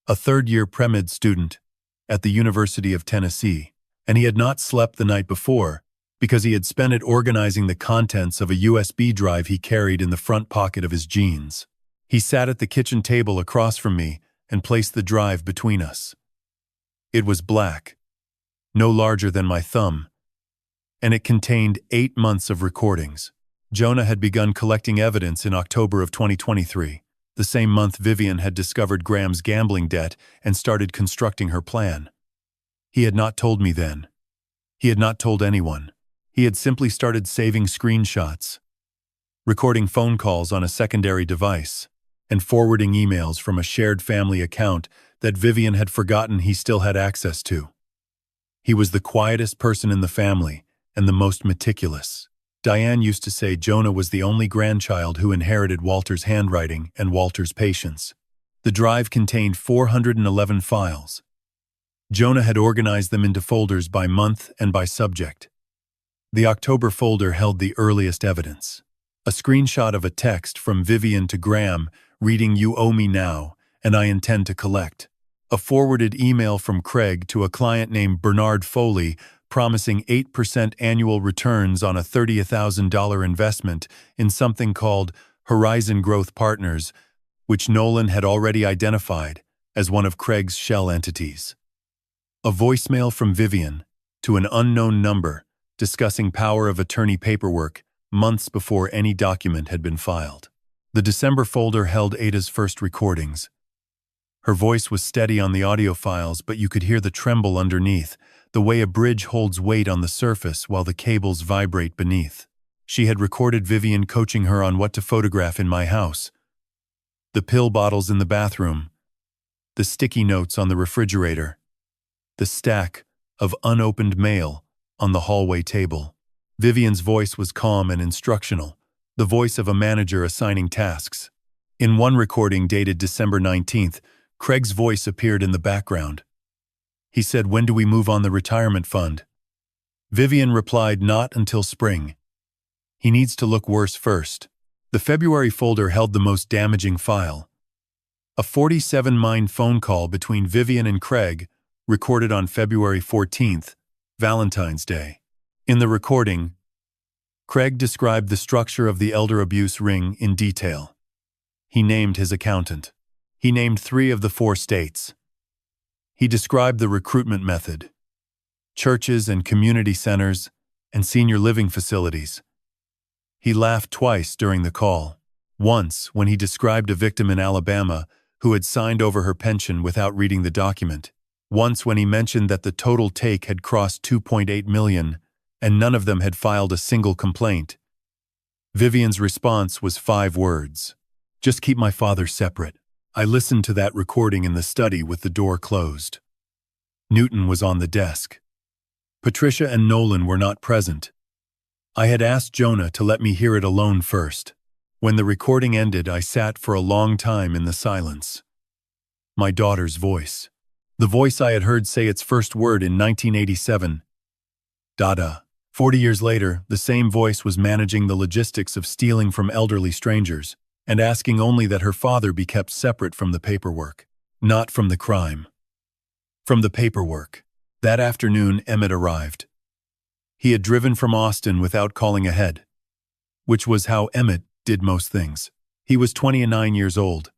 a third-year pre-med student at the University of Tennessee, and he had not slept the night before because he had spent it organizing the contents of a USB drive he carried in the front pocket of his jeans. He sat at the kitchen table across from me and placed the drive between us. It was black, no larger than my thumb, and it contained 8 months of recordings. Jonah had begun collecting evidence in October of 2023, the same month Vivian had discovered Graham's gambling debt and started constructing her plan. He had not told me then. He had not told anyone. He had simply started saving screenshots, recording phone calls on a secondary device, and forwarding emails from a shared family account that Vivian had forgotten he still had access to. He was the quietest person in the family and the most meticulous. Diane used to say Jonah was the only grandchild who inherited Walter's handwriting and Walter's patience. The drive contained 411 files. Jonah had organized them into folders by month and by subject. The October folder held the earliest evidence. A screenshot of a text from Vivian to Graham reading, "You owe me now, and I intend to collect." A forwarded email from Craig to a client named Bernard Foley promising 8% annual returns on a $30,000 investment in something called Horizon Growth Partners, which Nolan had already identified as one of Craig's shell entities. A voicemail from Vivian to an unknown number discussing power of attorney paperwork months before any document had been filed. The December folder held Ada's first recordings. Her voice was steady on the audio files, but you could hear the tremble underneath, the way a bridge holds weight on the surface while the cables vibrate beneath. She had recorded Vivian coaching her on what to photograph in my house. The pill bottles in the bathroom, the sticky notes on the refrigerator, the stack of unopened mail on the hallway table. Vivian's voice was calm and instructional, the voice of a manager assigning tasks. In one recording dated December 19th, Craig's voice appeared in the background. He said, "When do we move on the retirement fund?" Vivian replied, "Not until spring. He needs to look worse first." The February folder held the most damaging file. A 47-minute phone call between Vivian and Craig, recorded on February 14th, Valentine's Day. In the recording, Craig described the structure of the elder abuse ring in detail. He named his accountant. He named 3 of the 4 states. He described the recruitment method: churches and community centers and senior living facilities. He laughed twice during the call. Once, when he described a victim in Alabama who had signed over her pension without reading the document. Once when he mentioned that the total take had crossed 2.8 million and none of them had filed a single complaint. Vivian's response was 5 words: "Just keep my father separate." I listened to that recording in the study with the door closed. Newton was on the desk. Patricia and Nolan were not present. I had asked Jonah to let me hear it alone first. When the recording ended, I sat for a long time in the silence. My daughter's voice. The voice I had heard say its first word in 1987. Dada. 40 years later, the same voice was managing the logistics of stealing from elderly strangers and asking only that her father be kept separate from the paperwork. Not from the crime. From the paperwork. That afternoon, Emmett arrived. He had driven from Austin without calling ahead, which was how Emmett did most things. He was 29 years old.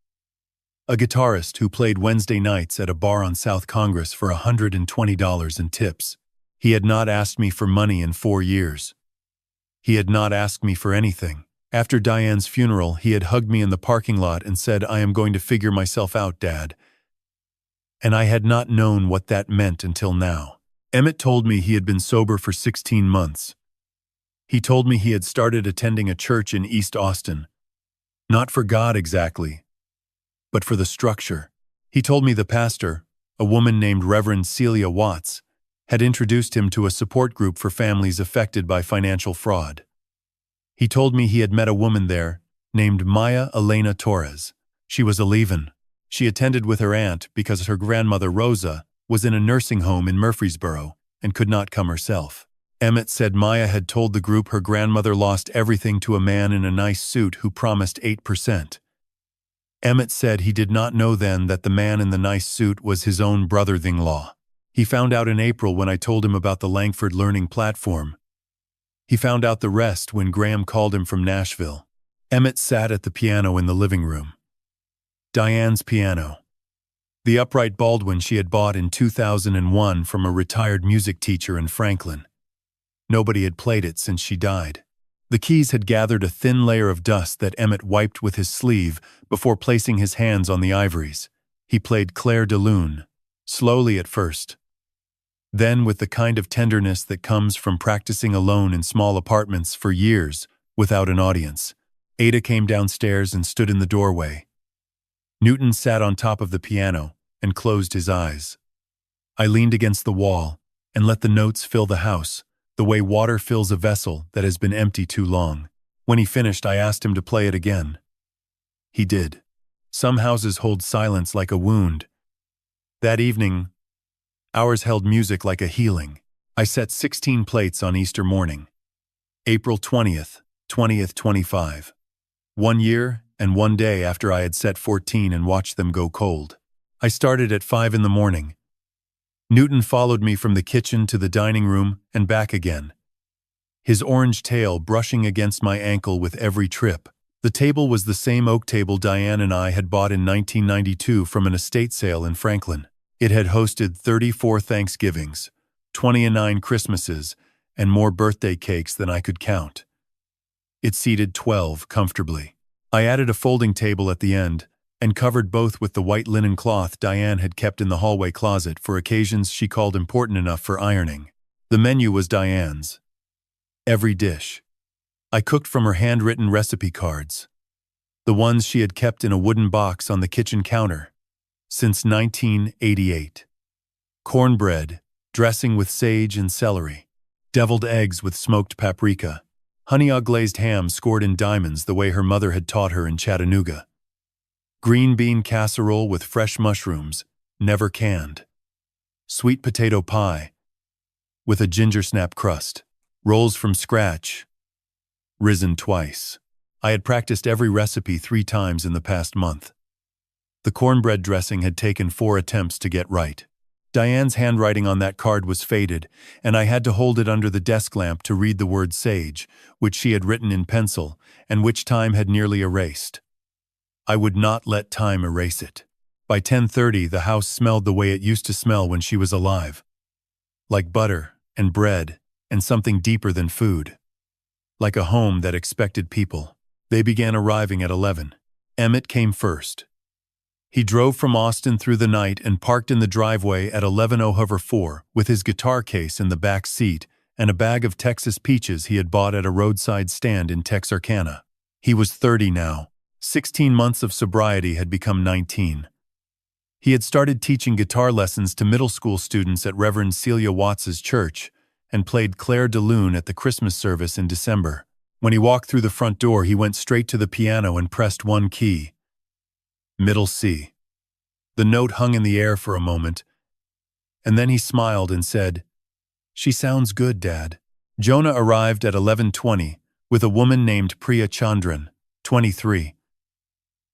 A guitarist who played Wednesday nights at a bar on South Congress for $120 in tips. He had not asked me for money in 4 years. He had not asked me for anything. After Diane's funeral, he had hugged me in the parking lot and said, "I am going to figure myself out, Dad." And I had not known what that meant until now. Emmett told me he had been sober for 16 months. He told me he had started attending a church in East Austin. Not for God exactly, but for the structure. He told me the pastor, a woman named Reverend Celia Watts, had introduced him to a support group for families affected by financial fraud. He told me he had met a woman there named Maya Elena Torres. She was a leave-in. She attended with her aunt because her grandmother Rosa was in a nursing home in Murfreesboro and could not come herself. Emmett said Maya had told the group her grandmother lost everything to a man in a nice suit who promised 8%. Emmett said he did not know then that the man in the nice suit was his own brother-in-law. He found out in April when I told him about the Langford Learning Platform. He found out the rest when Graham called him from Nashville. Emmett sat at the piano in the living room. Diane's piano. The upright Baldwin she had bought in 2001 from a retired music teacher in Franklin. Nobody had played it since she died. The keys had gathered a thin layer of dust that Emmett wiped with his sleeve before placing his hands on the ivories. He played Clair de Lune, slowly at first. Then, with the kind of tenderness that comes from practicing alone in small apartments for years without an audience, Ada came downstairs and stood in the doorway. Newton sat on top of the piano and closed his eyes. I leaned against the wall and let the notes fill the house, the way water fills a vessel that has been empty too long. When he finished, I asked him to play it again. He did. Some houses hold silence like a wound. That evening, ours held music like a healing. I set 16 plates on Easter morning. April 20th, 25. 1 year and 1 day after I had set 14 and watched them go cold. I started at 5 in the morning. Newton followed me from the kitchen to the dining room and back again, his orange tail brushing against my ankle with every trip. The table was the same oak table Diane and I had bought in 1992 from an estate sale in Franklin. It had hosted 34 Thanksgivings, 29 Christmases, and more birthday cakes than I could count. It seated 12 comfortably. I added a folding table at the end and covered both with the white linen cloth Diane had kept in the hallway closet for occasions she called important enough for ironing. The menu was Diane's. Every dish. I cooked from her handwritten recipe cards, the ones she had kept in a wooden box on the kitchen counter since 1988. Cornbread, dressing with sage and celery, deviled eggs with smoked paprika, honey-glazed ham scored in diamonds the way her mother had taught her in Chattanooga. Green bean casserole with fresh mushrooms, never canned. Sweet potato pie with a ginger snap crust. Rolls from scratch, risen twice. I had practiced every recipe 3 times in the past month. The cornbread dressing had taken 4 attempts to get right. Diane's handwriting on that card was faded, and I had to hold it under the desk lamp to read the word sage, which she had written in pencil, and which time had nearly erased. I would not let time erase it. By 10:30, the house smelled the way it used to smell when she was alive. Like butter and bread and something deeper than food. Like a home that expected people. They began arriving at 11. Emmett came first. He drove from Austin through the night and parked in the driveway at 11:04 with his guitar case in the back seat and a bag of Texas peaches he had bought at a roadside stand in Texarkana. He was 30 now. 16 months of sobriety had become 19. He had started teaching guitar lessons to middle school students at Reverend Celia Watts's church and played Clair de Lune at the Christmas service in December. When he walked through the front door, he went straight to the piano and pressed one key. Middle C. The note hung in the air for a moment, and then he smiled and said, "She sounds good, Dad." Jonah arrived at 11:20 with a woman named Priya Chandran, 23.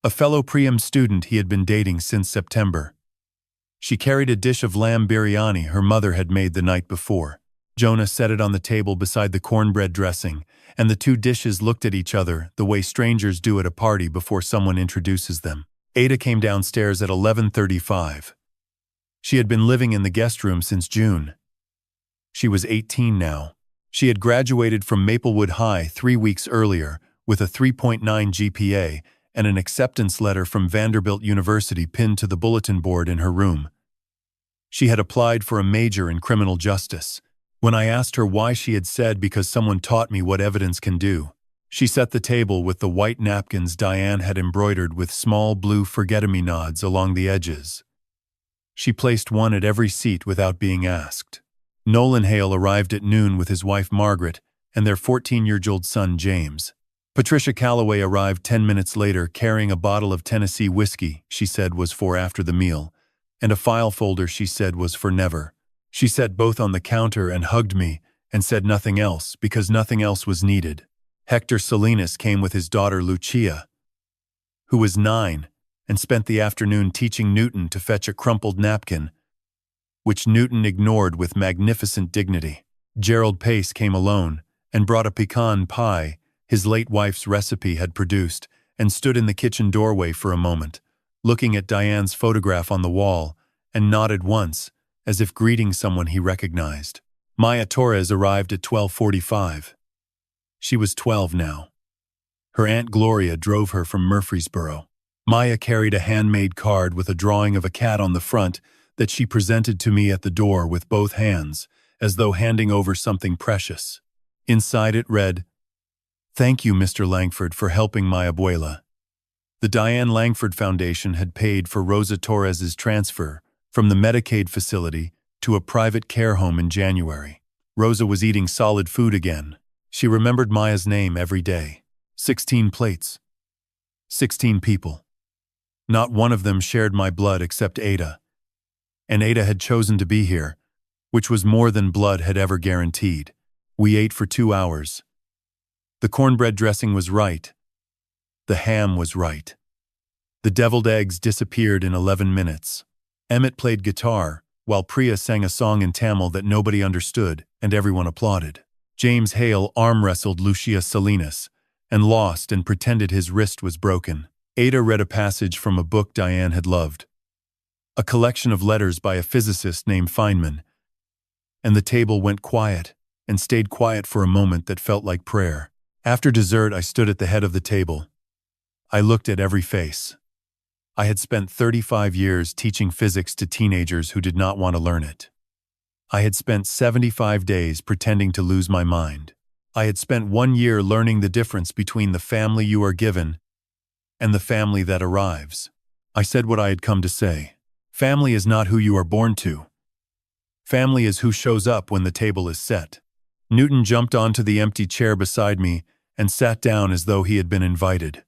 A fellow Priam student he had been dating since September. She carried a dish of lamb biryani her mother had made the night before. Jonah set it on the table beside the cornbread dressing, and the 2 dishes looked at each other the way strangers do at a party before someone introduces them. Ada came downstairs at 11:35. She had been living in the guest room since June. She was 18 now. She had graduated from Maplewood High 3 weeks earlier with a 3.9 GPA and an acceptance letter from Vanderbilt University pinned to the bulletin board in her room. She had applied for a major in criminal justice. When I asked her why, she had said, "Because someone taught me what evidence can do." She set the table with the white napkins Diane had embroidered with small blue forget-me-nots along the edges. She placed one at every seat without being asked. Nolan Hale arrived at noon with his wife Margaret and their 14-year-old son James. Patricia Calloway arrived 10 minutes later carrying a bottle of Tennessee whiskey she said was for after the meal, and a file folder she said was for never. She set both on the counter and hugged me and said nothing else because nothing else was needed. Hector Salinas came with his daughter Lucia, who was 9, and spent the afternoon teaching Newton to fetch a crumpled napkin, which Newton ignored with magnificent dignity. Gerald Pace came alone and brought a pecan pie his late wife's recipe had produced and stood in the kitchen doorway for a moment, looking at Diane's photograph on the wall, and nodded once, as if greeting someone he recognized. Maya Torres arrived at 12:45. She was 12 now. Her Aunt Gloria drove her from Murfreesboro. Maya carried a handmade card with a drawing of a cat on the front that she presented to me at the door with both hands, as though handing over something precious. Inside it read, "Thank you, Mr. Langford, for helping my abuela." The Diane Langford Foundation had paid for Rosa Torres's transfer from the Medicaid facility to a private care home in January. Rosa was eating solid food again. She remembered Maya's name every day. 16 plates. 16 people. Not one of them shared my blood except Ada. And Ada had chosen to be here, which was more than blood had ever guaranteed. We ate for 2 hours. The cornbread dressing was right. The ham was right. The deviled eggs disappeared in 11 minutes. Emmett played guitar, while Priya sang a song in Tamil that nobody understood, and everyone applauded. James Hale arm-wrestled Lucia Salinas, and lost and pretended his wrist was broken. Ada read a passage from a book Diane had loved, a collection of letters by a physicist named Feynman, and the table went quiet, and stayed quiet for a moment that felt like prayer. After dessert, I stood at the head of the table. I looked at every face. I had spent 35 years teaching physics to teenagers who did not want to learn it. I had spent 75 days pretending to lose my mind. I had spent 1 year learning the difference between the family you are given and the family that arrives. I said what I had come to say. Family is not who you are born to. Family is who shows up when the table is set. Newton jumped onto the empty chair beside me and sat down as though he had been invited.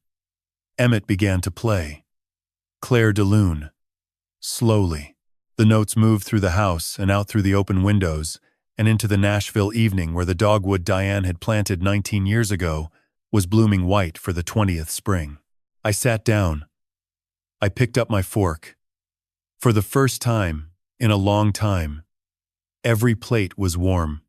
Emmett began to play. Claire de Lune. Slowly. The notes moved through the house and out through the open windows and into the Nashville evening where the dogwood Diane had planted 19 years ago was blooming white for the 20th spring. I sat down. I picked up my fork. For the first time, in a long time, every plate was warm.